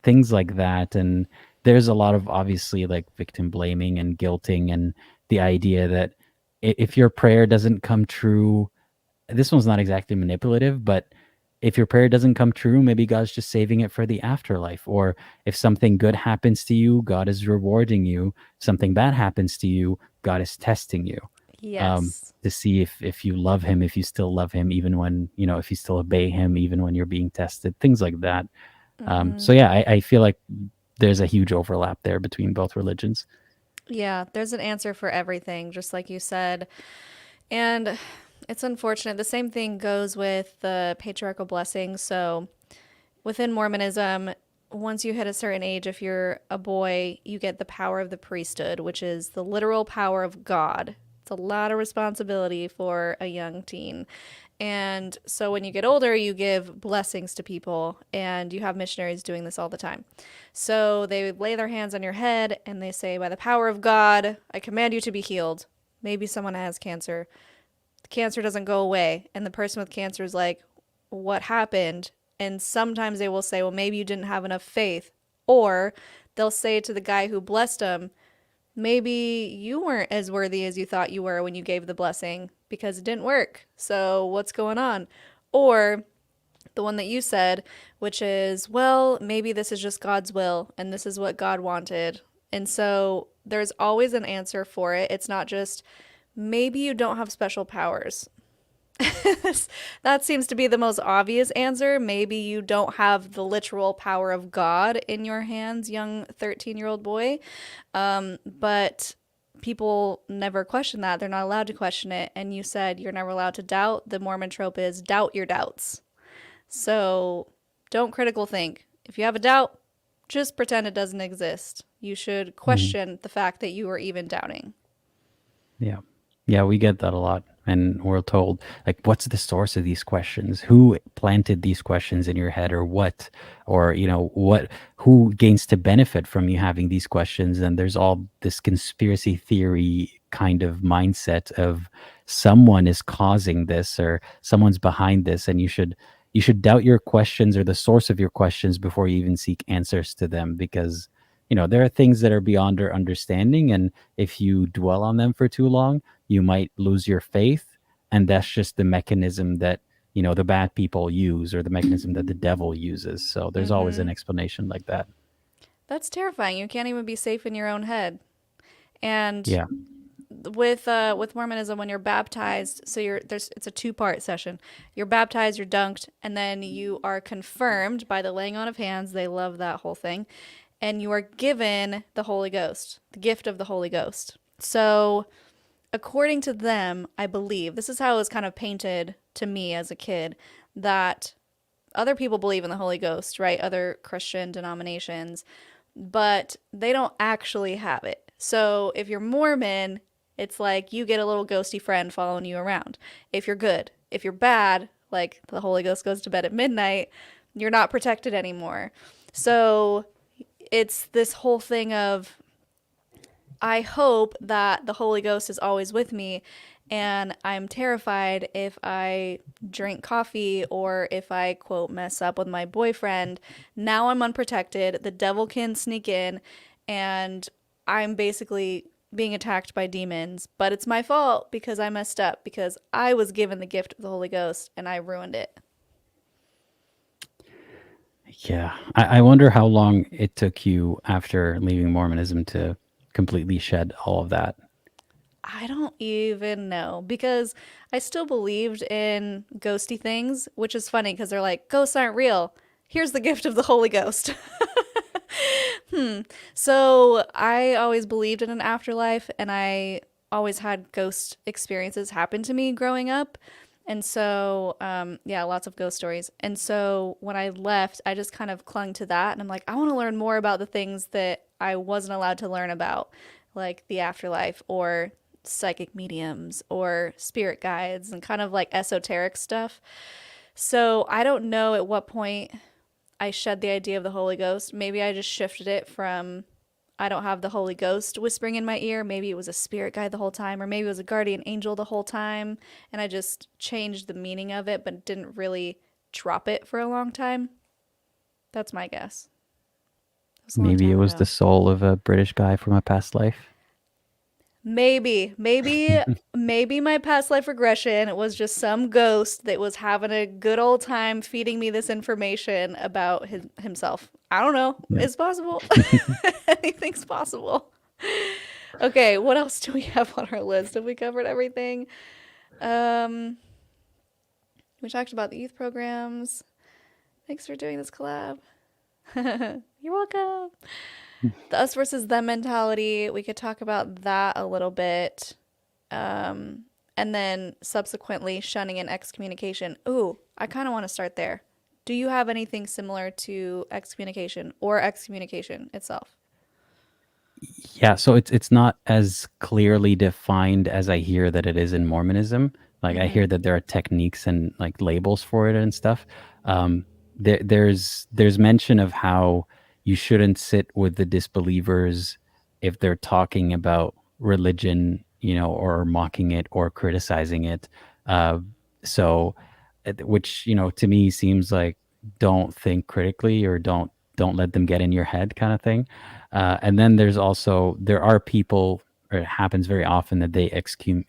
Things like that. And there's a lot of obviously like victim blaming and guilting, and the idea that if your prayer doesn't come true, this one's not exactly manipulative, but if your prayer doesn't come true, maybe God's just saving it for the afterlife. Or if something good happens to you, God is rewarding you. Something bad happens to you, God is testing you, Yes. to see if you love him, if you still love him, even when, if you still obey him, even when you're being tested, things like that. So yeah, I feel like there's a huge overlap there between both religions. Yeah, there's an answer for everything, just like you said. And it's unfortunate. The same thing goes with the patriarchal blessing. So within Mormonism, once you hit a certain age, if you're a boy, you get the power of the priesthood, which is the literal power of God. It's a lot of responsibility for a young teen. And so when you get older, you give blessings to people, and you have missionaries doing this all the time. So they lay their hands on your head and they say, by the power of God, I command you to be healed. Maybe someone has cancer. The cancer doesn't go away. And the person with cancer is like, what happened? And sometimes they will say, well, maybe you didn't have enough faith. Or they'll say to the guy who blessed them, maybe you weren't as worthy as you thought you were when you gave the blessing because it didn't work. So what's going on? Or the one that you said, which is, well, maybe this is just God's will and this is what God wanted. And so there's always an answer for it. It's not just, maybe you don't have special powers. That seems to be the most obvious answer. Maybe you don't have the literal power of God in your hands, young 13-year-old boy. But people never question that. They're not allowed to question it. And you said you're never allowed to doubt. The Mormon trope is doubt your doubts. So don't critical think. If you have a doubt, just pretend it doesn't exist. You should question the fact that you are even doubting. Yeah. Yeah, we get that a lot. And we're told, like, what's the source of these questions? Who planted these questions in your head, or what? Or, who gains to benefit from you having these questions? And there's all this conspiracy theory kind of mindset of someone is causing this or someone's behind this. And you should doubt your questions or the source of your questions before you even seek answers to them, because there are things that are beyond our understanding, and if you dwell on them for too long, you might lose your faith. And that's just the mechanism that the bad people use, or the mechanism that the devil uses. So there's always an explanation like that. That's terrifying. You can't even be safe in your own head. And Yeah. with Mormonism, when you're baptized, so it's a two-part session. You're baptized, you're dunked, and then you are confirmed by the laying on of hands. They love that whole thing. and you are given the Holy Ghost, the gift of the Holy Ghost. So, according to them, I believe, this is how it was kind of painted to me as a kid, that other people believe in the Holy Ghost, right? Other Christian denominations, but they don't actually have it. So if you're Mormon, it's like you get a little ghosty friend following you around. If you're good. If you're bad, like the Holy Ghost goes to bed at midnight, you're not protected anymore. So it's this whole thing of, I hope that the Holy Ghost is always with me, and I'm terrified if I drink coffee or if I, quote, mess up with my boyfriend. Now I'm unprotected. The devil can sneak in, and I'm basically being attacked by demons. But it's my fault because I messed up, because I was given the gift of the Holy Ghost and I ruined it. Yeah. I wonder how long it took you after leaving Mormonism to completely shed all of that. I don't even know, because I still believed in ghosty things, which is funny because they're like, ghosts aren't real. Here's the gift of the Holy Ghost. So I always believed in an afterlife, and I always had ghost experiences happen to me growing up. And so, yeah, lots of ghost stories. And so when I left, I just kind of clung to that. And I'm like, I want to learn more about the things that I wasn't allowed to learn about, like the afterlife or psychic mediums or spirit guides and kind of like esoteric stuff. So I don't know at what point I shed the idea of the Holy Ghost. Maybe I just shifted it from, I don't have the Holy Ghost whispering in my ear. Maybe it was a spirit guide the whole time, or maybe it was a guardian angel the whole time, and I just changed the meaning of it but didn't really drop it for a long time. That's my guess. Maybe it was the soul of a British guy from a past life. Maybe my past life regression was just some ghost that was having a good old time feeding me this information about himself. I don't know. Yeah. It's possible. Anything's possible. Okay, what else do we have on our list? Have we covered everything? We talked about the youth programs. Thanks for doing this collab. You're welcome. The us versus them mentality, we could talk about that a little bit. And then subsequently shunning and excommunication. Ooh, I kind of want to start there. Do you have anything similar to excommunication or excommunication itself? Yeah, so it's not as clearly defined as I hear that it is in Mormonism. Like I hear that there are techniques and like labels for it and stuff. There's mention of how you shouldn't sit with the disbelievers if they're talking about religion, or mocking it or criticizing it. Which to me seems like don't think critically, or don't let them get in your head kind of thing. And then there are people, or it happens very often, that they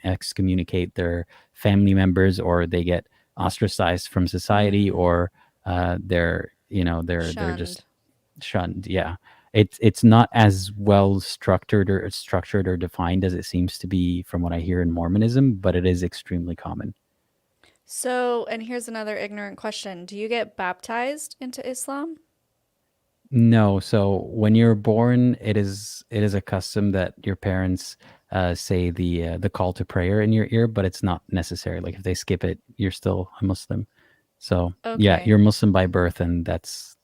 excommunicate their family members, or they get ostracized from society, or they're just shunned. Yeah, it's not as well structured or defined as it seems to be from what I hear in Mormonism, but it is extremely common. So, and here's another ignorant question. Do you get baptized into Islam? No. So when you're born, it is a custom that your parents say the call to prayer in your ear, but it's not necessary. Like if they skip it, you're still a Muslim. So yeah, Okay. you're Muslim by birth, and that's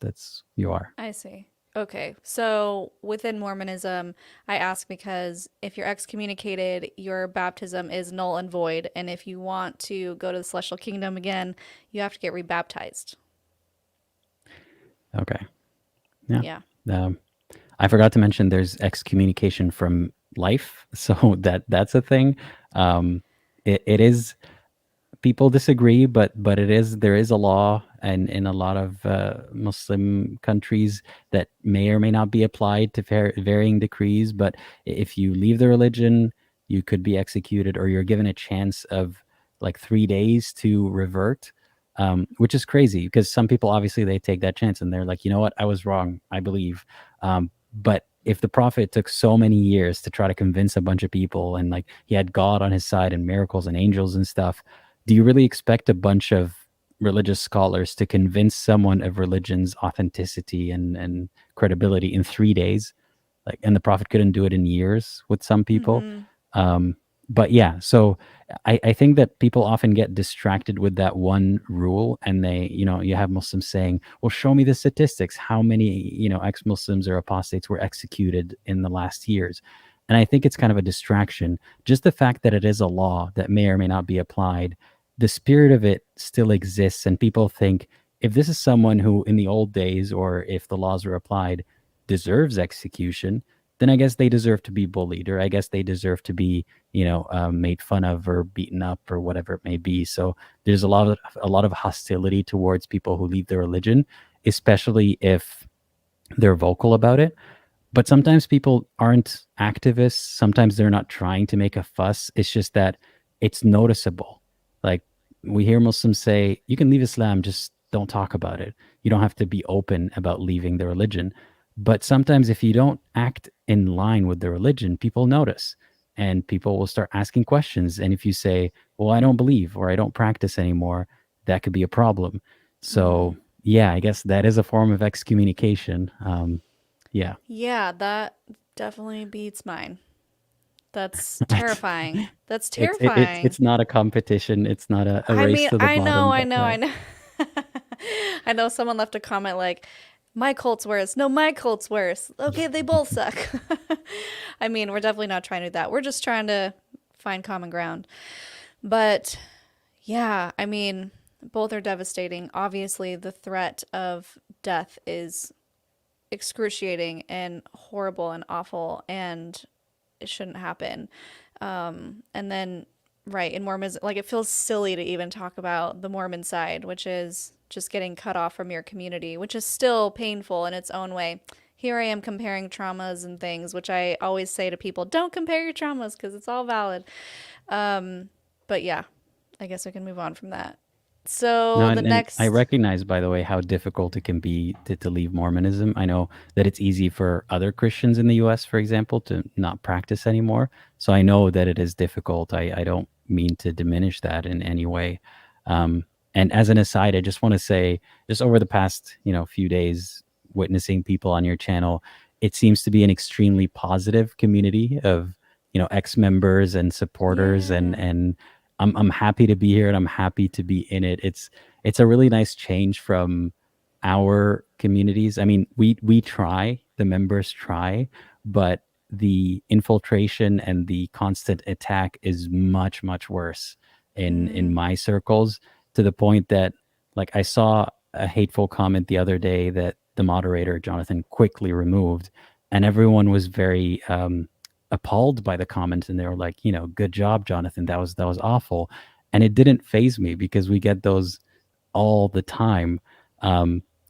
you are. I see. Okay. So within Mormonism, I ask because if you're excommunicated, your baptism is null and void. And if you want to go to the celestial kingdom again, you have to get rebaptized. Okay. Yeah. Yeah. I forgot to mention there's excommunication from life, so that's a thing. It is, people disagree, but there is a law, and in a lot of Muslim countries, that may or may not be applied to varying degrees. But if you leave the religion, you could be executed, or you're given a chance of like 3 days to revert. Which is crazy, because some people, obviously, they take that chance and they're like, you know what, I was wrong, I believe. But if the prophet took so many years to try to convince a bunch of people, and like he had God on his side and miracles and angels and stuff, do you really expect a bunch of religious scholars to convince someone of religion's authenticity and credibility in 3 days. Like, and the prophet couldn't do it in years with some people. Um, but yeah, so I think that people often get distracted with that one rule, and you have Muslims saying, well, show me the statistics. How many, ex-Muslims or apostates were executed in the last years? And I think it's kind of a distraction. Just the fact that it is a law that may or may not be applied, the spirit of it still exists. And people think, if this is someone who in the old days, or if the laws were applied, deserves execution, then I guess they deserve to be bullied, or I guess they deserve to be, made fun of or beaten up or whatever it may be. So there's a lot of hostility towards people who leave their religion, especially if they're vocal about it. But sometimes people aren't activists. Sometimes they're not trying to make a fuss. It's just that it's noticeable. Like, we hear Muslims say, you can leave Islam, just don't talk about it. You don't have to be open about leaving the religion. But sometimes if you don't act in line with the religion, people notice, and people will start asking questions. And if you say, well, I don't believe, or I don't practice anymore, that could be a problem. So yeah, I guess that is a form of excommunication. Yeah. Yeah, that definitely beats mine. That's terrifying. That's terrifying. It's not a competition. It's not a I race mean, to the I know, bottom. I but know, I yeah. know. I know someone left a comment like, my cult's worse. No, my cult's worse. Okay, they both suck. I mean, we're definitely not trying to do that. We're just trying to find common ground. But yeah, I mean, both are devastating. Obviously, the threat of death is excruciating and horrible and awful, and it shouldn't happen. And then, right, in Mormonism, like, it feels silly to even talk about the Mormon side, which is just getting cut off from your community, which is still painful in its own way. Here I am comparing traumas and things, which I always say to people, don't compare your traumas because it's all valid. But yeah, I guess we can move on from that. No, So the and I next, recognize, by the way, how difficult it can be to leave Mormonism. I know that it's easy for other Christians in the US, for example, to not practice anymore. So I know that it is difficult. I don't mean to diminish that in any way. And as an aside, I just want to say, just over the past, few days, witnessing people on your channel, it seems to be an extremely positive community of, ex-members and supporters, and yeah, I'm happy to be here, and I'm happy to be in it. It's a really nice change from our communities. I mean, we try, the members try, but the infiltration and the constant attack is much, much worse in my circles, to the point that, like, I saw a hateful comment the other day that the moderator Jonathan quickly removed, and everyone was very appalled by the comment, and they were like, good job, Jonathan, that was awful. And it didn't phase me, because we get those all the time.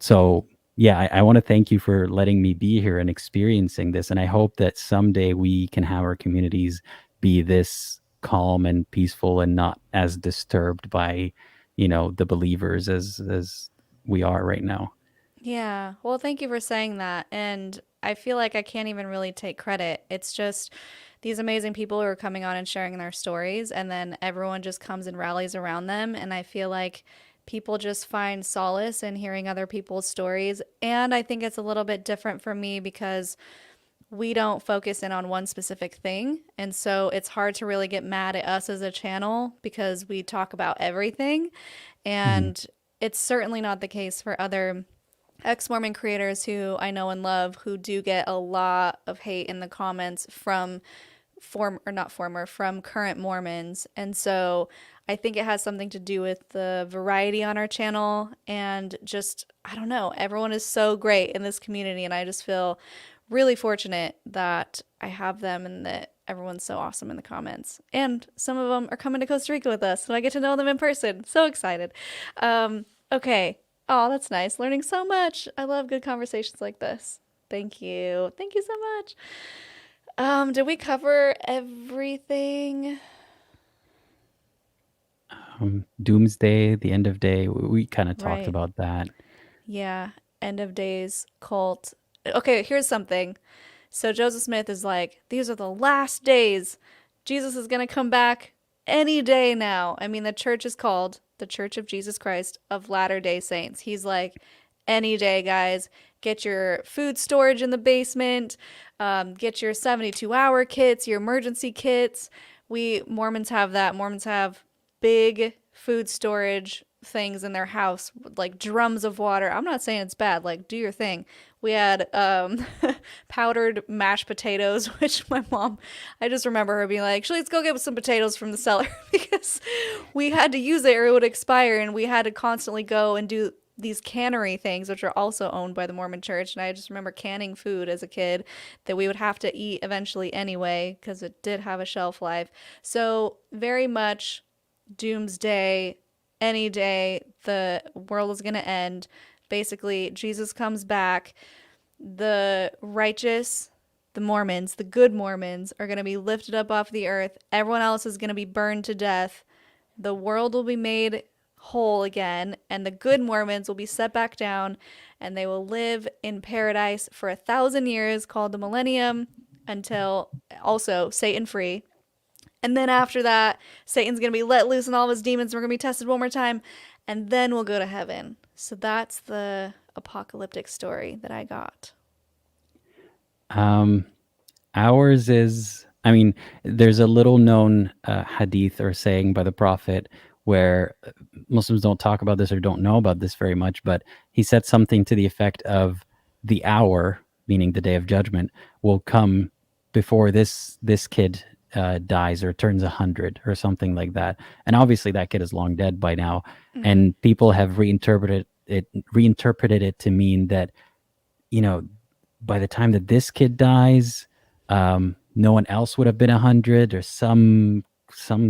So yeah, I want to thank you for letting me be here and experiencing this, and I hope that someday we can have our communities be this calm and peaceful, and not as disturbed by the believers as we are right now. yeah. Well, thank you for saying that. And I feel like I can't even really take credit. It's just these amazing people who are coming on and sharing their stories, and then everyone just comes and rallies around them. And I feel like people just find solace in hearing other people's stories. And I think it's a little bit different for me because we don't focus in on one specific thing. And so it's hard to really get mad at us as a channel because we talk about everything. Mhm. And it's certainly not the case for other ex-Mormon creators who I know and love, who do get a lot of hate in the comments from from current Mormons. And so I think it has something to do with the variety on our channel, and just, I don't know, everyone is so great in this community, and I just feel really fortunate that I have them and that everyone's so awesome in the comments. And some of them are coming to Costa Rica with us, so I get to know them in person. So excited. Okay. Oh, that's nice. Learning so much. I love good conversations like this. Thank you. Thank you so much. Did we cover everything? Doomsday, the end of day, we kind of talked Right. about that. Yeah. End of days, cult. Okay, here's something. So Joseph Smith is like, these are the last days. Jesus is going to come back. any day now. I mean, the church is called the Church of Jesus Christ of Latter-day Saints. He's like, any day, guys, get your food storage in the basement, get your 72-hour kits, your emergency kits. We Mormons have that. Mormons have big food storage things in their house, like drums of water. I'm not saying it's bad, like, do your thing. We had powdered mashed potatoes, which my mom, I just remember her being like, let's go get some potatoes from the cellar because we had to use it or it would expire, and we had to constantly go and do these cannery things, which are also owned by the Mormon Church. And I just remember canning food as a kid that we would have to eat eventually anyway because it did have a shelf life. So very much doomsday, any day the world is going to end. Basically, Jesus comes back. The righteous, the Mormons, the good Mormons, are going to be lifted up off the earth. Everyone else is going to be burned to death. The world will be made whole again, and the good Mormons will be set back down, and they will live in paradise for 1,000 years, called the millennium, until also Satan free. And then after that, Satan's going to be let loose and all of his demons are going to be tested one more time, and then we'll go to heaven. So that's the apocalyptic story that I got. Ours is, I mean, there's a little known hadith or saying by the Prophet where Muslims don't talk about this or don't know about this very much, but he said something to the effect of the hour, meaning the day of judgment, will come before this kid dies or turns 100 or something like that. And obviously that kid is long dead by now. Mm-hmm. And people have reinterpreted it to mean that, you know, by the time that this kid dies, no one else would have been 100 or some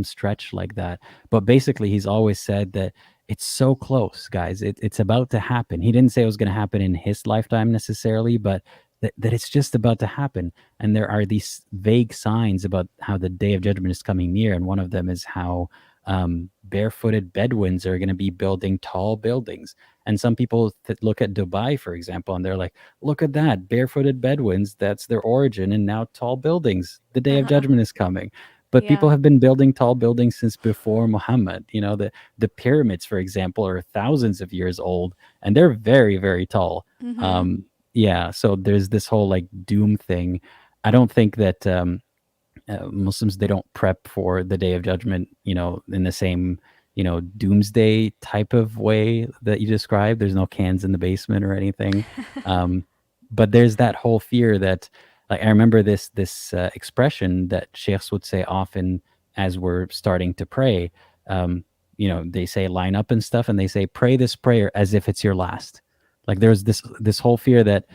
stretch like that. But basically, he's always said that it's so close, guys. It's about to happen. He didn't say it was going to happen in his lifetime necessarily, but that it's just about to happen. And there are these vague signs about how the day of judgment is coming near. And one of them is how barefooted Bedouins are going to be building tall buildings. And some people look at Dubai, for example, and they're like, look at that, barefooted Bedouins, that's their origin. And now tall buildings, the day of judgment is coming. But people have been building tall buildings since before Muhammad. You know, the pyramids, for example, are thousands of years old, and they're very, very tall. Mm-hmm. Yeah, so there's this whole like doom thing. I don't think that Muslims, they don't prep for the day of judgment, you know, in the same, you know, doomsday type of way that you described. There's no cans in the basement or anything. But there's that whole fear that, like, I remember this expression that sheikhs would say often as we're starting to pray. You know, they say line up and stuff, and they say pray this prayer as if it's your last. Like there's this whole fear that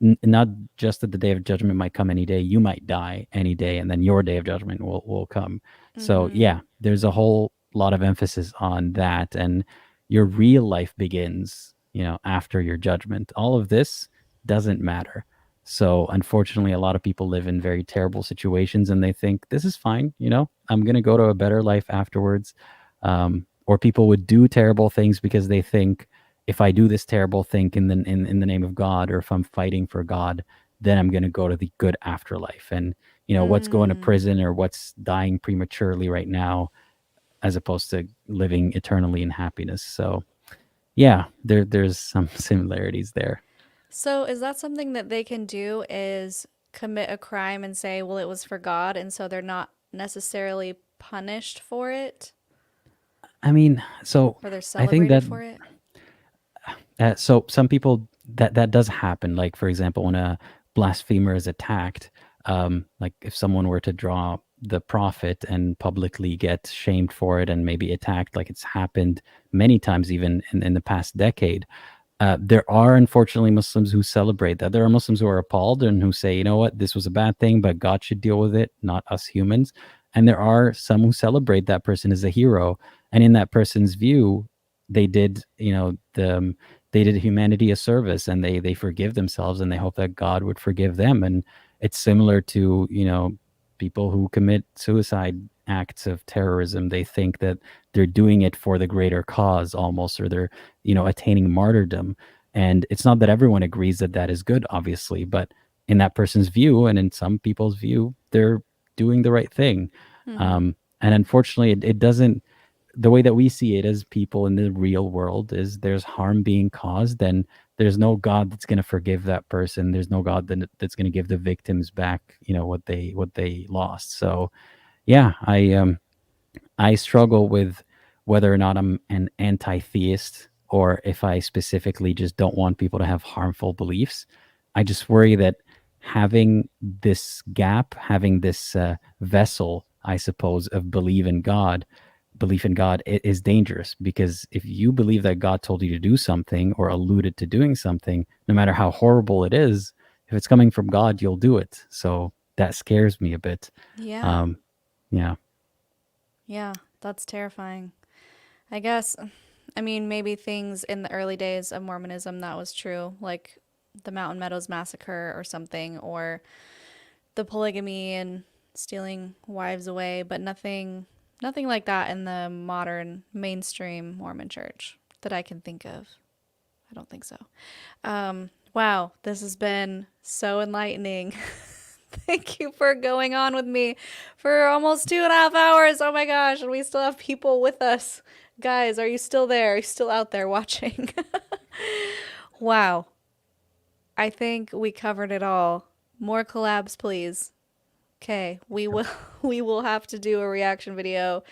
not just that the day of judgment might come any day, you might die any day, and then your day of judgment will come. Mm-hmm. So yeah, there's a whole lot of emphasis on that, and your real life begins, you know, after your judgment. All of this doesn't matter. So unfortunately, a lot of people live in very terrible situations, and they think this is fine. You know, I'm going to go to a better life afterwards. Or people would do terrible things because they think, if I do this terrible thing in the name of God, or if I'm fighting for God, then I'm going to go to the good afterlife. And, you know, what's going to prison or what's dying prematurely right now, as opposed to living eternally in happiness. So, yeah, there's some similarities there. So is that something that they can do, is commit a crime and say, well, it was for God, and so they're not necessarily punished for it? I mean, so or they're I celebrated think that for it? so some people that does happen. Like, for example, when a blasphemer is attacked, like if someone were to draw the prophet and publicly get shamed for it and maybe attacked, like it's happened many times even in the past decade. There are unfortunately Muslims who celebrate that. There are Muslims who are appalled and who say, you know what, this was a bad thing, but God should deal with it, not us humans. And there are some who celebrate that person as a hero. And in that person's view, they did, you know, they did humanity a service, and they forgive themselves, and they hope that God would forgive them. And it's similar to, you know, people who commit suicide acts of terrorism. They think that they're doing it for the greater cause almost, or they're, you know, attaining martyrdom. And it's not that everyone agrees that that is good, obviously, but in that person's view and in some people's view, they're doing the right thing. And unfortunately, it doesn't, the way that we see it as people in the real world is there's harm being caused, and there's no God that's going to forgive that person. There's no God that's going to give the victims back, what they lost. So yeah, I struggle with whether or not I'm an anti-theist or if I specifically just don't want people to have harmful beliefs. I just worry that having this gap, having this vessel, I suppose, of belief in God is dangerous, because if you believe that God told you to do something or alluded to doing something, no matter how horrible it is, if it's coming from God, you'll do it. So that scares me a bit. Yeah. Yeah. Yeah, that's terrifying. I guess, I mean, maybe things in the early days of Mormonism that was true, like the Mountain Meadows massacre or something, or the polygamy and stealing wives away, but nothing like that in the modern mainstream Mormon church that I can think of. I don't think so. Wow, this has been so enlightening. Thank you for going on with me for almost 2.5 hours. Oh my gosh, and we still have people with us. Guys, are you still there? Are you still out there watching? Wow. I think we covered it all. More collabs, please. Okay, we will have to do a reaction video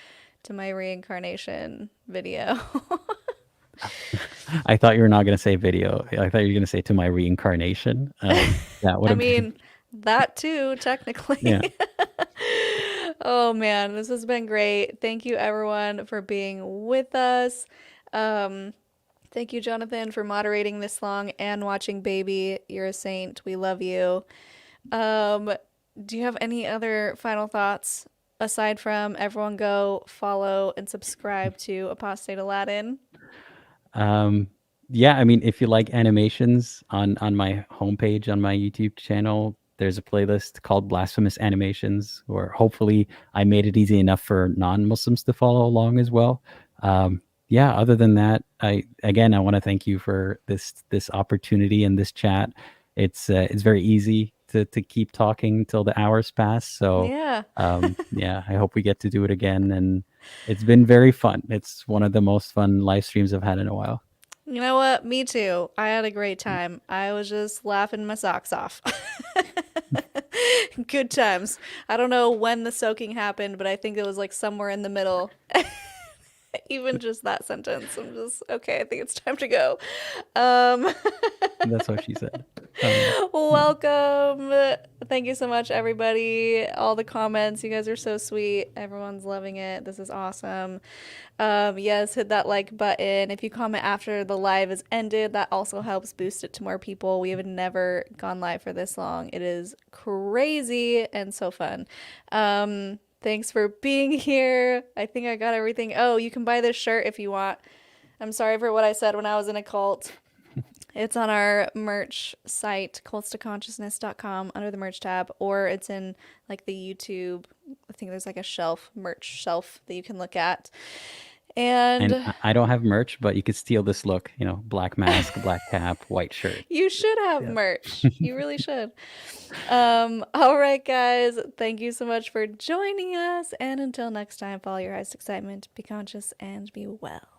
to my reincarnation video. I thought you were not going to say video. I thought you were going to say to my reincarnation. That would I have been, mean, that too, technically. yeah. Oh man, this has been great. Thank you everyone for being with us. Thank you, Jonathan, for moderating this long and watching Baby. You're a saint. We love you. Do you have any other final thoughts aside from everyone go follow and subscribe to Apostate Aladdin? Yeah, I mean, if you like animations, on my homepage on my YouTube channel, there's a playlist called Blasphemous Animations, where hopefully I made it easy enough for non-Muslims to follow along as well. Yeah, other than that, I want to thank you for this opportunity and this chat. It's very easy to keep talking till the hours pass. So Yeah. yeah, I hope we get to do it again, and it's been very fun. It's one of the most fun live streams I've had in a while. You know what? Me too. I had a great time. I was just laughing my socks off. Good times. I don't know when the soaking happened, but I think it was like somewhere in the middle. Even just that sentence. I'm just, okay, I think it's time to go. That's what she said. Welcome. Thank you so much, everybody. All the comments. You guys are so sweet. Everyone's loving it. This is awesome. Yes, hit that like button. If you comment after the live is ended, that also helps boost it to more people. We have never gone live for this long. It is crazy and so fun. Thanks for being here. I think I got everything. Oh, you can buy this shirt if you want. I'm sorry for what I said when I was in a cult. It's on our merch site, cultstoconsciousness.com, under the merch tab, or it's in like the YouTube. I think there's like a merch shelf that you can look at. And I don't have merch, but you could steal this look, black mask, black cap, white shirt. you should have merch. You really should. All right, guys. Thank you so much for joining us. And until next time, follow your highest excitement, be conscious, and be well.